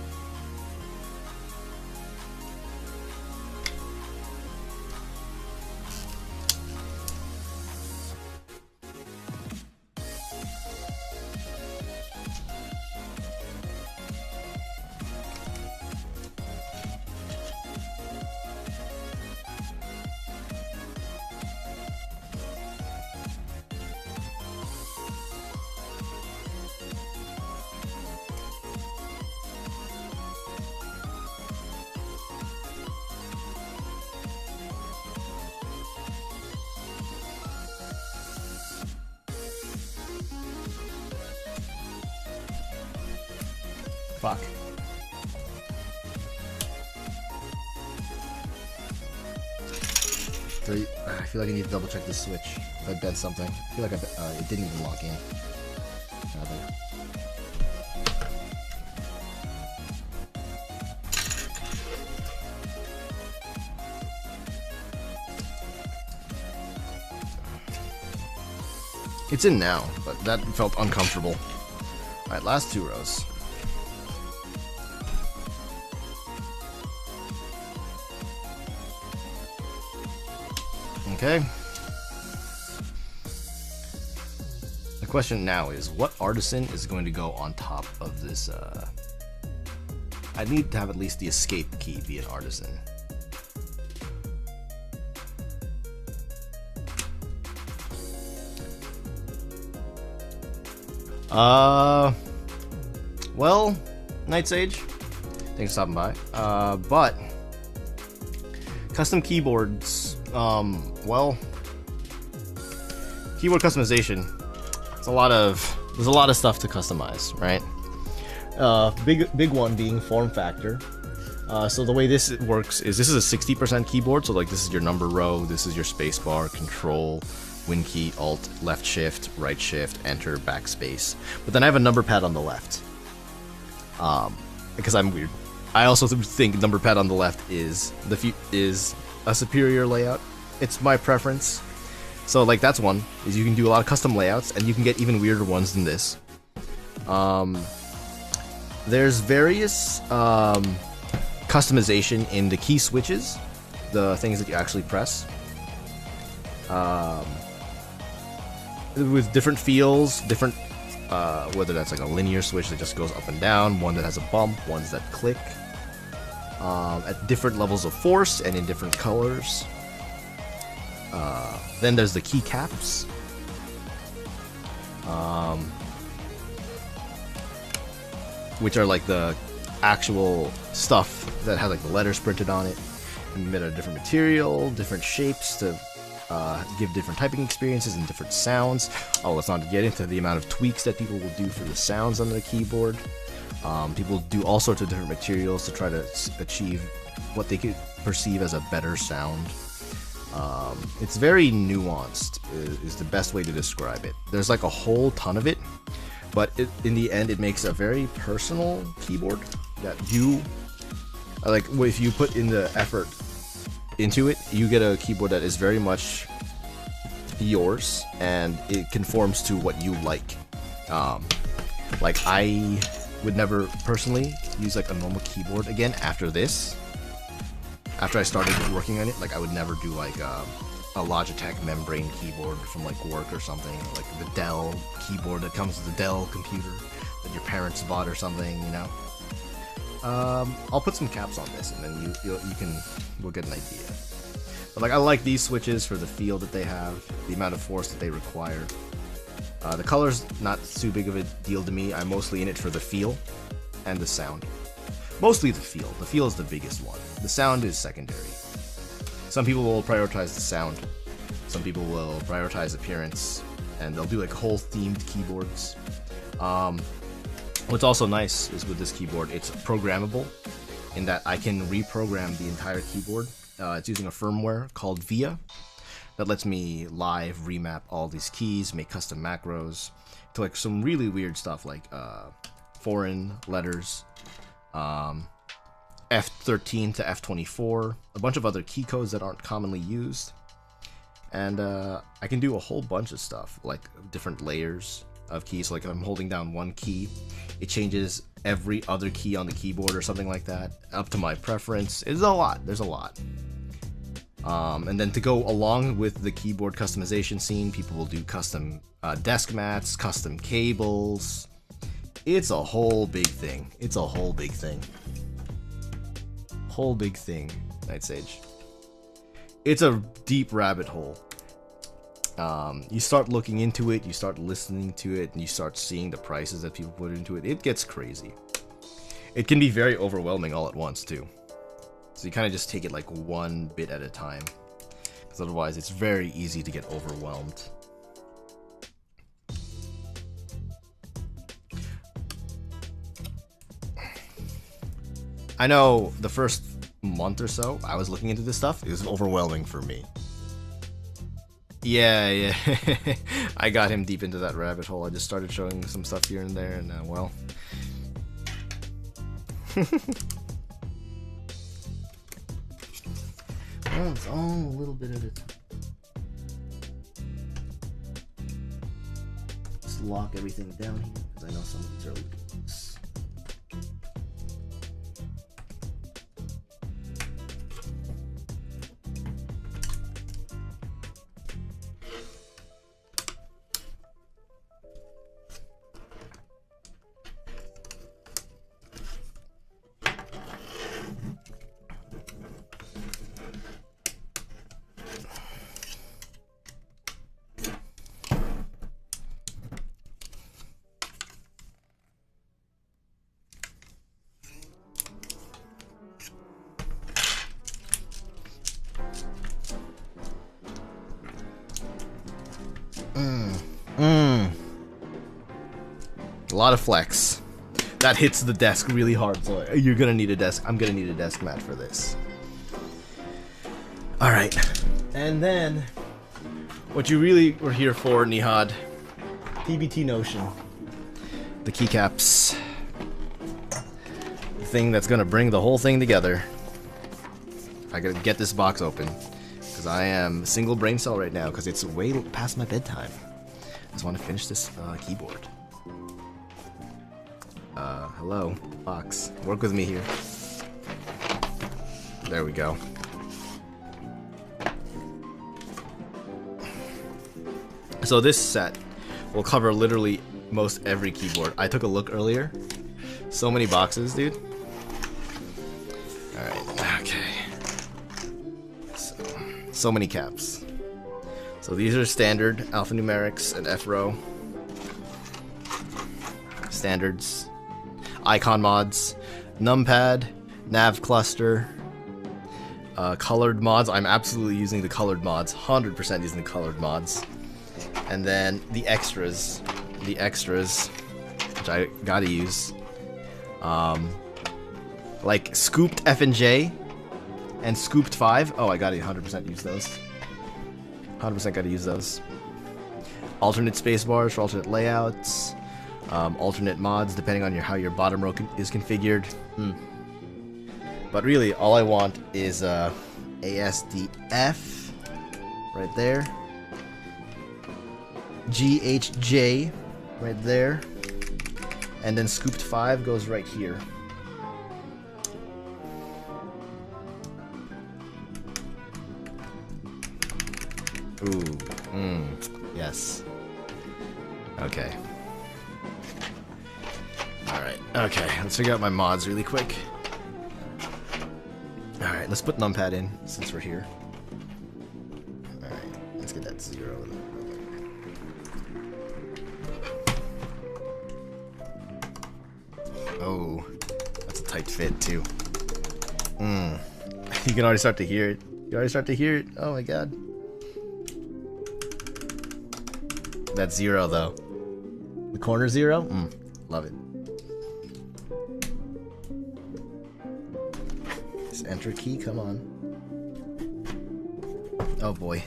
Fuck. So I feel like I need to double check this switch. If I bent something. I feel like it didn't even lock in. Rather. It's in now, but that felt uncomfortable. Alright, last 2 rows. Okay. The question now is, what artisan is going to go on top of this? I need to have at least the escape key be an artisan. Well, Night Sage, thanks for stopping by. But custom keyboards, well, keyboard customization. There's a lot of stuff to customize, right? Big one being form factor. So the way this works is this is a 60% keyboard. So like this is your number row, this is your spacebar, control, Win key, Alt, left shift, right shift, enter, backspace. But then I have a number pad on the left. Because I'm weird. I also think number pad on the left is a superior layout. It's my preference. So like that's one, is you can do a lot of custom layouts and you can get even weirder ones than this. There's various customization in the key switches, the things that you actually press. With different feels, different whether that's like a linear switch that just goes up and down, one that has a bump, ones that click, at different levels of force and in different colors. Then there's the keycaps, which are like the actual stuff that has like the letters printed on it, and made of different material, different shapes to give different typing experiences and different sounds. Oh, let's not get into the amount of tweaks that people will do for the sounds on the keyboard. People do all sorts of different materials to try to achieve what they could perceive as a better sound. It's very nuanced, is the best way to describe it. There's like a whole ton of it, but in the end it makes a very personal keyboard that you, like, if you put in the effort into it, you get a keyboard that is very much yours and it conforms to what you like. Like I would never personally use like a normal keyboard again after this. After I started working on it, like I would never do like a Logitech membrane keyboard from like work or something, or like the Dell keyboard that comes with the Dell computer that your parents bought or something, you know. I'll put some caps on this, and then we'll get an idea. But like I like these switches for the feel that they have, the amount of force that they require. The color's not too big of a deal to me. I'm mostly in it for the feel and the sound. Mostly the feel. The feel is the biggest one. The sound is secondary. Some people will prioritize the sound. Some people will prioritize appearance, and they'll do like whole themed keyboards. What's also nice is with this keyboard, it's programmable in that I can reprogram the entire keyboard. It's using a firmware called VIA that lets me live remap all these keys, make custom macros to like some really weird stuff like foreign letters, F13 to F24, a bunch of other key codes that aren't commonly used, and I can do a whole bunch of stuff like different layers of keys. Like if I'm holding down one key, it changes every other key on the keyboard or something like that, up to my preference. It's a lot. There's a lot. And then to go along with the keyboard customization scene, people will do custom desk mats, custom cables. It's a whole big thing. It's a whole big thing. Whole big thing, Night Sage. It's a deep rabbit hole. You start looking into it, you start listening to it, and you start seeing the prices that people put into it. It gets crazy. It can be very overwhelming all at once, too. So you kind of just take it like one bit at a time, because otherwise it's very easy to get overwhelmed. I know the first month or so I was looking into this stuff. It was overwhelming for me. Yeah. I got him deep into that rabbit hole. I just started showing some stuff here and there, and well. Well, it's all a little bit at a time. Just lock everything down here, because I know some of these are loose. A lot of flex. That hits the desk really hard, so you're gonna need a desk. I'm gonna need a desk mat for this. Alright. And then, what you really were here for, Nihad, PBT Notion. The keycaps. The thing that's gonna bring the whole thing together. I gotta get this box open, because I am single brain cell right now, because it's way past my bedtime. I just want to finish this keyboard. Hello, box. Work with me here. There we go. So this set will cover literally most every keyboard. I took a look earlier. So many boxes, dude. Alright, okay. So many caps. So these are standard alphanumerics and F-row. Standards. Icon mods. Numpad. Nav cluster. Colored mods. I'm absolutely using the colored mods. 100% using the colored mods. And then the extras. The extras. Which I gotta use. Like Scooped F and J. And Scooped 5. Oh, I gotta 100% use those. 100% gotta use those. Alternate spacebars for alternate layouts. Alternate mods depending on how your bottom row is configured. But really, all I want is ASDF right there. GHJ right there. And then Scooped 5 goes right here. Ooh, yes. Okay. Alright, okay, let's figure out my mods really quick. Alright, let's put numpad in, since we're here. Alright, let's get that 0. Oh, that's a tight fit, too. You can already start to hear it. You already start to hear it? Oh my god. That's 0 though. The corner 0? Love it. This enter key, come on. Oh boy.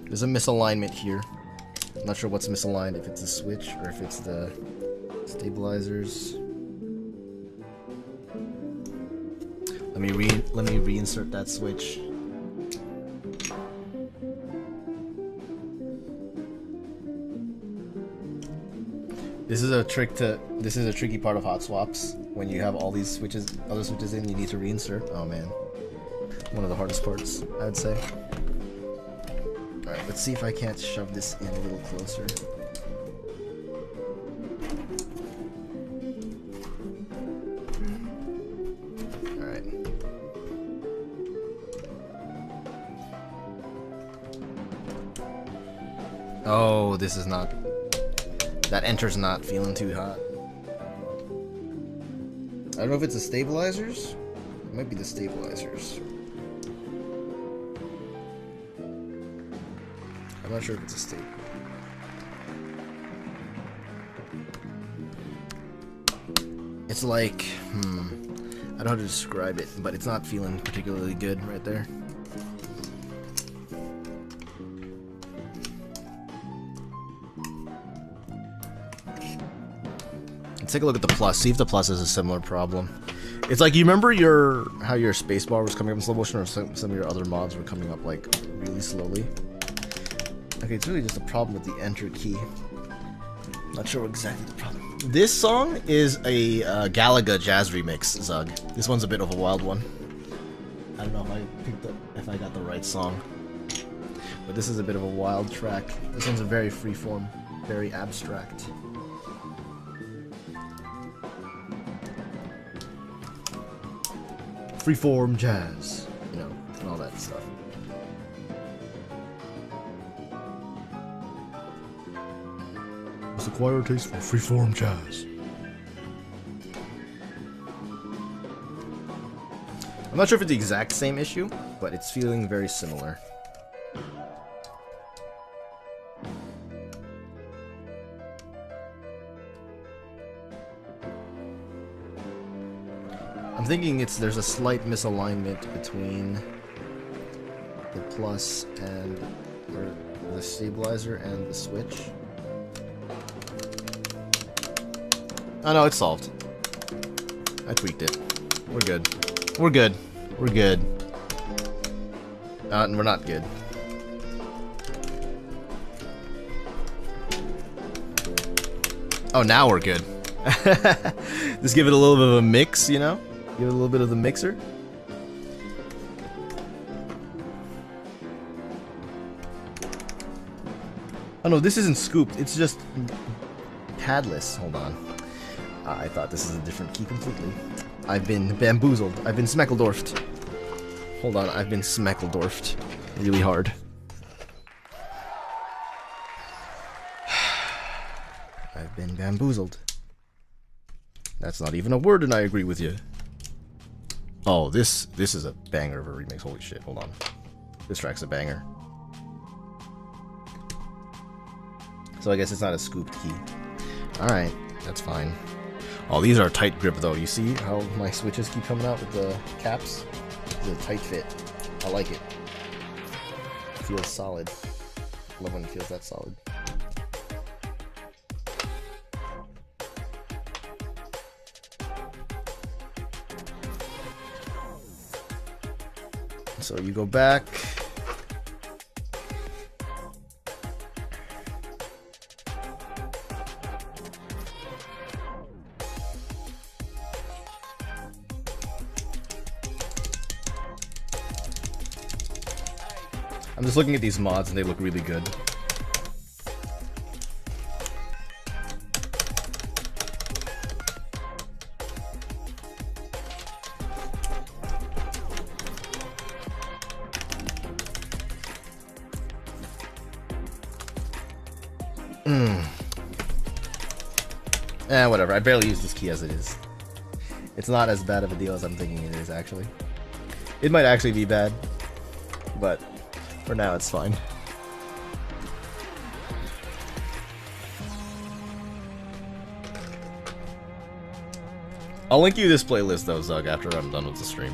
There's a misalignment here. I'm not sure what's misaligned, if it's a switch or if it's the stabilizers. Let me reinsert that switch. This is a tricky part of hot swaps. When you have all these switches, other switches in, you need to reinsert. Oh man. One of the hardest parts, I would say. Alright, let's see if I can't shove this in a little closer. Oh, this is not... That enter's not feeling too hot. I don't know if it's the stabilizers. It might be the stabilizers. I'm not sure if it's a stabilizer. It's like, I don't know how to describe it, but it's not feeling particularly good right there. Let's take a look at the plus, see if the plus is a similar problem. It's like, you remember how your spacebar was coming up in slow motion, or some of your other mods were coming up like really slowly? Okay, it's really just a problem with the enter key. Not sure exactly the problem. This song is a Galaga jazz remix, Zug. This one's a bit of a wild one. I don't know if I got the right song, but this is a bit of a wild track. This one's a very freeform, very abstract. Freeform jazz, you know, and all that stuff. It's acquired taste for freeform jazz. I'm not sure if it's the exact same issue, but it's feeling very similar. I'm thinking there's a slight misalignment between the plus and the stabilizer and the switch. Oh no, it's solved. I tweaked it. We're good. We're good. We're good. And we're not good. Oh, now we're good. Just give it a little bit of a mix, you know? Give it a little bit of the mixer. Oh no, this isn't scooped. It's just padless. Hold on. I thought this is a different key completely. I've been bamboozled. I've been smeckledorfed. Hold on, I've been smeckledorfed. Really hard. I've been bamboozled. That's not even a word, and I agree with you. Oh, this is a banger of a remix. Holy shit, hold on. This track's a banger. So I guess it's not a scooped key. Alright, that's fine. Oh, these are a tight grip though. You see how my switches keep coming out with the caps? It's a tight fit. I like it. It feels solid. I love when it feels that solid. So you go back. I'm just looking at these mods and they look really good. Whatever. I barely use this key as it is. It's not as bad of a deal as I'm thinking it is, actually. It might actually be bad, but for now it's fine. I'll link you this playlist though, Zug, after I'm done with the stream.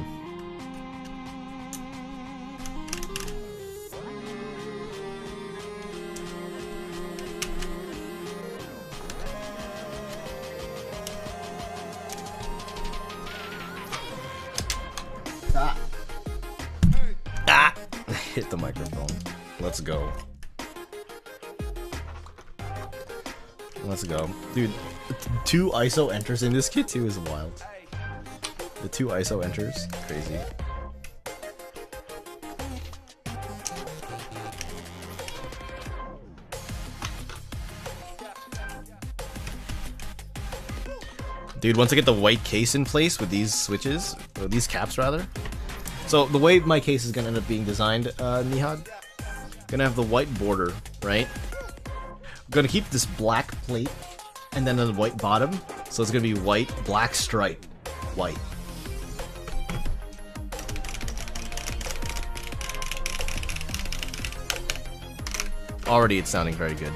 Hit the microphone. Let's go. Let's go. Dude, 2 ISO enters in this kit too is wild. The 2 ISO enters, crazy. Dude, once I get the white case in place with these switches, or these caps rather. So the way my case is gonna end up being designed, Nihad, gonna have the white border, right? I'm gonna keep this black plate and then a white bottom, so it's gonna be white, black stripe, white. Already it's sounding very good.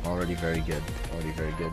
Already already very good. Already very good.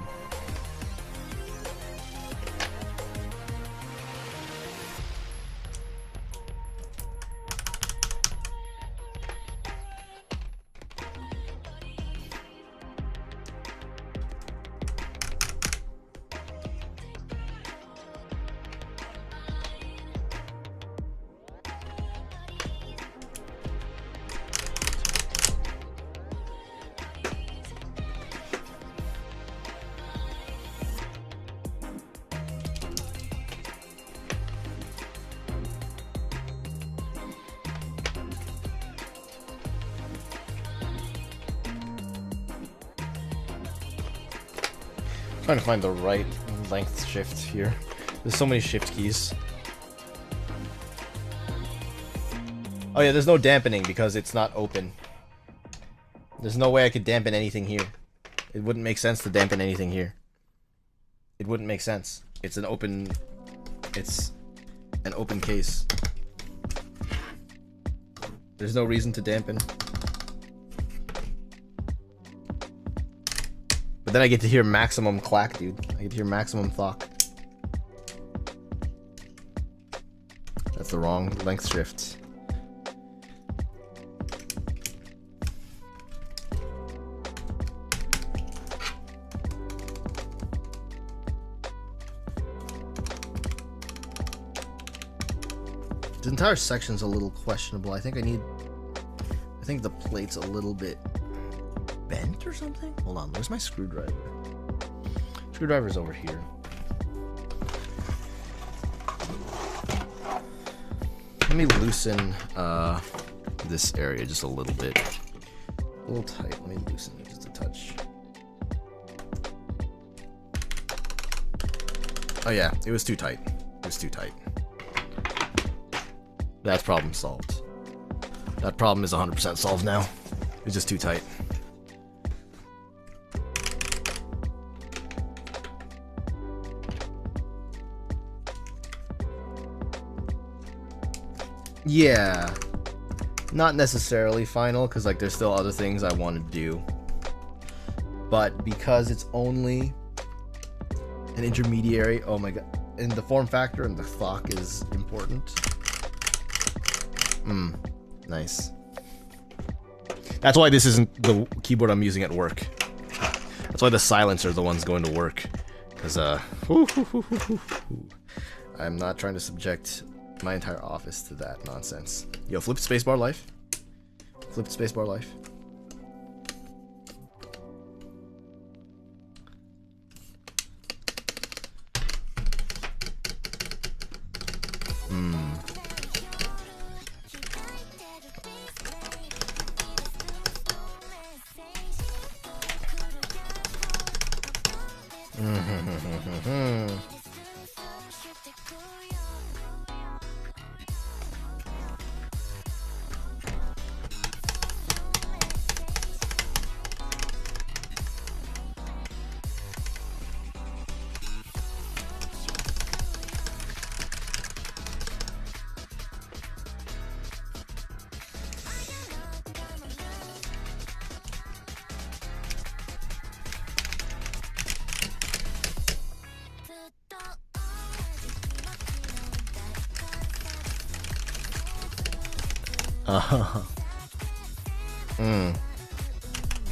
Trying to find the right length shift here. There's so many shift keys. Oh yeah, there's no dampening because it's not open. There's no way I could dampen anything here. It wouldn't make sense to dampen anything here. It wouldn't make sense. It's an open case. There's no reason to dampen. But then I get to hear maximum clack, dude. I get to hear maximum thock. That's the wrong length shift. The entire section's a little questionable. I think the plate's a little bit bent or something? Hold on, where's my screwdriver? Screwdriver's over here. Let me loosen this area just a little bit. A little tight. Let me loosen it just a touch. Oh yeah, it was too tight. It was too tight. That's problem solved. That problem is 100% solved now. It's just too tight. Yeah, not necessarily final, because like there's still other things I want to do, but because it's only an intermediary, oh my god, and the form factor and the thock is important. Nice. That's why this isn't the keyboard I'm using at work. That's why the silencer are the ones going to work, because I'm not trying to subject my entire office to that nonsense. Yo, flip spacebar life. Flip spacebar life.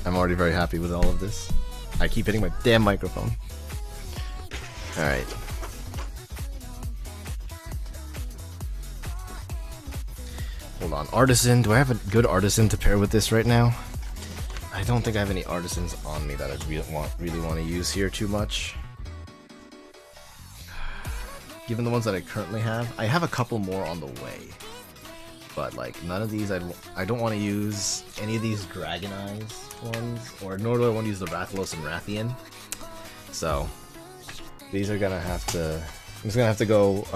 I'm already very happy with all of this. I keep hitting my damn microphone. Alright. Hold on. Artisan. Do I have a good artisan to pair with this right now? I don't think I have any artisans on me that I really want to use here too much. Given the ones that I currently have, I have a couple more on the way. But like none of these, I don't want to use any of these Dragon Eyes ones, or nor do I want to use the Rathalos and Rathian. So these are gonna have to. I'm just gonna have to go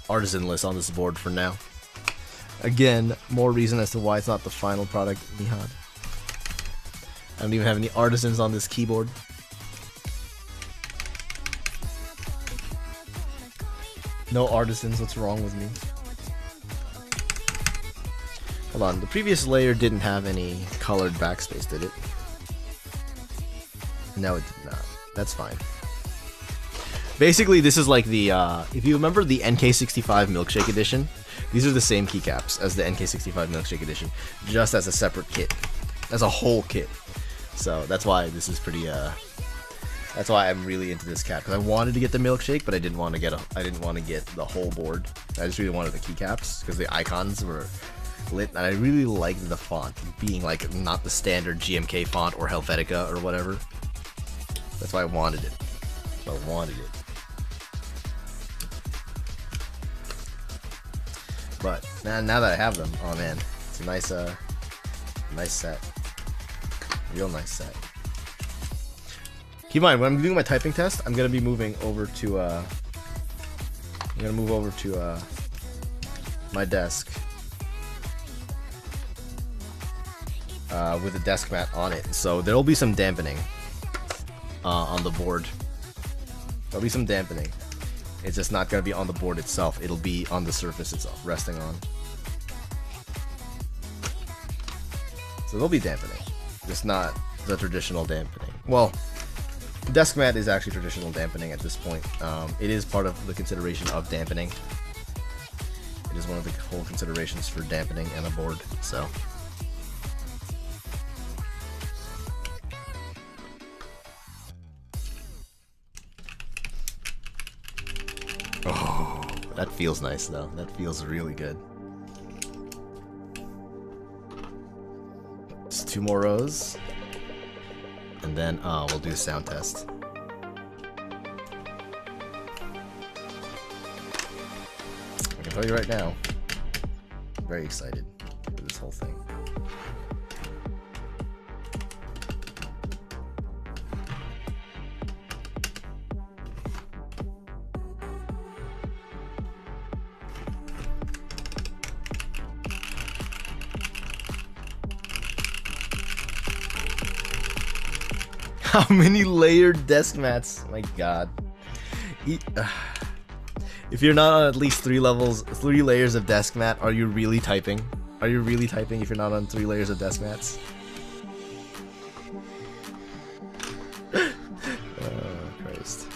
artisanless on this board for now. Again, more reason as to why it's not the final product, Nihad. I don't even have any artisans on this keyboard. No artisans. What's wrong with me? Hold on, the previous layer didn't have any colored backspace, did it? No, it did not. That's fine. Basically, this is like the, if you remember the NK65 Milkshake Edition, these are the same keycaps as the NK65 Milkshake Edition, just as a separate kit, as a whole kit. So that's why this is pretty, that's why I'm really into this cap, because I wanted to get the Milkshake, but I didn't want to get the whole board. I just really wanted the keycaps, because the icons were lit, and I really liked the font, being like not the standard GMK font or Helvetica or whatever. That's why I wanted it. I wanted it. But now that I have them, oh man, it's a nice, nice set. Real nice set. Keep in mind, when I'm doing my typing test, I'm gonna be moving over to, my desk. With a desk mat on it, so there'll be some dampening on the board. There'll be some dampening. It's just not gonna be on the board itself. It'll be on the surface itself, resting on. So there'll be dampening, just not the traditional dampening. Well, desk mat is actually traditional dampening at this point. It is part of the consideration of dampening. It is one of the whole considerations for dampening and a board. So. Oh, that feels nice though. That feels really good. Just 2 more rows, and then we'll do a sound test. I can tell you right now, I'm very excited for this whole thing. How many layered desk mats? My god. If you're not on at least 3 layers of desk mat, are you really typing? Are you really typing if you're not on 3 layers of desk mats? Oh, Christ.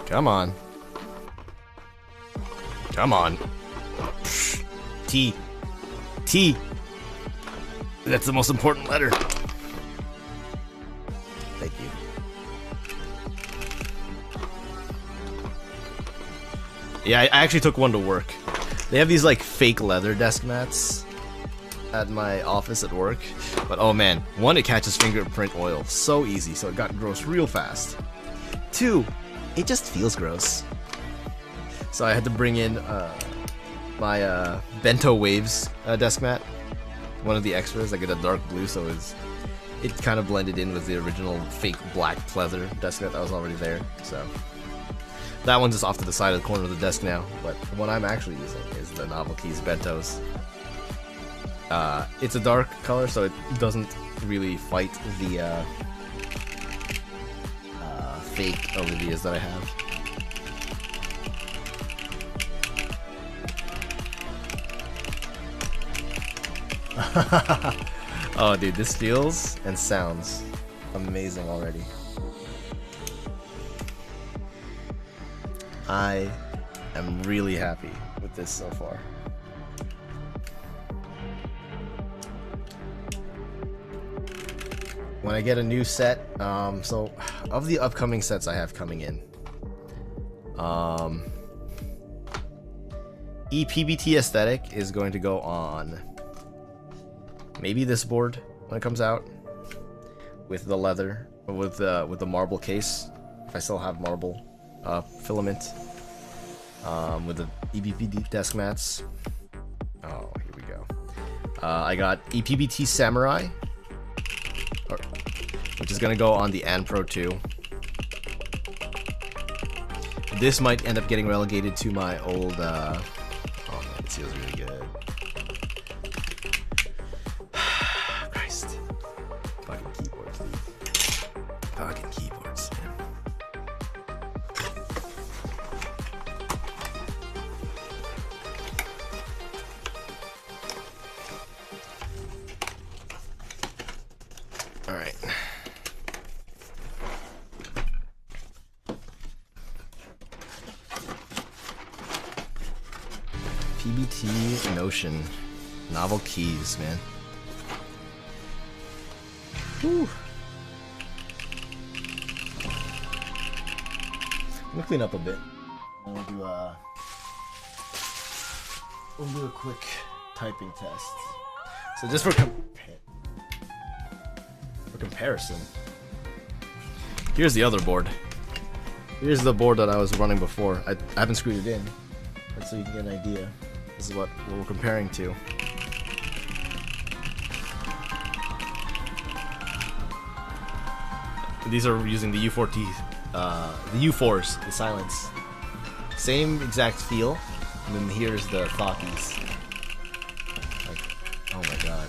Come on. Come on. T. T. That's the most important letter. Thank you. Yeah, I actually took one to work. They have these like fake leather desk mats at my office at work. But oh man, 1, it catches fingerprint oil so easy, so it got gross real fast. 2, it just feels gross. So I had to bring in my Bento Waves desk mat, one of the extras. I get a dark blue, so it kind of blended in with the original fake black pleather desk mat that was already there. So that one's just off to the side of the corner of the desk now. But the one I'm actually using is the Novel Keys Bentos. It's a dark color, so it doesn't really fight the fake Olivias that I have. Oh dude, this feels and sounds amazing already. I am really happy with this so far. When I get a new set, so of the upcoming sets I have coming in, PBT Aesthetic is going to go on maybe this board when it comes out, with the leather, with the marble case, if I still have marble filament, with the EPBT desk mats. Oh, here we go. I got EPBT Samurai, which is gonna go on the Anpro 2. This might end up getting relegated to my old. Oh man, this feels really good. Fucking keyboards. All right. PBT Notion. Novel keys, man. Whew. I'm gonna clean up a bit. And we'll do a quick typing test. So just for comparison, here's the other board. Here's the board that I was running before. I haven't screwed it in, but so you can get an idea. This is what we're comparing to. These are using the U4T, the U4s, the silence. Same exact feel, and then here's the Thockies. Like, oh my god.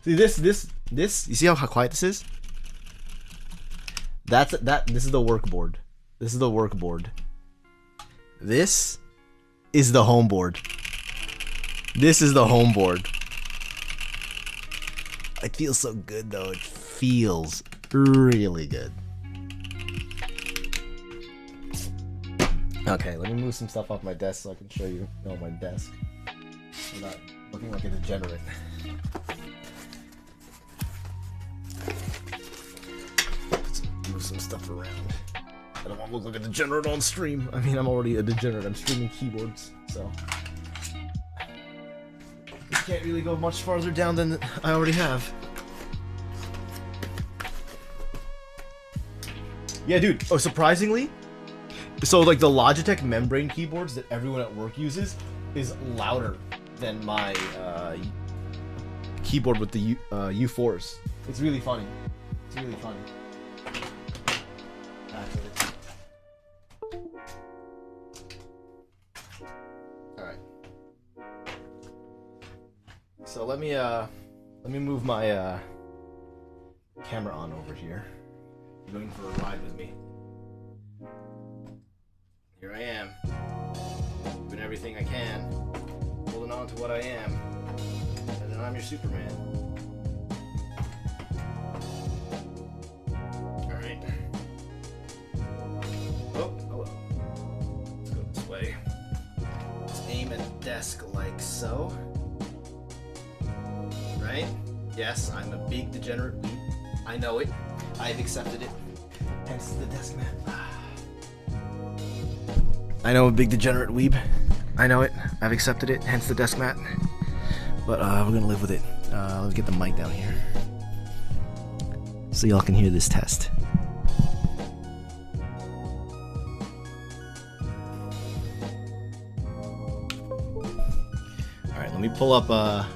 See this, you see how quiet this is? This is the work board. This is the work board. This is the home board. This is the home board. It feels so good though. It feels really good. Okay, let me move some stuff off my desk so I can show you my desk. I'm not looking like a degenerate. Move some stuff around. I don't want to look like a degenerate on stream. I mean, I'm already a degenerate. I'm streaming keyboards, so I can't really go much farther down than I already have. Yeah, dude. Oh, surprisingly, so like the Logitech membrane keyboards that everyone at work uses is louder than my keyboard with the U4s. It's really funny. It's really funny. All right. So let me move my camera on over here. You're going for a ride with me. Here I am, doing everything I can, holding on to what I am, and then I'm your Superman. Alright. Oh, hello. Let's go this way. Just aim at the desk like so. Right? Yes, I'm a big degenerate weeb. I know it. I've accepted it. Hence the desk mat. I know I'm a big degenerate weeb. I know it. I've accepted it. Hence the desk mat. But we're gonna live with it. Let's get the mic down here so y'all can hear this test. All right, let me pull up. What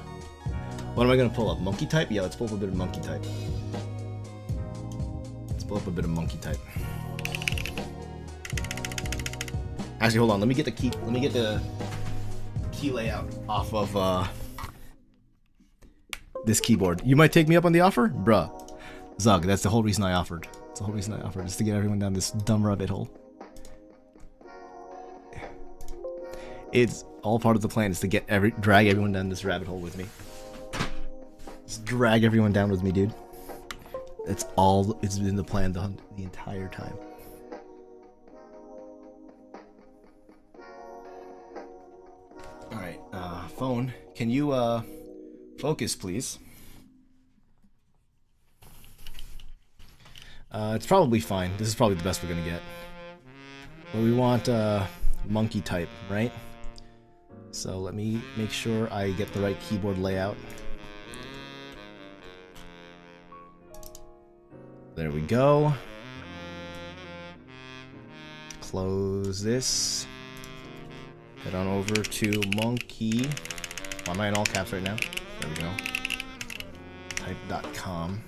am I gonna pull up? Monkey type? Yeah, let's pull up a bit of monkey type. Let's pull up a bit of monkey type. Actually, hold on. Let me get the key. Let me get the key layout off of this keyboard. You might take me up on the offer, bruh. Zug. That's the whole reason I offered. That's the whole reason I offered, is to get everyone down this dumb rabbit hole. It's all part of the plan. Is to get drag everyone down this rabbit hole with me. Just drag everyone down with me, dude. It's all. It's been the plan the entire time. Alright, phone, can you, focus, please? It's probably fine. This is probably the best we're gonna get. But we want, monkey type, right? So let me make sure I get the right keyboard layout. There we go. Close this. Head on over to monkey. Why am I in all caps right now? There we go. Type.com.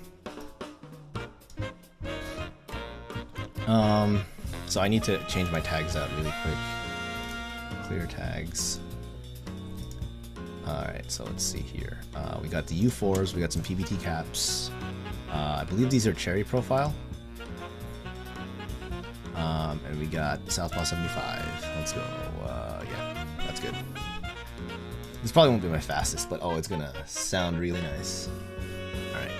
So I need to change my tags out really quick. Clear tags. Alright, so let's see here. We got the U4s, we got some PBT caps. I believe these are cherry profile. And we got Southpaw75. Let's go. Yeah, that's good. This probably won't be my fastest, but oh, it's gonna sound really nice. Alright.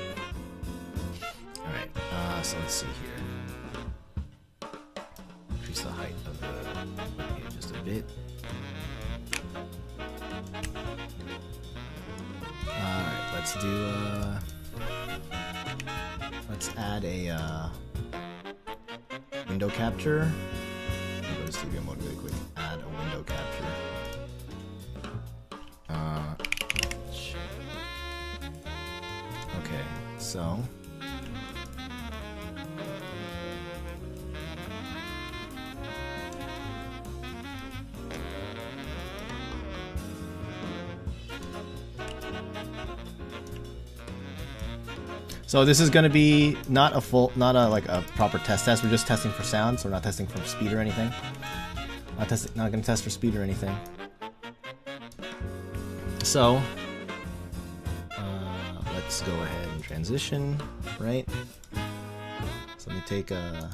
Alright, so let's see here. Increase the height of the page just a bit. Alright, let's do, let's add a, window capture. I'll go to studio mode really quick. Add a window capture. Okay, so this is going to be not a like a proper test. We're just testing for sound, so we're not testing for speed or anything. Not going to test for speed or anything. So let's go ahead and transition, right? So let me take a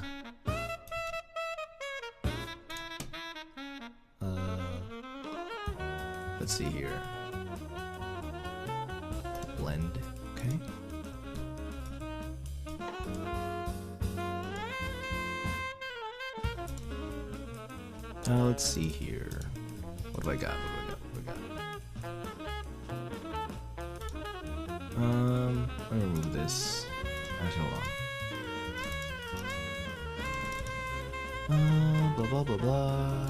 let's see here. Blend, okay. Let's see here. What do I got? Let me remove this. Actually, hold on. Blah blah blah blah.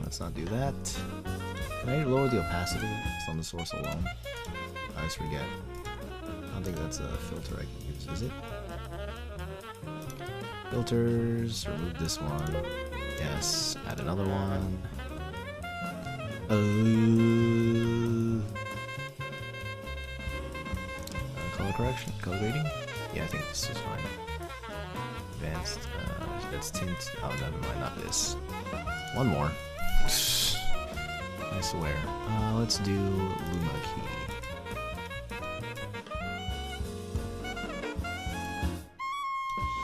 Let's not do that. Can I lower the opacity just on the source alone? I always forget. I don't think that's a filter I can use, is it? Filters, remove this one. Yes, add another one. Color correction? Color grading? Yeah, I think this is fine. Advanced, that's tint. Oh, never mind, not this. One more. I swear. Let's do Luma key.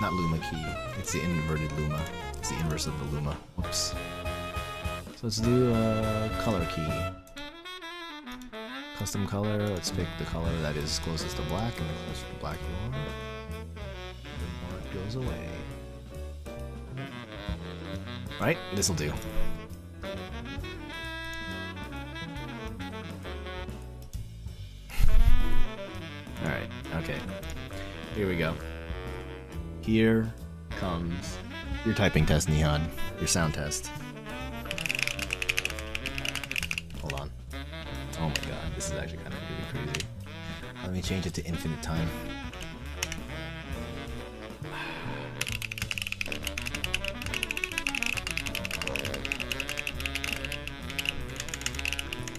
Not Luma key, it's the inverted Luma. It's the inverse of the Luma. Whoops. So let's do a color key. Custom color, let's pick the color that is closest to black, and the closer to black you are, the more it goes away. Right? This'll do. Alright, okay. Here we go. Here comes your typing test, Nihad. Your sound test. Hold on. Oh my god, this is actually kind of really crazy. Let me change it to infinite time.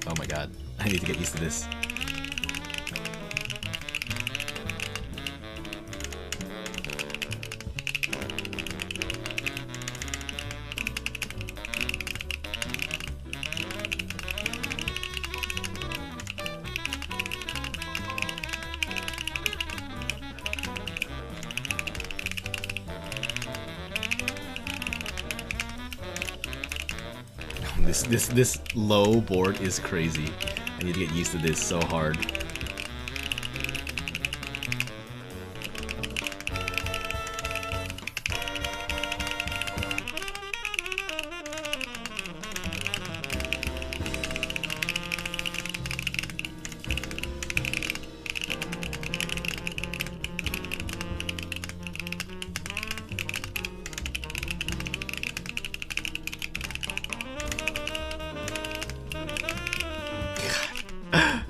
Oh my god, I need to get used to this. This low board is crazy. I need to get used to this so hard.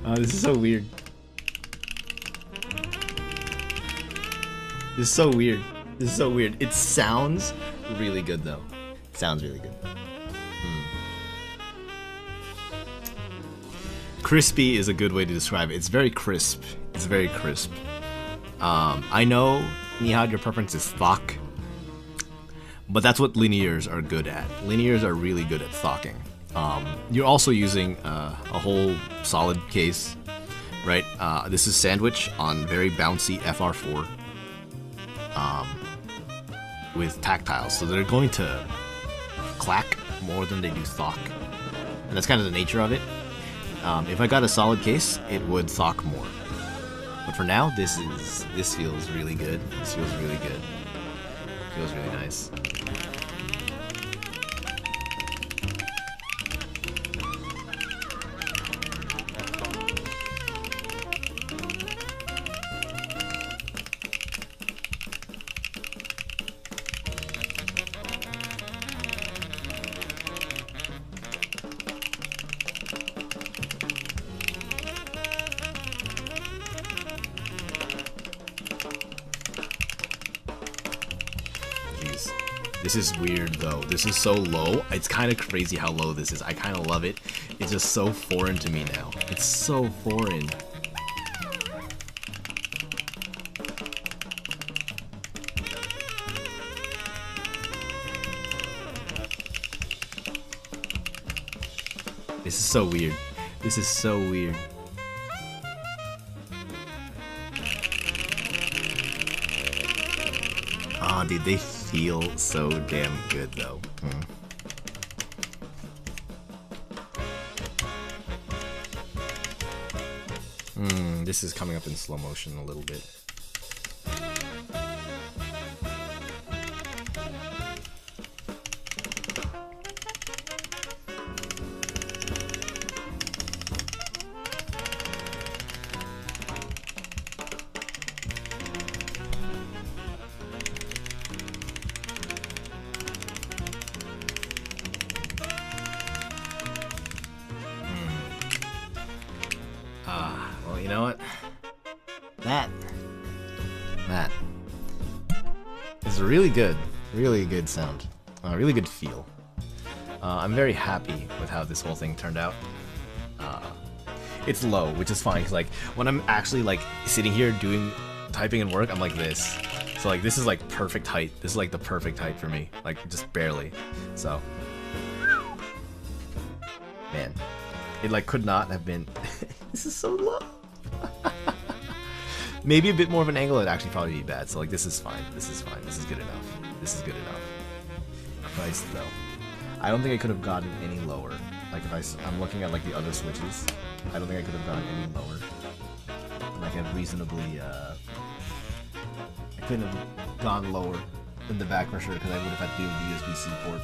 Oh, this is so weird. This is so weird. This is so weird. It sounds really good though. It sounds really good. Crispy is a good way to describe it. It's very crisp. It's very crisp. I know, Nihad, your preference is thock, but that's what linears are good at. Linears are really good at thocking. You're also using a whole solid case, right? This is sandwich on very bouncy FR4 with tactiles, so they're going to clack more than they do thock, and that's kind of the nature of it. If I got a solid case, it would thock more. But for now, this feels really good. This feels really good. Feels really nice. This is weird though. This is so low. It's kind of crazy how low this is. I kind of love it. It's just so foreign to me now. It's so foreign. This is so weird. This is so weird. Aw, dude, they feel so damn good though. This is coming up in slow motion a little bit. Well, you know what? That is a really good sound. Really good feel. I'm very happy with how this whole thing turned out. It's low, which is fine, because like when I'm actually like sitting here typing and work, I'm like this. So like this is like perfect height. This is like the perfect height for me. Like just barely. So man, it like could not have been. This is so low. Maybe a bit more of an angle would actually probably be bad. So like this is fine. This is fine. This is good enough. This is good enough. Christ though, I don't think I could have gotten any lower. Like if I'm looking at like the other switches, I don't think I could have gotten any lower. Like I reasonably, I couldn't have gone lower in the back for sure, because I would have had to do the USB-C port.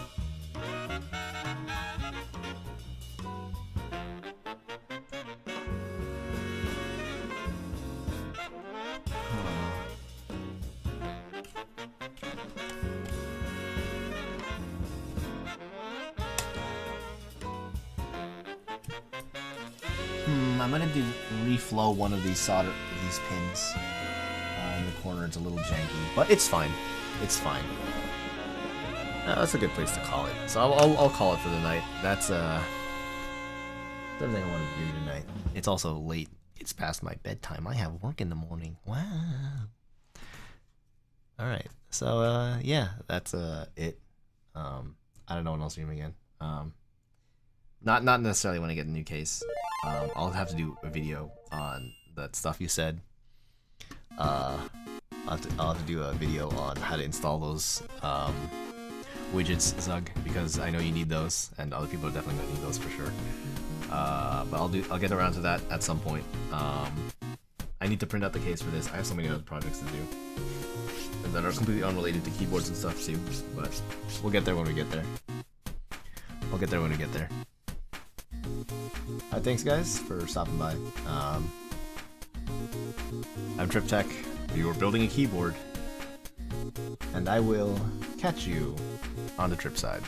I'm gonna reflow one of these pins in the corner. It's a little janky, but it's fine. It's fine. That's a good place to call it. So I'll call it for the night. That's everything I want to do tonight. It's also late. It's past my bedtime. I have work in the morning. Wow. All right. So yeah, that's it. I don't know what else to do again. Not necessarily when I get a new case. I'll have to do a video on that stuff you said. I'll have to do a video on how to install those widgets, Zug, because I know you need those, and other people are definitely gonna need those for sure. But I'll get around to that at some point. I need to print out the case for this. I have so many other projects to do that are completely unrelated to keyboards and stuff too. But we'll get there when we get there. We'll get there when we get there. Thanks guys for stopping by. I'm TripTech. We were building a keyboard, and I will catch you on the trip side.